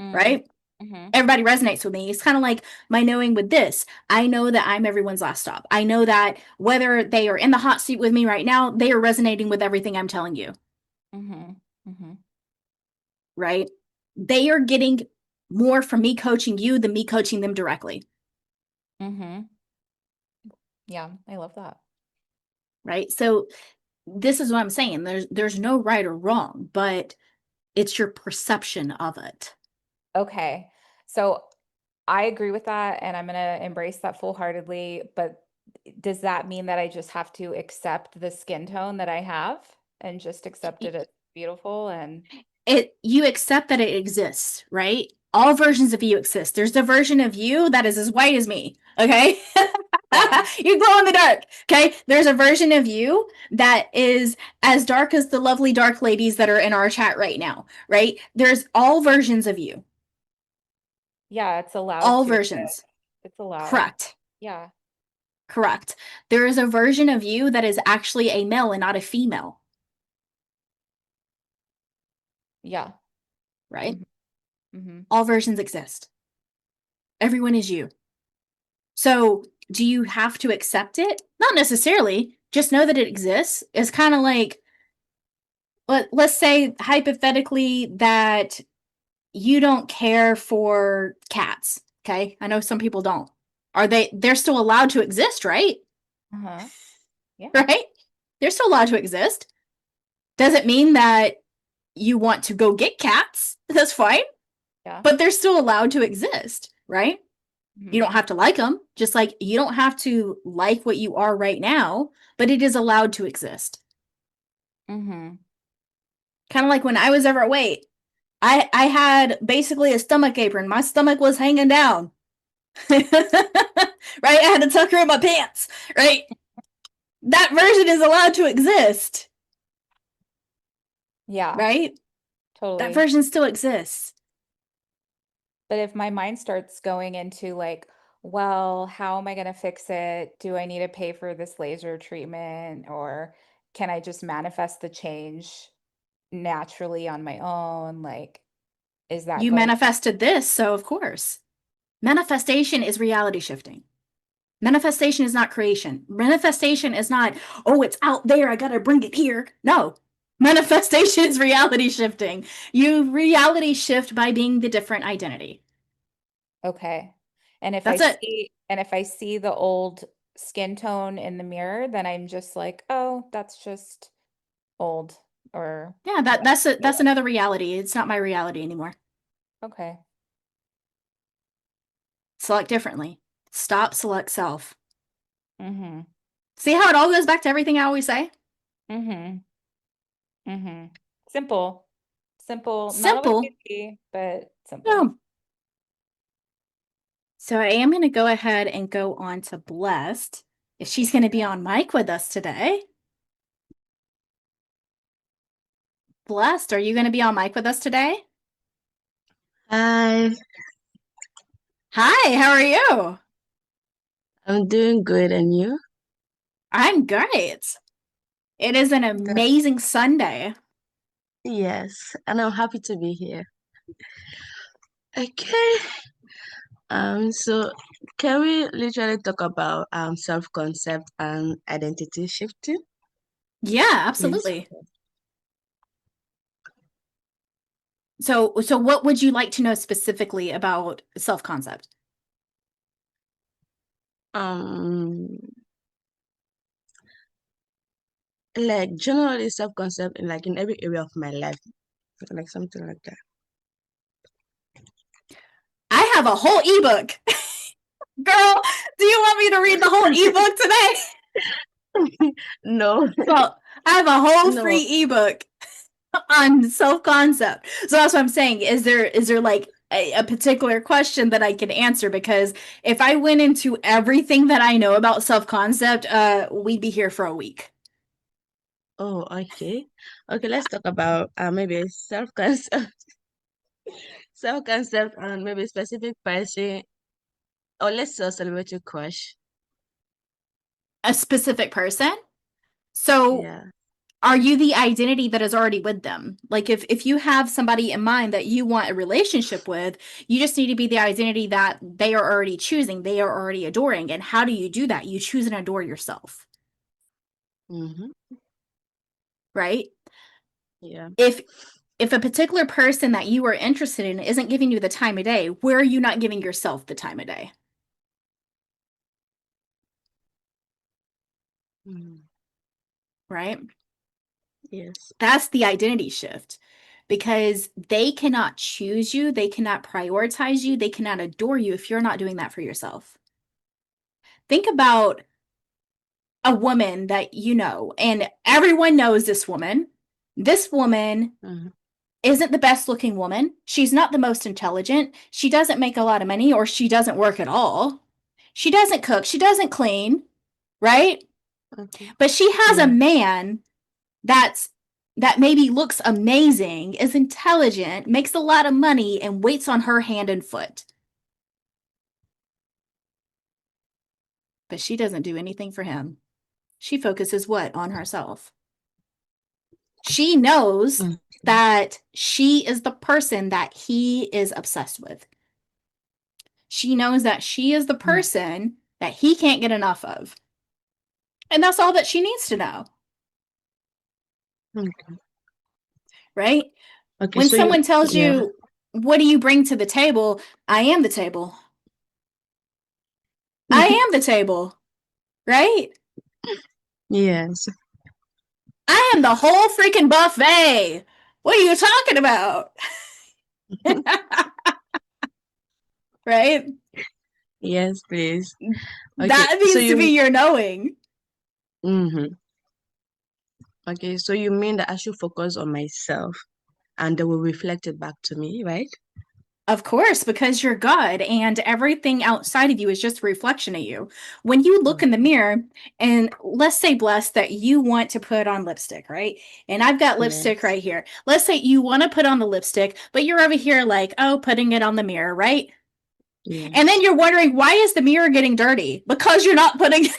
Mm. right? Mm-hmm. Everybody resonates with me. It's kind of like my knowing with this. I know that I'm everyone's last stop. I know that whether they are in the hot seat with me right now, they are resonating with everything I'm telling you, Mm-hmm. Mm-hmm. right? They are getting more from me coaching you than me coaching them directly, Mm-hmm. Yeah, I love that. right? So this is what I'm saying. There's no right or wrong, but it's your perception of it. Okay. So I agree with that and I'm gonna embrace that full-heartedly, but does that mean that I just have to accept the skin tone that I have and just accept it as beautiful and You accept that it exists, right? All versions of you exist. There's the version of you that is as white as me, okay? yeah. You glow in the dark, okay? There's a version of you that is as dark as the lovely dark ladies that are in our chat right now, right? There's all versions of you, Yeah, it's allowed all to versions. exist. It's allowed. Correct. Yeah. Correct. There is a version of you that is actually a male and not a female, Yeah. right? Mm-hmm. Mm-hmm. All versions exist. Everyone is you. So, do you have to accept it? Not necessarily. Just know that it exists. It's kind of like, let's say hypothetically that you don't care for cats. Okay. I know some people don't. They're still allowed to exist, right? Uh-huh. Yeah. Right? They're still allowed to exist. Doesn't mean that you want to go get cats. That's fine. Yeah. But they're still allowed to exist, right? You Mm-hmm. don't have to like them, just like you don't have to like what you are right now, but it is allowed to exist. Mm-hmm. Kind of like when I was overweight, I had basically a stomach apron. My stomach was hanging down. Right? I had to tuck her in my pants, right? That version is allowed to exist, Yeah, right? That totally. version still exists. But if my mind starts going into like, well, how am I going to fix it? Do I need to pay for this laser treatment? Or can I just manifest the change naturally on my own? Like, is that You going? manifested this, so of course. Manifestation is reality shifting. Manifestation is not creation. Manifestation is not, oh, it's out there. I got to bring it here. No. Manifestation is reality shifting. You reality shift by being the different identity. Okay. That's it. And if I see the old skin tone in the mirror, then I'm just like, oh, that's just old or Yeah, that's another reality. It's not my reality anymore. Okay. Select differently. Stop, select self. Mm-hmm. See how it all goes back to everything I always say? Mm-hmm. Mm-hmm. Simple. Simple. Not always Simple. easy, but simple. No. So I am going to go ahead and go on to Blessed. If she's going to be on mic with us today. Blessed, are you going to be on mic with us today? Hi, Hi, how are you? I'm doing good, and you? I'm great. It is an That, amazing Sunday. yes, and I'm happy to be here. Okay, so can we literally talk about self-concept and identity shifting, Yeah, please? absolutely. So what would you like to know specifically about self-concept? Um, like generally self-concept in like in every area of my life, like something like that. I have a whole ebook. Girl, do you want me to read the whole ebook today? No, Well, I have a whole no. free ebook on self-concept. So that's what I'm saying. Is there like a particular question that I can answer? Because if I went into everything that I know about self-concept, we'd be here for a week. Oh, okay. Okay, let's talk about maybe self-concept, self-concept and maybe specific person, or let's celebrate your crush. A specific person. So Yeah. are you the identity that is already with them? Like if you have somebody in mind that you want a relationship with, you just need to be the identity that they are already choosing, they are already adoring. And how do you do that? You choose and adore yourself, Mm-hmm. right? Yeah. If a particular person that you are interested in isn't giving you the time of day, where are you not giving yourself the time of day? Mm. Right? Yes. That's the identity shift because they cannot choose you, they cannot prioritize you, they cannot adore you if you're not doing that for yourself. Think about a woman that you know, and everyone knows this woman. This woman Mm-hmm. isn't the best looking woman. She's not the most intelligent. She doesn't make a lot of money, or she doesn't work at all. She doesn't cook. She doesn't clean, right? Okay. But she has a Yeah. man that's that maybe looks amazing, is intelligent, makes a lot of money, and waits on her hand and foot. But she doesn't do anything for him. She focuses what? On herself. She knows Mm. that she is the person that he is obsessed with. She knows that she is the Mm. person that he can't get enough of. And that's all that she needs to know, Okay. right? Okay. When So you, someone tells yeah. you, what do you bring to the table? I am the table. I am the table, right? Yes. I am the whole freaking buffet. What are you talking about? Right? Yes, please. Okay. That So needs to be you, your knowing. mm-hmm. Okay. So you mean that I should focus on myself and they will reflect it back to me, right? Of course, because you're God and everything outside of you is just a reflection of you. When you look in the Okay. mirror, and let's say, Bless, that you want to put on lipstick, right? And I've got lipstick Yes. right here. Let's say you want to put on the lipstick, but you're over here like, oh, putting it on the mirror, right? And then Yes. you're wondering, why is the mirror getting dirty? Because you're not putting it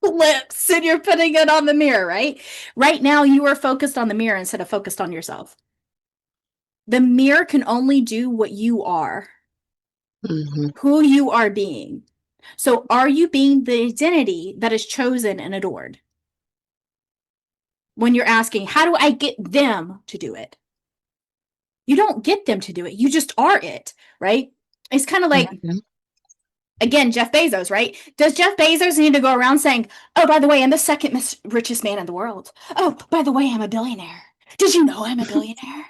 on lips and you're putting it on the mirror, right? Right now, you are focused on the mirror instead of focused on yourself. The mirror can only do what you are, Mm-hmm. who you are being. So, are you being the identity that is chosen and adored? When you're asking, how do I get them to do it? You don't get them to do it. You just are it, right? It's kind of like, Okay. again, Jeff Bezos, right? Does Jeff Bezos need to go around saying, oh, by the way, I'm the second richest man in the world? Oh, by the way, I'm a billionaire. Did you know I'm a billionaire?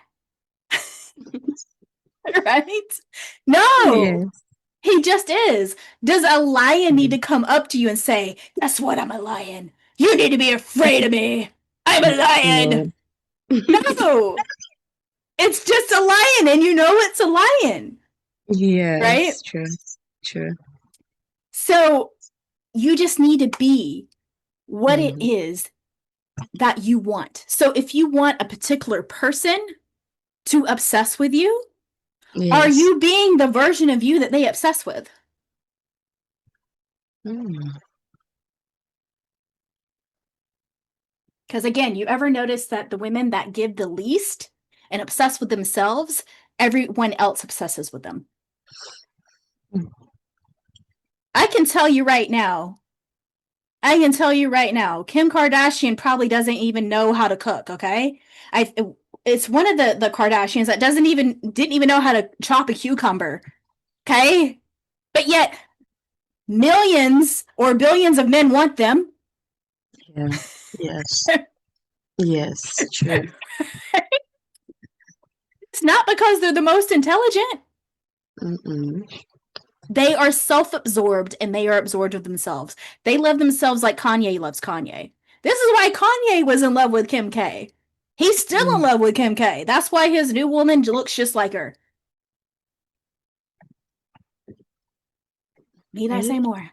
Right? No, Yes. he just is. Does a lion need to come up to you and say, "Guess what? I'm a lion. You need to be afraid of me. I'm a No. lion." No, it's just a lion, and you know it's a lion, right? Yes, true. True. So you just need to be what it Mhm. is that you want. So if you want a particular person to obsess with you, are Yes. you being the version of you that they obsess with? Mm. Because again, you ever notice that the women that give the least and obsess with themselves, everyone else obsesses with them? Mm. I can tell you right now, Kim Kardashian probably doesn't even know how to cook, okay? It's one of the Kardashians that didn't even know how to chop a cucumber, okay? But yet millions or billions of men want them. Yeah. Yes. Yes, true. It's not because they're the most intelligent. Mm-mm. They are self-absorbed and they are absorbed with themselves. They love themselves like Kanye loves Kanye. This is why Kanye was in love with Kim K. He's still in Mm. love with Kim K. That's why his new woman looks just like her. Need I say Okay. more?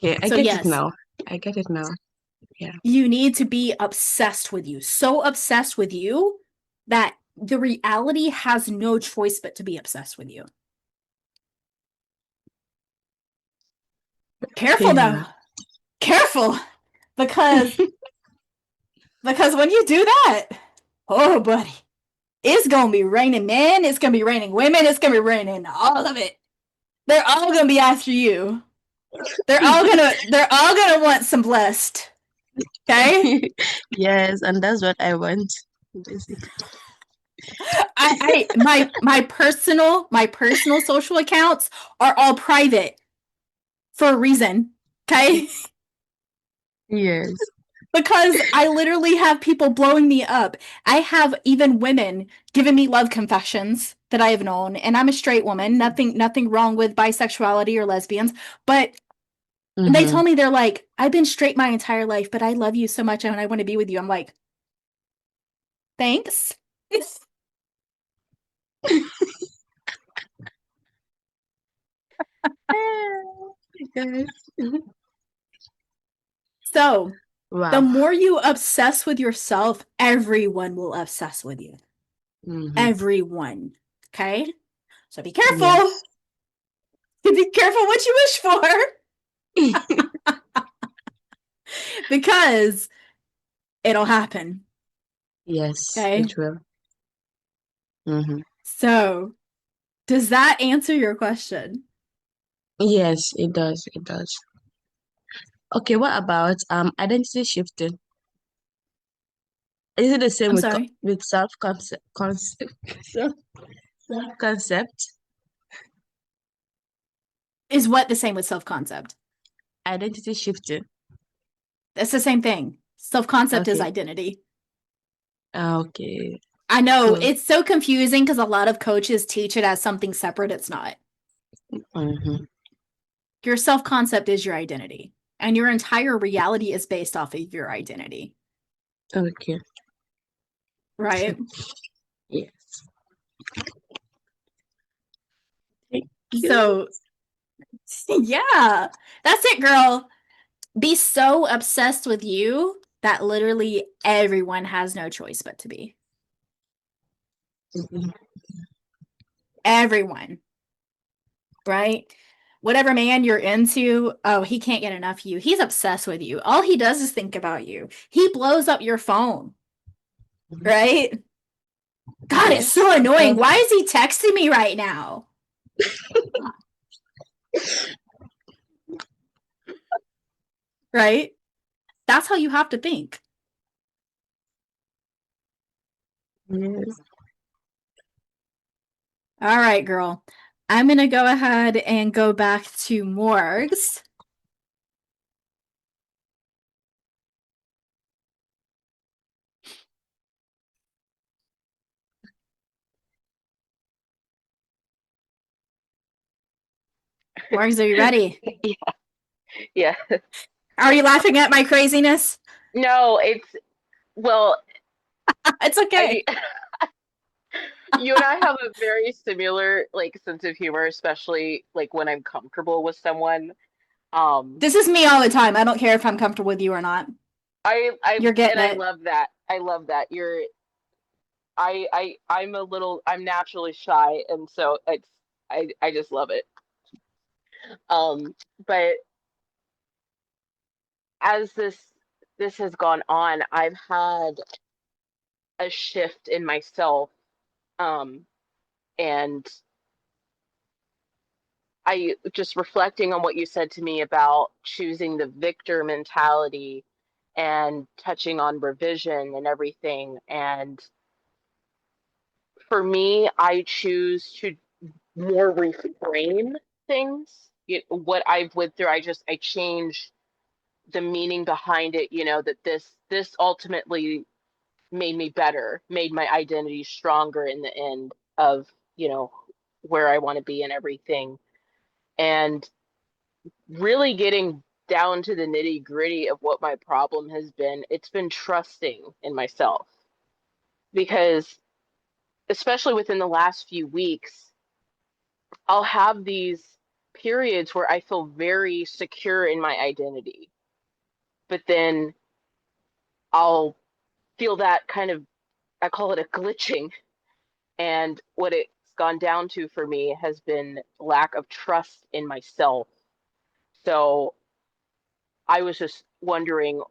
Okay, I So get it yes, now. I get it now. Yeah. you need to be obsessed with you. So obsessed with you that the reality has no choice but to be obsessed with you. Careful though. Yeah. Careful. Because when you do that, oh buddy, it's gonna be raining men, it's gonna be raining women, it's gonna be raining all of it. They're all gonna be after you. They're all gonna want some blessed. Okay? Yes, and that's what I want, basically. My personal social accounts are all private for a reason. Okay? Yes. Because I literally have people blowing me up. I have even women giving me love confessions that I have known, and I'm a straight woman. Nothing wrong with bisexuality or lesbians, but they Mm-hmm. told me they're like, I've been straight my entire life, but I love you so much and I want to be with you. I'm like, thanks. Guys. So the Wow. more you obsess with yourself, everyone will obsess with you. Mm-hmm. Everyone. Okay? So be careful. Yes. Be careful what you wish for because it'll happen. Yes, Okay? it will. Mm-hmm. So, does that answer your question? Yes, it does. It does. Okay, what about identity shifting? Is it the same I'm with sorry. self concept self concept? Is what the same with self concept? Identity shifting. It's the same thing. Self concept is Okay. identity. Okay. I know So, it's so confusing because a lot of coaches teach it as something separate. It's not. mm-hmm. Your self concept is your identity, and your entire reality is based off of your identity, Okay. right? Yes. Thank you. So, yeah, that's it, girl. Be so obsessed with you that literally everyone has no choice but to be. Mhm. Everyone, right? Whatever man you're into, oh, he can't get enough of you. He's obsessed with you. All he does is think about you. He blows up your phone, right? God, it's Yes. so annoying. Because Why is he texting me right now? Right? That's how you have to think. yes. All right, girl. I'm going to go ahead and go back to Morgs. Morgs, are you ready? Yeah. Are you laughing at my craziness? No, well, It's okay. you and I have a very similar like sense of humor, especially like when I'm comfortable with someone. This is me all the time. I don't care if I'm comfortable with you or not. You're getting I it. love that. I love that. I'm naturally shy, and so I just love it. But as this has gone on, I've had a shift in myself, and I just reflecting on what you said to me about choosing the victor mentality and touching on revision and everything. And for me, I choose to more reframe things. What I've went through, I change the meaning behind it, that this ultimately made me better, made my identity stronger in the end of, where I want to be and everything. And really getting down to the nitty gritty of what my problem has been, it's been trusting in myself. Because especially within the last few weeks, I'll have these periods where I feel very secure in my identity. But then I'll feel that kind of, I call it a glitching. And what it's gone down to for me has been lack of trust in myself. So I was just wondering,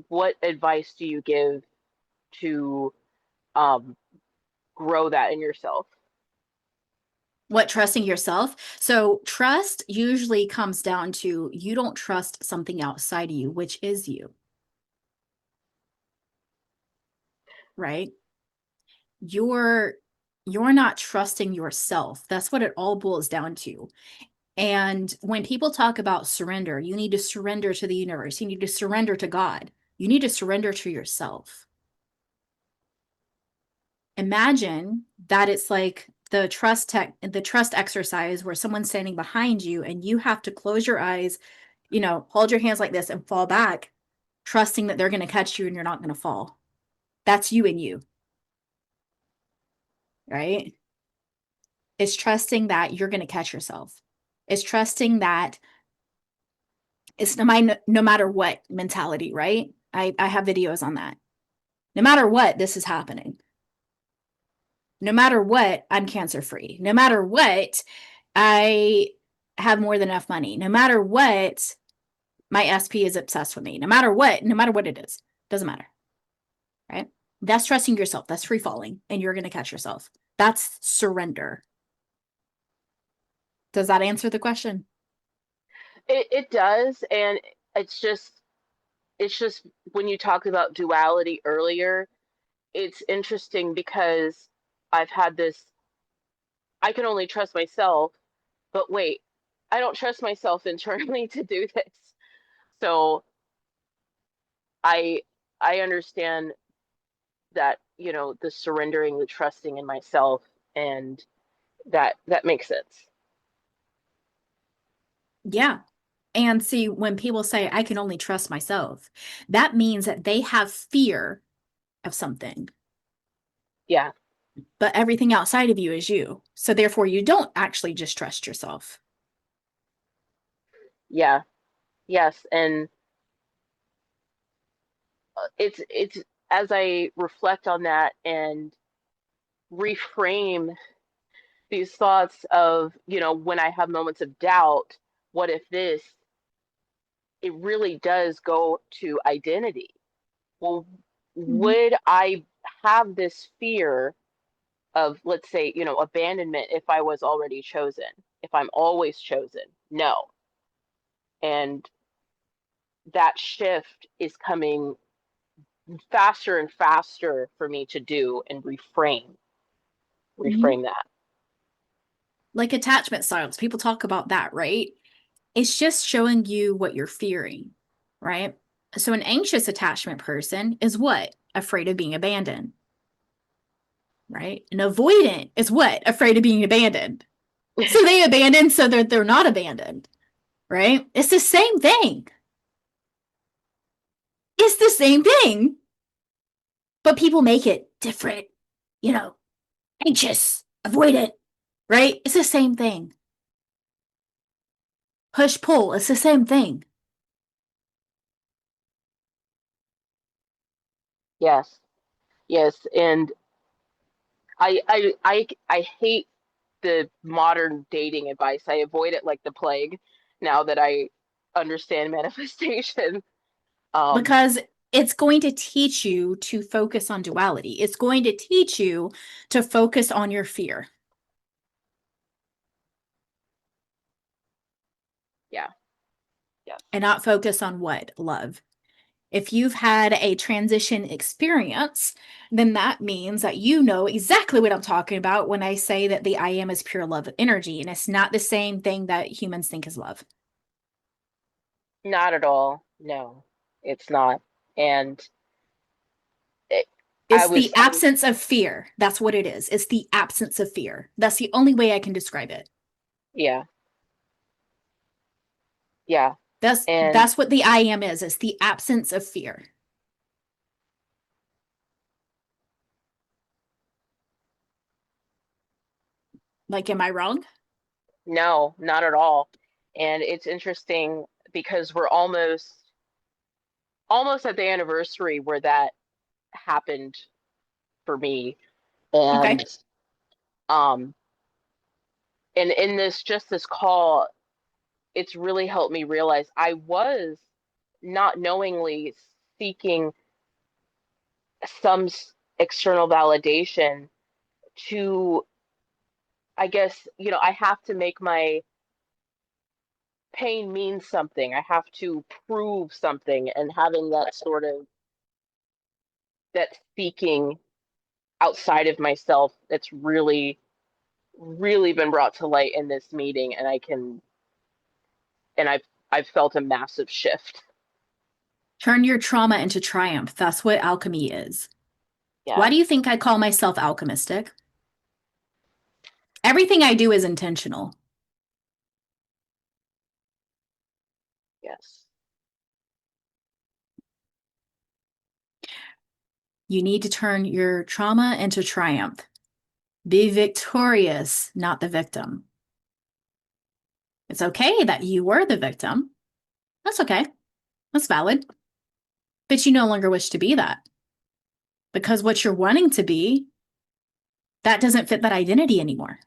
what advice do you give to um, grow that in yourself? What, trusting yourself? So trust usually comes down to you don't trust something outside of you, which is you, right? You're not trusting yourself. That's what it all boils down to. And when people talk about surrender, you need to surrender to the universe. You need to surrender to God. You need to surrender to yourself. Imagine that it's like the trust exercise where someone's standing behind you and you have to close your eyes, hold your hands like this and fall back, trusting that they're going to catch you and you're not going to fall. That's you and you, right? It's trusting that you're going to catch yourself. It's trusting that it's no matter what mentality, right? I have videos on that. No matter what, this is happening. No matter what, I'm cancer free. No matter what, I have more than enough money. No matter what, my SP is obsessed with me. No matter what it is, doesn't matter. Right? That's trusting yourself. That's free falling, and you're going to catch yourself. That's surrender. Does that answer the question? It does, and it's just when you talked about duality earlier, it's interesting because I've had this, I can only trust myself, but wait, I don't trust myself internally to do this. So I I understand that, the surrendering, the trusting in myself, and that makes sense. Yeah. And see, when people say, I can only trust myself, that means that they have fear of something. Yeah. But everything outside of you is you. So therefore, you don't actually just trust yourself. Yeah. Yes. And it's as I reflect on that and reframe these thoughts of, when I have moments of doubt, what if this, it really does go to identity. Well, Mhm. would I have this fear of, let's say, abandonment if I was already chosen, if I'm always chosen? No. And that shift is coming faster and faster for me to do and Mhm. reframe that. Like attachment styles, people talk about that, right? It's just showing you what you're fearing, right? So an anxious attachment person is what? Afraid of being abandoned, right? An avoidant is what? Afraid of being abandoned. So they abandon so that they're not abandoned. right? It's the same thing. It's the same thing. But people make it different, anxious, avoidant, right? It's the same thing. Push pull, it's the same thing. Yes. Yes. And I hate the modern dating advice. I avoid it like the plague now that I understand manifestation. Um, Because it's going to teach you to focus on duality. It's going to teach you to focus on your fear. yeah. Yes. And not focus on what? Love. If you've had a transition experience, then that means that you know exactly what I'm talking about when I say that the I am is pure love energy. And it's not the same thing that humans think is love. Not at all. No, it's not. And it, It's the absence of fear. That's what it is. It's the absence of fear. That's the only way I can describe it. yeah. Yeah. And That's what the I am is. It's the absence of fear. Like, am I wrong? no, not at all. And it's interesting because we're almost at the anniversary where that happened for me. Okay. And um and in this call, it's really helped me realize I was not knowingly seeking some external validation to, I guess, I have to make my pain mean something. I have to prove something, and having that sort of that seeking outside of myself, that's really really been brought to light in this meeting, and I've felt a massive shift. Turn your trauma into triumph. That's what alchemy is. Yeah. Why do you think I call myself alchemistic? Everything I do is intentional. Yes. You need to turn your trauma into triumph. Be victorious, not the victim. It's okay that you were the victim. That's okay. That's valid. But you no longer wish to be that. Because what you're wanting to be, that doesn't fit that identity anymore.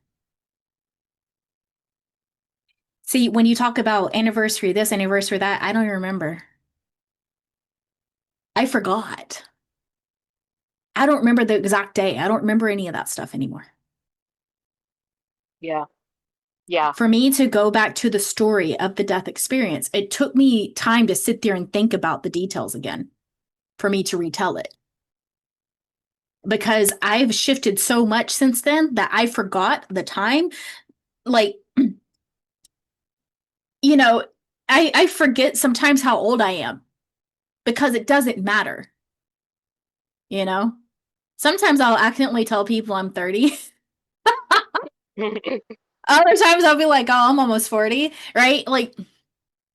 See, when you talk about anniversary this, anniversary that, I don't even remember. I forgot. I don't remember the exact day. I don't remember any of that stuff anymore. Yeah. Yeah. For me to go back to the story of the death experience, it took me time to sit there and think about the details again for me to retell it. Because I've shifted so much since then that I forgot the time. Like, I forget sometimes how old I am because it doesn't matter. Sometimes I'll accidentally tell people I'm 30. Other times I'll be like, oh, I'm almost 40, right? Like,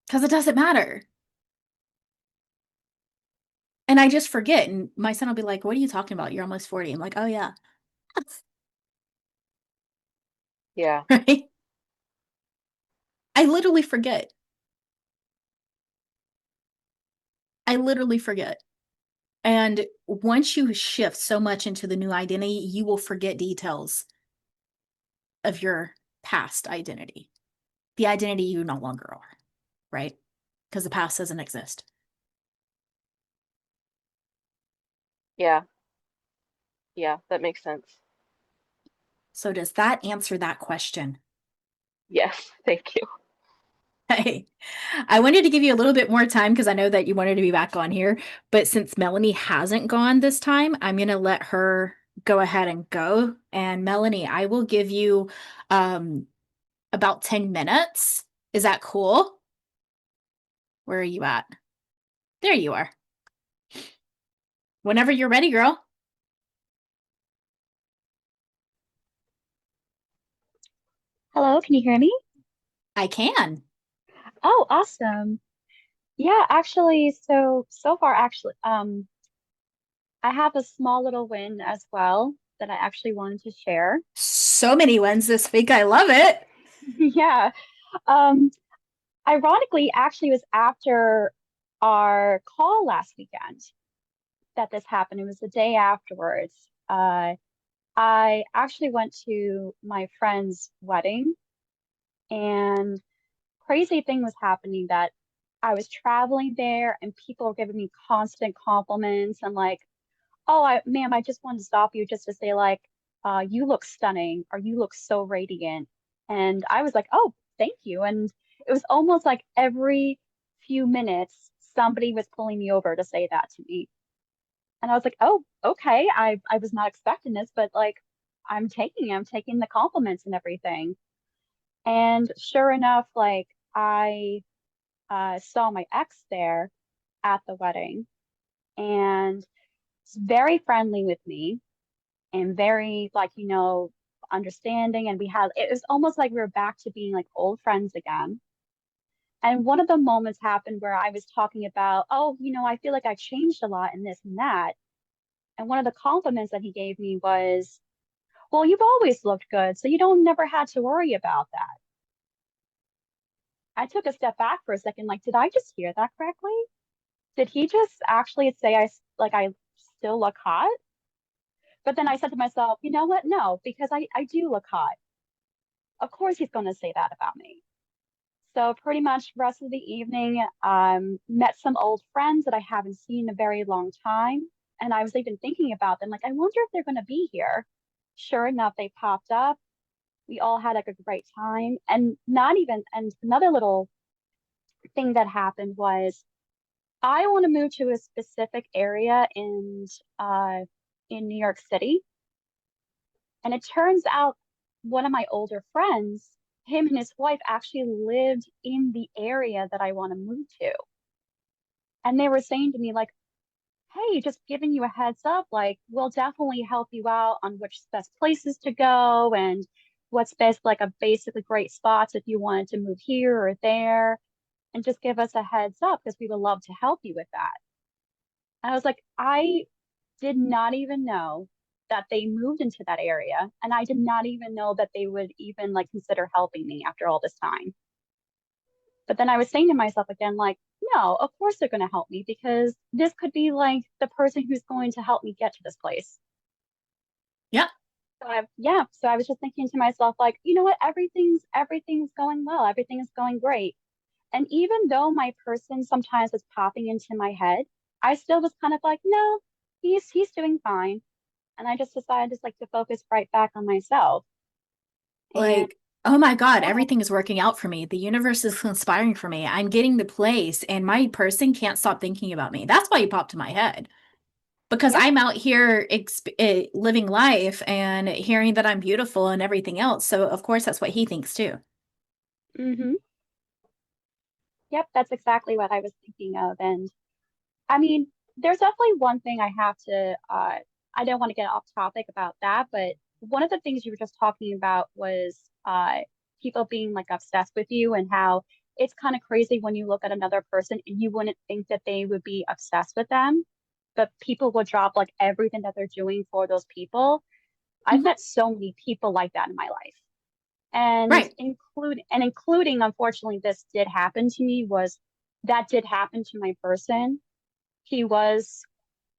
because it doesn't matter. And I just forget. And my son will be like, what are you talking about? You're almost 40. I'm like, oh, yeah. Yeah. Right? I literally forget. I literally forget. And once you shift so much into the new identity, you will forget details of your past identity, the identity you no longer are, right? Because the past doesn't exist. Yeah. Yeah, that makes sense. So does that answer that question? Yes, thank you. Hey, I wanted to give you a little bit more time because I know that you wanted to be back on here. But since Melanie hasn't gone this time, I'm going to let her go ahead and go. And Melanie, I will give you about 10 minutes. Is that cool? Where are you at? There you are. Whenever you're ready, girl. Hello, can you hear me? I can. Oh, awesome. Yeah, actually, so far actually, I have a small little win as well that I actually wanted to share. So many wins this week. I love it. Yeah. Um, Ironically, actually, it was after our call last weekend that this happened. It was the day afterwards. I actually went to my friend's wedding, and crazy thing was happening that I was traveling there, and people were giving me constant compliments and like, "Oh, ma'am, I just wanted to stop you just to say like, you look stunning or you look so radiant." And I was like, "Oh, thank you." And it was almost like every few minutes somebody was pulling me over to say that to me. And I was like, "Oh, okay. I was not expecting this, but like I'm taking the compliments and everything." And sure enough, like I saw my ex there at the wedding and was very friendly with me and very like, understanding. And it was almost like we were back to being like old friends again. And one of the moments happened where I was talking about, oh, I feel like I changed a lot in this and that. And one of the compliments that he gave me was, well, you've always looked good, so you don't never had to worry about that. I took a step back for a second, like, did I just hear that correctly? Did he just actually say I still look hot? But then I said to myself, you know what? No, because I do look hot. Of course he's going to say that about me. So pretty much rest of the evening, met some old friends that I haven't seen in a very long time. And I was even thinking about them, like, I wonder if they're going to be here. Sure enough, they popped up. We all had like a great time. And another little thing that happened was I want to move to a specific area uh, in New York City. And it turns out one of my older friends, him and his wife actually lived in the area that I want to move to. And they were saying to me, like, hey, just giving you a heads up, like, we'll definitely help you out on which best places to go and what's best, like a basically great spots if you wanted to move here or there. And just give us a heads up because we would love to help you with that. And I was like, I did not even know that they moved into that area. And I did not even know that they would even like consider helping me after all this time. But then I was saying to myself again, like, no, of course they're going to help me because this could be like the person who's going to help me get to this place. Yeah. So I was just thinking to myself, like, you know what? Everything's going well. Everything is going great. And even though my person sometimes was popping into my head, I still was kind of like, no, he's doing fine. And I just decided just like to focus right back on myself. And Like, oh my God, yeah, everything is working out for me. The universe is conspiring for me. I'm getting the place, and my person can't stop thinking about me. That's why you popped to my head. Because yeah, I'm out here living life and hearing that I'm beautiful and everything else. So, of course, that's what he thinks too. mm-hmm. Yep, that's exactly what I was thinking of. And I mean, there's definitely one thing I don't want to get off topic about that, but one of the things you were just talking about was people being like obsessed with you and how it's kind of crazy when you look at another person and you wouldn't think that they would be obsessed with them, but people would drop like everything that they're doing for those people. I've Mhm. met so many people like that in my life. And Right. including, unfortunately, this did happen to me was that did happen to my person. He was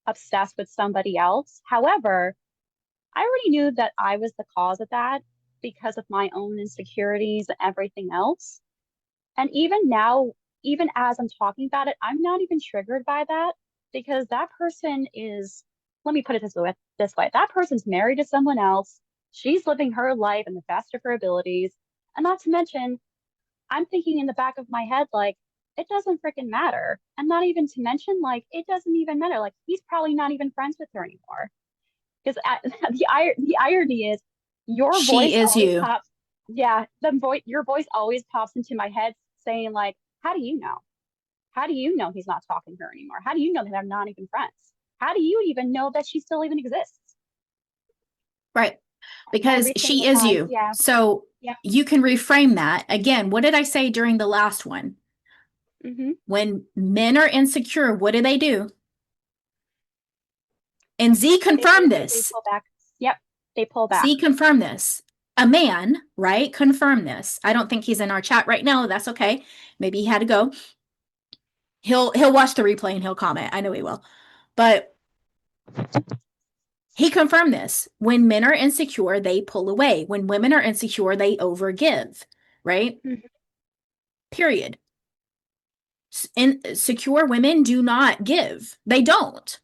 obsessed with somebody else. However, I already knew that I was the cause of that because of my own insecurities and everything else. And even now, even as I'm talking about it, I'm not even triggered by that because that person is, let me put it this way, that person's married to someone else. She's living her life in the best of her abilities. And not to mention, I'm thinking in the back of my head, like, it doesn't freaking matter. And not even to mention, like, it doesn't even matter. Like, he's probably not even friends with her anymore. Because the irony is, your She voice is always you. pops. Yeah, your voice always pops into my head saying, like, how do you know? How do you know he's not talking to her anymore? How do you know that they're not even friends? How do you even know that she still even exists? Right. Because Every she single is time. you. Yeah. So Yeah. you can reframe that. Again, what did I say during the last one? Mm-hmm. When men are insecure, what do? And Z confirmed They this. pull back. Yep, they pull back. Z confirmed this. A man, right, confirmed this. I don't think he's in our chat right now. That's okay. Maybe he had to go. He'll watch the replay and he'll comment. I know he will. But he confirmed this. When men are insecure, they pull away. When women are insecure, they overgive, right? Mm-hmm. Period. Insecure women do not give. They don't.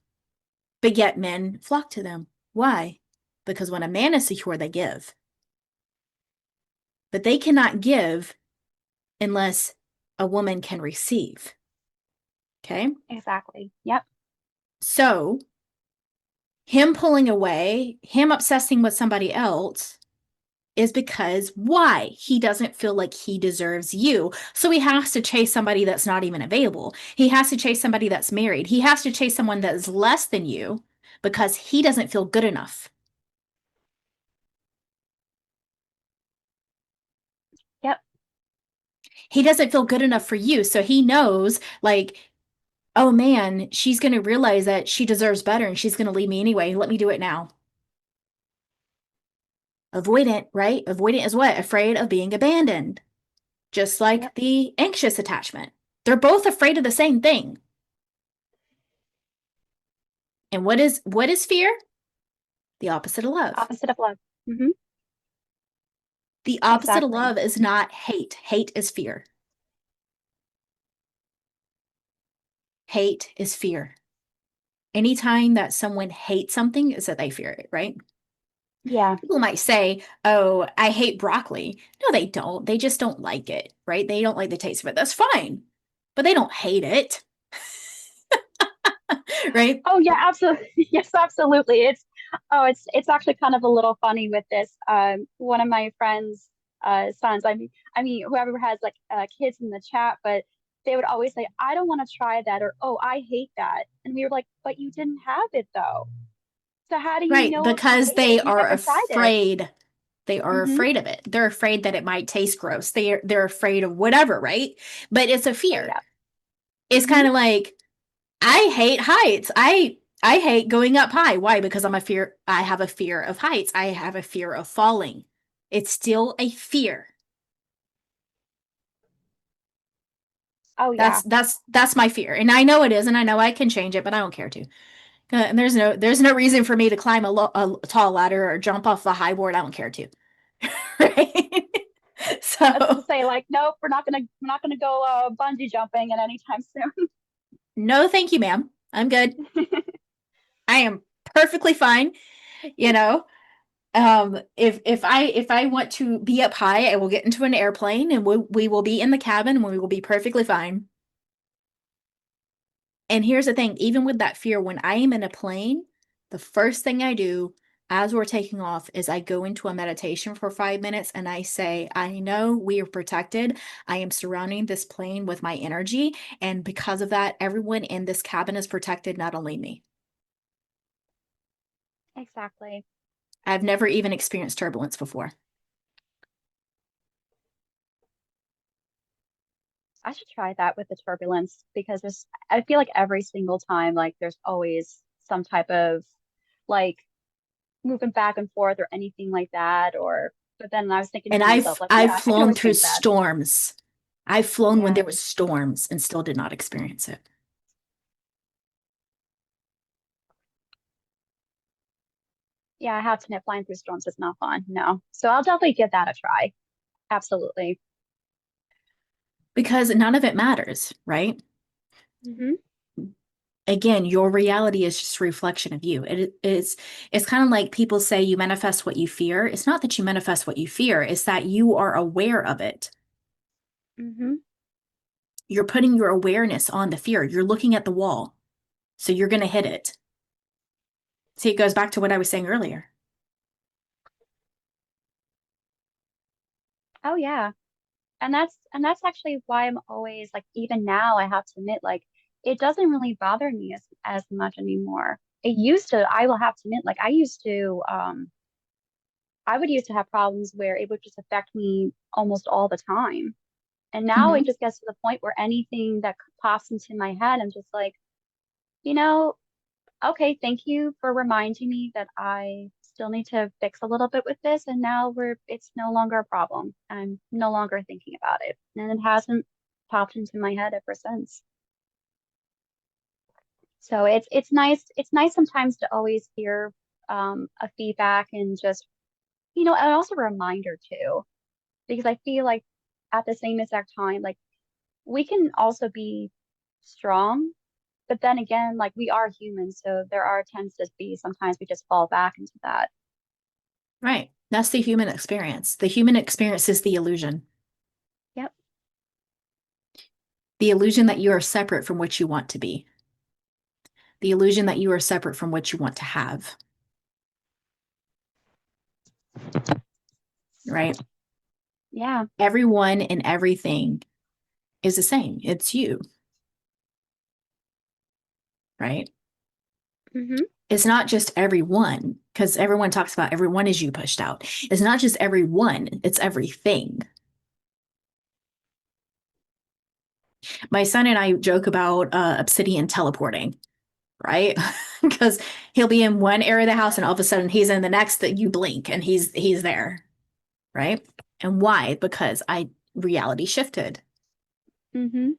But yet men flock to them. Why? Because when a man is secure, they give. But they cannot give unless a woman can receive. Okay? Exactly. Yep. So, him pulling away, him obsessing with somebody else is because why? He doesn't feel like he deserves you. So he has to chase somebody that's not even available. He has to chase somebody that's married. He has to chase someone that is less than you because he doesn't feel good enough. Yep. He doesn't feel good enough for you. So he knows, like, oh man, she's going to realize that she deserves better and she's going to leave me anyway. Let me do it now. Avoidant, right? Avoidant is what? Afraid of being abandoned. Just like Yep. the anxious attachment. They're both afraid of the same thing. And what is fear? The opposite of love. Opposite of love. Mm-hmm. The opposite of Exactly. love is not hate. Hate is fear. Hate is fear. Anytime that someone hates something is that they fear it, right? Yeah. People might say, oh, I hate broccoli. No, they don't. They just don't like it, right? They don't like the taste of it. That's fine. But they don't hate it. Right? Oh yeah, absolutely. Yes, absolutely. It's actually kind of a little funny with this. One of my friends' sons. I mean, whoever has like kids in the chat, but they would always say, "I don't want to try that," or "Oh, I hate that," and we were like, "But you didn't have it though. So how do you Right. know if you Because hate it they if you've are never tried it?" afraid. They are Mm-hmm. afraid of it. They're afraid that it might taste gross. They're afraid of whatever, right? But it's a Oh fear. yeah. It's Mm-hmm. kind of like I hate heights. I hate going up high. Why? Because I have a fear of heights. I have a fear of falling. It's still a fear. Oh yeah. That's my fear. And I know it is, and I know I can change it, but I don't care to. And there's no reason for me to climb a tall ladder or jump off the high board. I don't care to. Right? I was gonna So, say like, nope, we're not gonna go bungee jumping at any time soon. no, thank you, ma'am. I'm good. I am perfectly fine. You know, if I want to be up high, I will get into an airplane and we will be in the cabin and we will be perfectly fine. And here's the thing, even with that fear, when I am in a plane, the first thing I do as we're taking off is I go into a meditation for 5 minutes and I say, I know we are protected. I am surrounding this plane with my energy. And because of that, everyone in this cabin is protected, not only me. Exactly. I've never even experienced turbulence before. I should try that with the turbulence because I feel like every single time, like there's always some type of like moving back and forth or anything like that. But then I was thinking And to myself, like, I've yeah, I can flown always through change that. storms. I've flown when there was Yes. storms and still did not experience it. Yeah, I have to admit, flying through storms is not fun. No. So I'll definitely give that a try. Absolutely. Because none of it matters, right? Hmm. Again, your reality is just a reflection of you. It's kind of like people say you manifest what you fear. It's not that you manifest what you fear, it's that you are aware of it. Hmm. You're putting your awareness on the fear. You're looking at the wall. So you're going to hit it. See, it goes back to what I was saying earlier. Oh yeah. And that's actually why I'm always like, even now I have to admit, like, it doesn't really bother me as much anymore. It used to, I will have to admit, like I would used to have problems where it would just affect me almost all the time. And now it just gets to the point where anything that pops into my head, I'm just like, you know, okay, thank you for reminding me that I still need to fix a little bit with this. And now it's no longer a problem. I'm no longer thinking about it. And it hasn't popped into my head ever since. So it's nice sometimes to always hear a feedback and just, and also a reminder too, because I feel like at the same exact time, like we can also be strong, but then again, like we are humans, so there are tends to be sometimes we just fall back into that. Right. That's the human experience. The human experience is the illusion. Yep. The illusion that you are separate from what you want to be. The illusion that you are separate from what you want to have. Right? Yeah. Everyone and everything is the same. It's you. Right? Mm-hmm. It's not just everyone, because everyone talks about everyone is you pushed out. It's not just everyone, it's everything. My son and I joke about obsidian teleporting, right? Because he'll be in one area of the house and all of a sudden he's in the next that you blink and he's there, right? And why? Because reality shifted. Mm-hmm.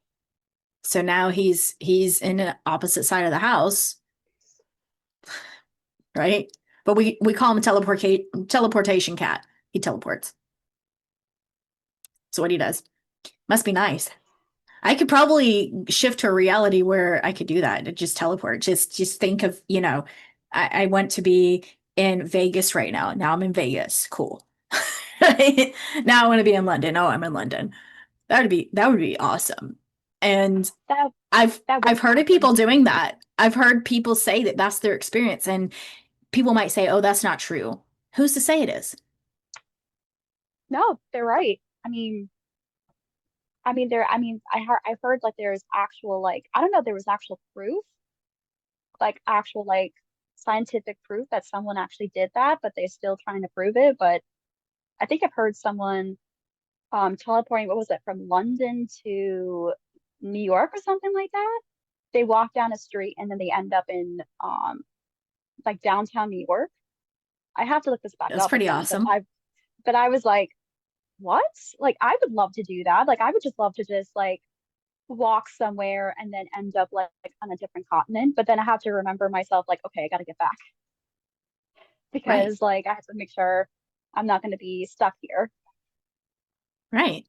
So now he's in the opposite side of the house, right? But we call him teleportation cat. He teleports. That's what he does. Must be nice. I could probably shift to a reality where I could do that. Just teleport. Just think of, I want to be in Vegas right now. Now I'm in Vegas. Cool. Now I want to be in London. Oh, I'm in London. That would be awesome. And I've heard of people doing that. I've heard people say that that's their experience, and people might say, "Oh, that's not true." Who's to say it is? No, they're right. I've heard like there's actual like I don't know there was actual proof, like actual like scientific proof that someone actually did that, but they're still trying to prove it. But I think I've heard someone teleporting, what was it, from London to New York or something like that. They walk down a street and then they end up in like downtown New York. I have to look this back That's up pretty again, awesome. but I was like, what? Like I would love to do that. Like I would just love to just like walk somewhere and then end up like on a different continent. But then I have to remember myself, like, okay, I gotta get back Right. because like I have to make sure I'm not gonna be stuck here. Right.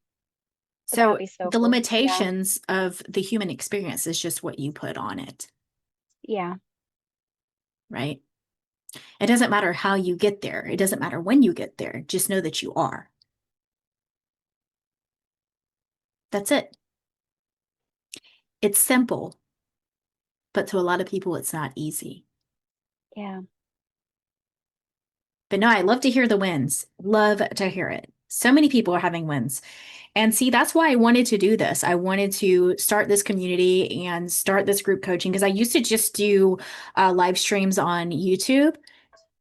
But that'd So be so the cool. limitations of the human experience is just what you put on it, Yeah. right? It doesn't matter how you get there. It doesn't matter when you get there. Just know that you are. That's it. It's simple, but to a lot of people, it's not easy. Yeah. But no, I love to hear the wins. Love to hear it. So many people are having wins. And see, that's why I wanted to do this. I wanted to start this community and start this group coaching because I used to just do live streams on YouTube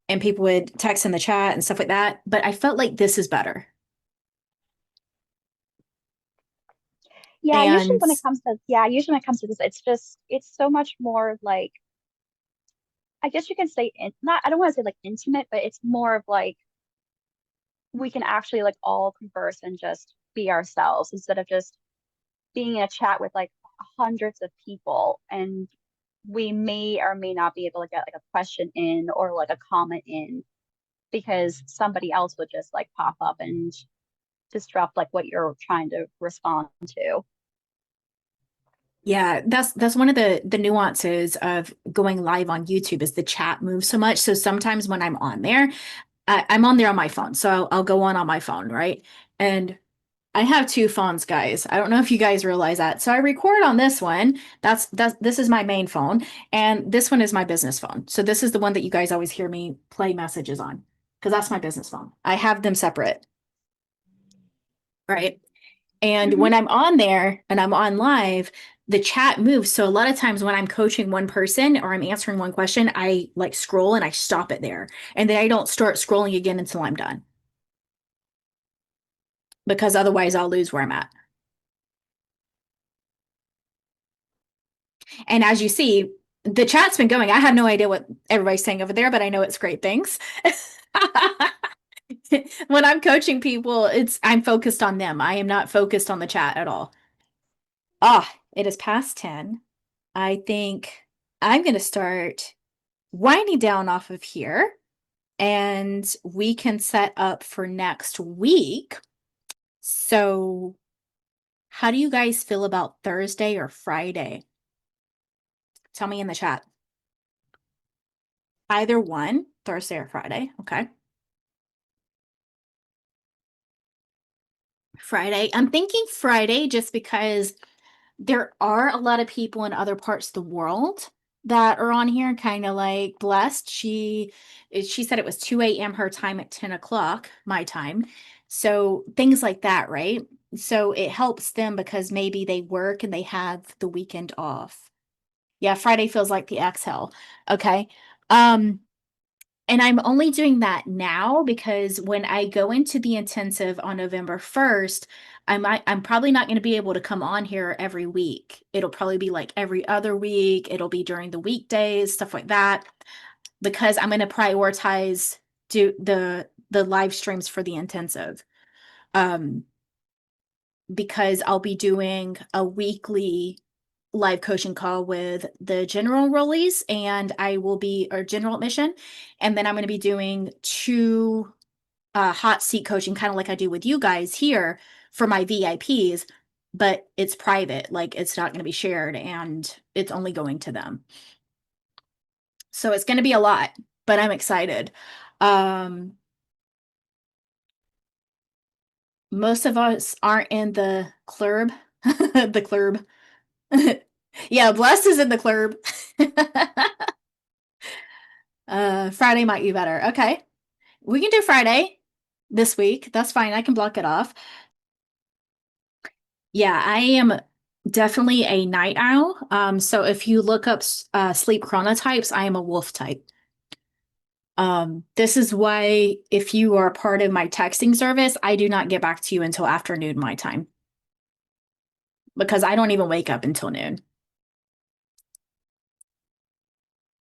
and people would text in the chat and stuff like that. But I felt like this is better. Yeah, And usually when it comes to this, it's so much more like I guess you can say not I don't want to say like intimate, but it's more of like we can actually like all converse and just be ourselves instead of just being in a chat with like hundreds of people and we may or may not be able to get like a question in or like a comment in because somebody else would just like pop up and disrupt like what you're trying to respond to. yeah, that's one of the nuances of going live on YouTube is the chat moves so much. So sometimes when I'm on there, I'm on there on my phone. So I'll go on my phone, right? And I have two phones, guys. I don't know if you guys realize that. So I record on this one. This is my main phone, and this one is my business phone. So this is the one that you guys always hear me play messages on because that's my business phone. I have them separate, right? And when I'm on there and I'm on live, the chat moves. So a lot of times when I'm coaching one person or I'm answering one question, I like scroll and I stop it there. And then I don't start scrolling again until I'm done. Because otherwise I'll lose where I'm at. And as you see, the chat's been going. I have no idea what everybody's saying over there, but I know it's great things. When I'm coaching people, I'm focused on them. I am not focused on the chat at all. It is past 10. I think I'm going to start winding down off of here, and we can set up for next week. So, how do you guys feel about Thursday or Friday? Tell me in the chat. Either one, Thursday or Friday. Okay. Friday. I'm thinking Friday just because there are a lot of people in other parts of the world that are on here, kind of like Blessed. She said it was 2 a.m. her time at 10 o'clock my time. So things like that, right? So it helps them because maybe they work and they have the weekend off. Yeah, Friday feels like the exhale. Okay. And I'm only doing that now because when I go into the intensive on November 1st, I'm probably not going to be able to come on here every week. It'll probably be like every other week. It'll be during the weekdays, stuff like that, because I'm going to prioritize the live streams for the intensive. Because I'll be doing a weekly live coaching call with the general enrollees, and I will be or general admission, and then I'm going to be doing 2 hot seat coaching, kind of like I do with you guys here for my VIPs, but it's private, like it's not going to be shared, and it's only going to them. So it's going to be a lot, but I'm excited. Most of us aren't in the club. The club. Yeah, Blessed is in the club. Friday might be better. Okay. We can do Friday this week. That's fine. I can block it off. Yeah, I am definitely a night owl. So if you look up sleep chronotypes, I am a wolf type. This is why if you are part of my texting service, I do not get back to you until afternoon my time. Because I don't even wake up until noon.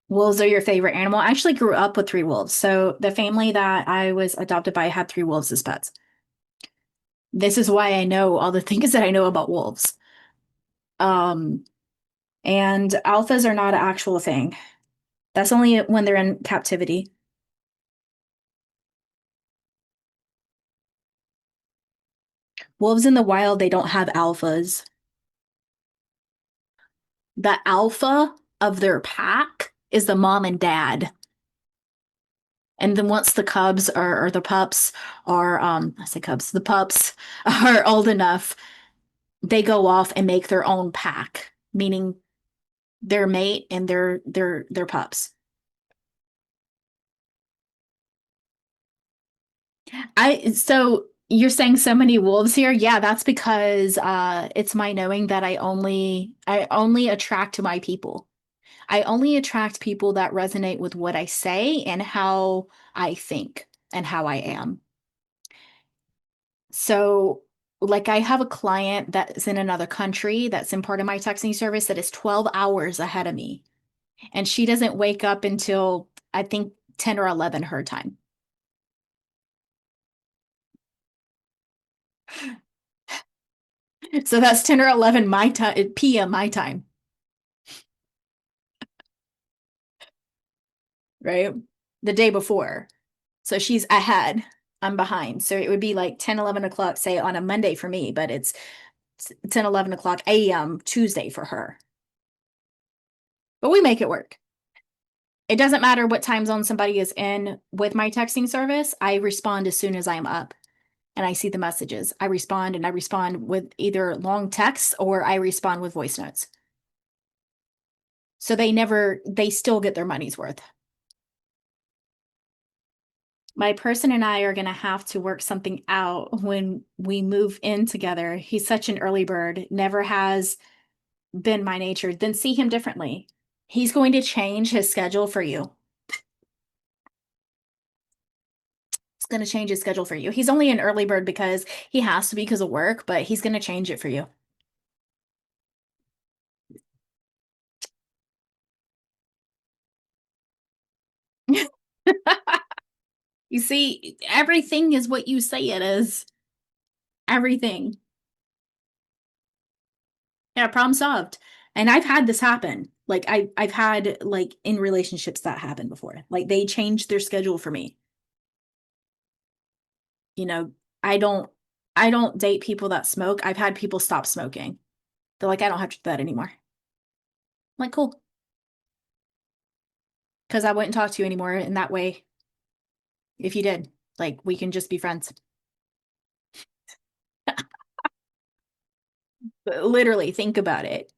Wolves are your favorite animal. I actually grew up with 3 wolves. So the family that I was adopted by had 3 wolves as pets. This is why I know all the things that I know about wolves. And alphas are not an actual thing. That's only when they're in captivity. Wolves in the wild, they don't have alphas. The alpha of their pack is the mom and dad. And then once the cubs or the pups are, I say cubs, the pups are old enough, they go off and make their own pack, meaning their mate and their pups. So you're saying so many wolves here? Yeah, that's because it's my knowing that I only attract to my people. I only attract people that resonate with what I say and how I think and how I am. So, like, I have a client that's in another country that's in part of my texting service that is 12 hours ahead of me. And she doesn't wake up until I think 10 or 11 her time. So that's 10 or 11 my time, PM my time. Right? The day before. So she's ahead. I'm behind. So it would be like 10, 11 o'clock, say on a Monday for me, but it's 10, 11 o'clock AM Tuesday for her. But we make it work. It doesn't matter what time zone somebody is in with my texting service. I respond as soon as I'm up and I see the messages. I respond, and I respond with either long texts or I respond with voice notes. So they still get their money's worth. My person and I are going to have to work something out when we move in together. He's such an early bird, never has been my nature. Then see him differently. He's going to change his schedule for you. He's going to change his schedule for you. He's only an early bird because he has to be because of work, but he's going to change it for you. You see, everything is what you say it is. Everything. Yeah, problem solved. And I've had this happen. Like I've had like in relationships that happened before. Like they changed their schedule for me. You know, I don't date people that smoke. I've had people stop smoking. They're like, I don't have to do that anymore. I'm like, cool. Because I wouldn't talk to you anymore in that way. If you did, like, we can just be friends. But literally, think about it.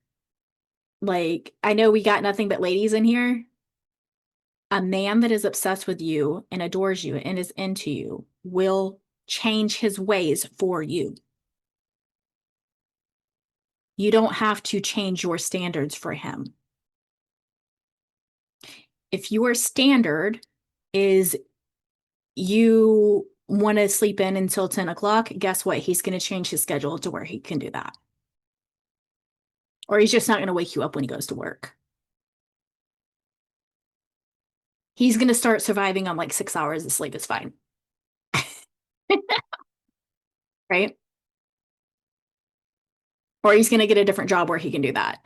Like, I know we got nothing but ladies in here. A man that is obsessed with you and adores you and is into you will change his ways for you. You don't have to change your standards for him. If your standard is you want to sleep in until 10 o'clock, guess what? He's going to change his schedule to where he can do that. Or he's just not going to wake you up when he goes to work. He's going to start surviving on like 6 hours of sleep. It's fine. Right? Or he's going to get a different job where he can do that.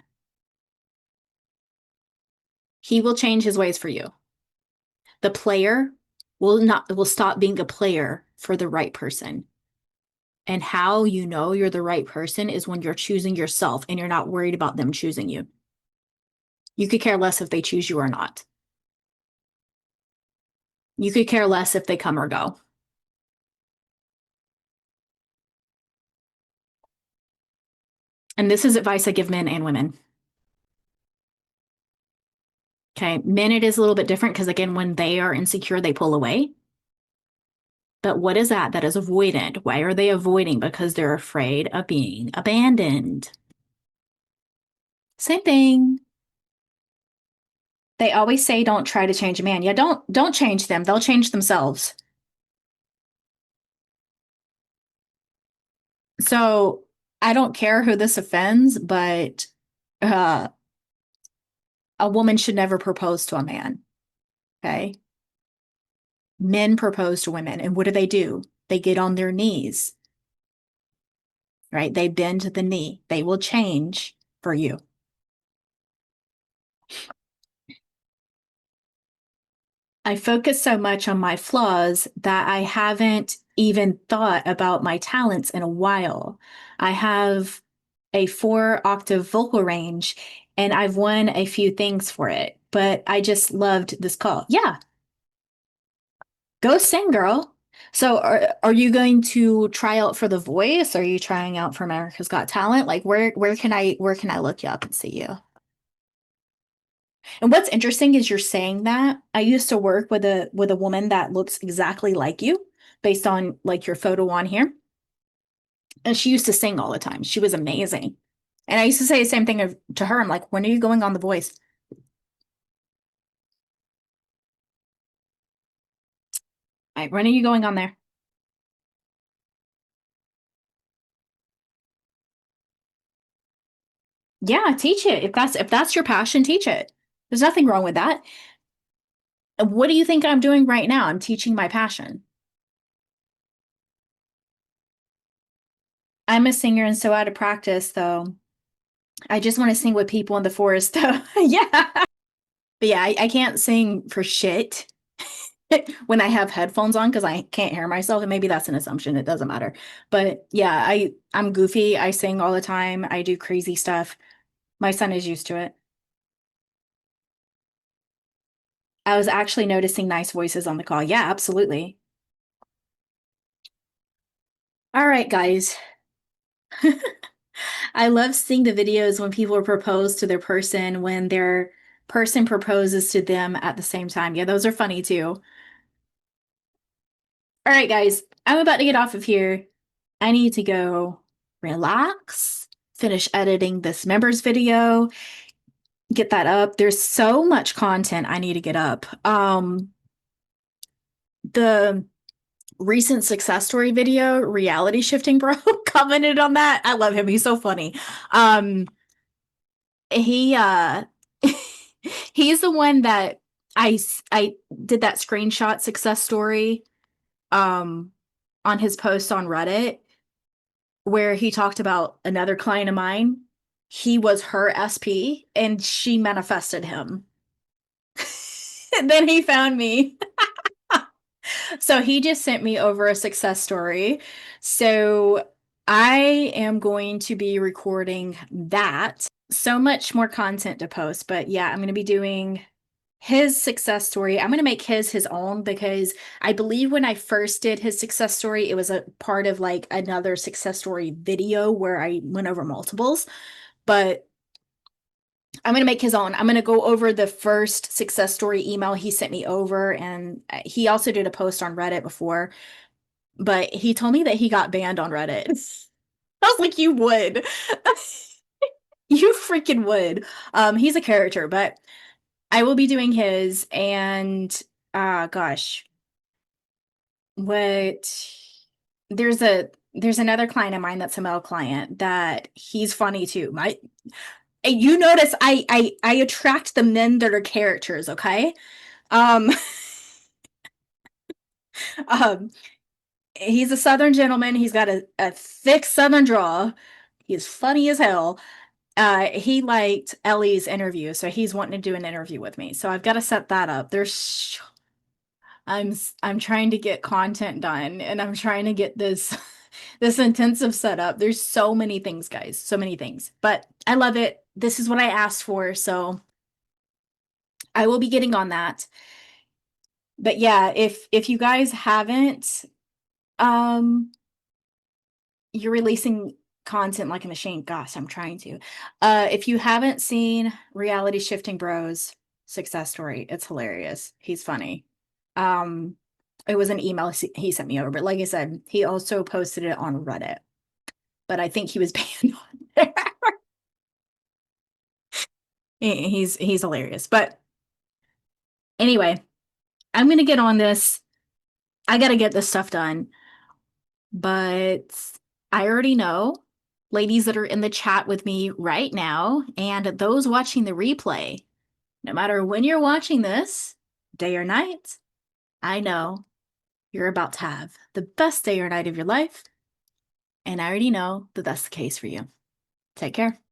He will change his ways for you. The player will stop being a player for the right person. And how you know you're the right person is when you're choosing yourself and you're not worried about them choosing you. You could care less if they choose you or not. You could care less if they come or go. And this is advice I give men and women. Okay, men, it is a little bit different because, again, when they are insecure, they pull away. But what is that? That is avoidant. Why are they avoiding? Because they're afraid of being abandoned. Same thing. They always say, don't try to change a man. Yeah, don't change them. They'll change themselves. So I don't care who this offends, but a woman should never propose to a man. Okay. Men propose to women. And what do? They get on their knees, right? They bend the knee. They will change for you. I focus so much on my flaws that I haven't even thought about my talents in a while. I have a 4-octave vocal range and I've won a few things for it, but I just loved this call. Yeah, go sing, girl. So are you going to try out for The Voice? Are you trying out for America's Got Talent? Like where can I look you up and see you? And what's interesting is you're saying that. I used to work with a woman that looks exactly like you based on like your photo on here. And she used to sing all the time. She was amazing. And I used to say the same thing to her. I'm like, when are you going on The Voice? When are you going on there? Yeah, teach it. If that's your passion, teach it. There's nothing wrong with that. What do you think I'm doing right now? I'm teaching my passion. I'm a singer and so out of practice, though. I just want to sing with people in the forest, though. Yeah. But yeah, I can't sing for shit when I have headphones on because I can't hear myself. And maybe that's an assumption. It doesn't matter. But yeah, I'm goofy. I sing all the time. I do crazy stuff. My son is used to it. I was actually noticing nice voices on the call. Yeah, absolutely. All right, guys. I love seeing the videos when people propose to their person, when their person proposes to them at the same time. Yeah, those are funny too. All right, guys, I'm about to get off of here. I need to go relax, finish editing this members video, get that up. There's so much content I need to get up. The recent success story video, reality shifting bro, commented on that. I love him. He's so funny. He he's the one that I did that screenshot success story on his post on Reddit where he talked about another client of mine. He was her SP and she manifested him. And then he found me. So he just sent me over a success story. So I am going to be recording that. So much more content to post, but yeah, I'm going to be doing his success story. I'm going to make his own because I believe when I first did his success story, it was a part of like another success story video where I went over multiples, but I'm going to make his own. I'm going to go over the first success story email he sent me over. And he also did a post on Reddit before, but he told me that he got banned on Reddit. I was like, you would. You freaking would. He's a character, but I will be doing his. And gosh, what there's another client of mine that's a male client that he's funny too. You notice I attract the men that are characters, okay? Um, um, he's a Southern gentleman. He's got a thick Southern draw. He's funny as hell. He liked Ellie's interview, so he's wanting to do an interview with me. So I've got to set that up. I'm trying to get content done, and I'm trying to get this this intensive setup. There's so many things, guys, so many things. But I love it. This is what I asked for, so I will be getting on that. But yeah, if you guys haven't, you're releasing content like a machine. Gosh, I'm trying to. If you haven't seen Reality Shifting Bros success story, it's hilarious. He's funny. It was an email he sent me over, but like I said, he also posted it on Reddit. But I think he was banned on there. He's hilarious. But anyway, I'm gonna get on this. I gotta get this stuff done. But I already know, ladies that are in the chat with me right now, and those watching the replay, no matter when you're watching this, day or night, I know you're about to have the best day or night of your life. And I already know that that's the case for you. Take care.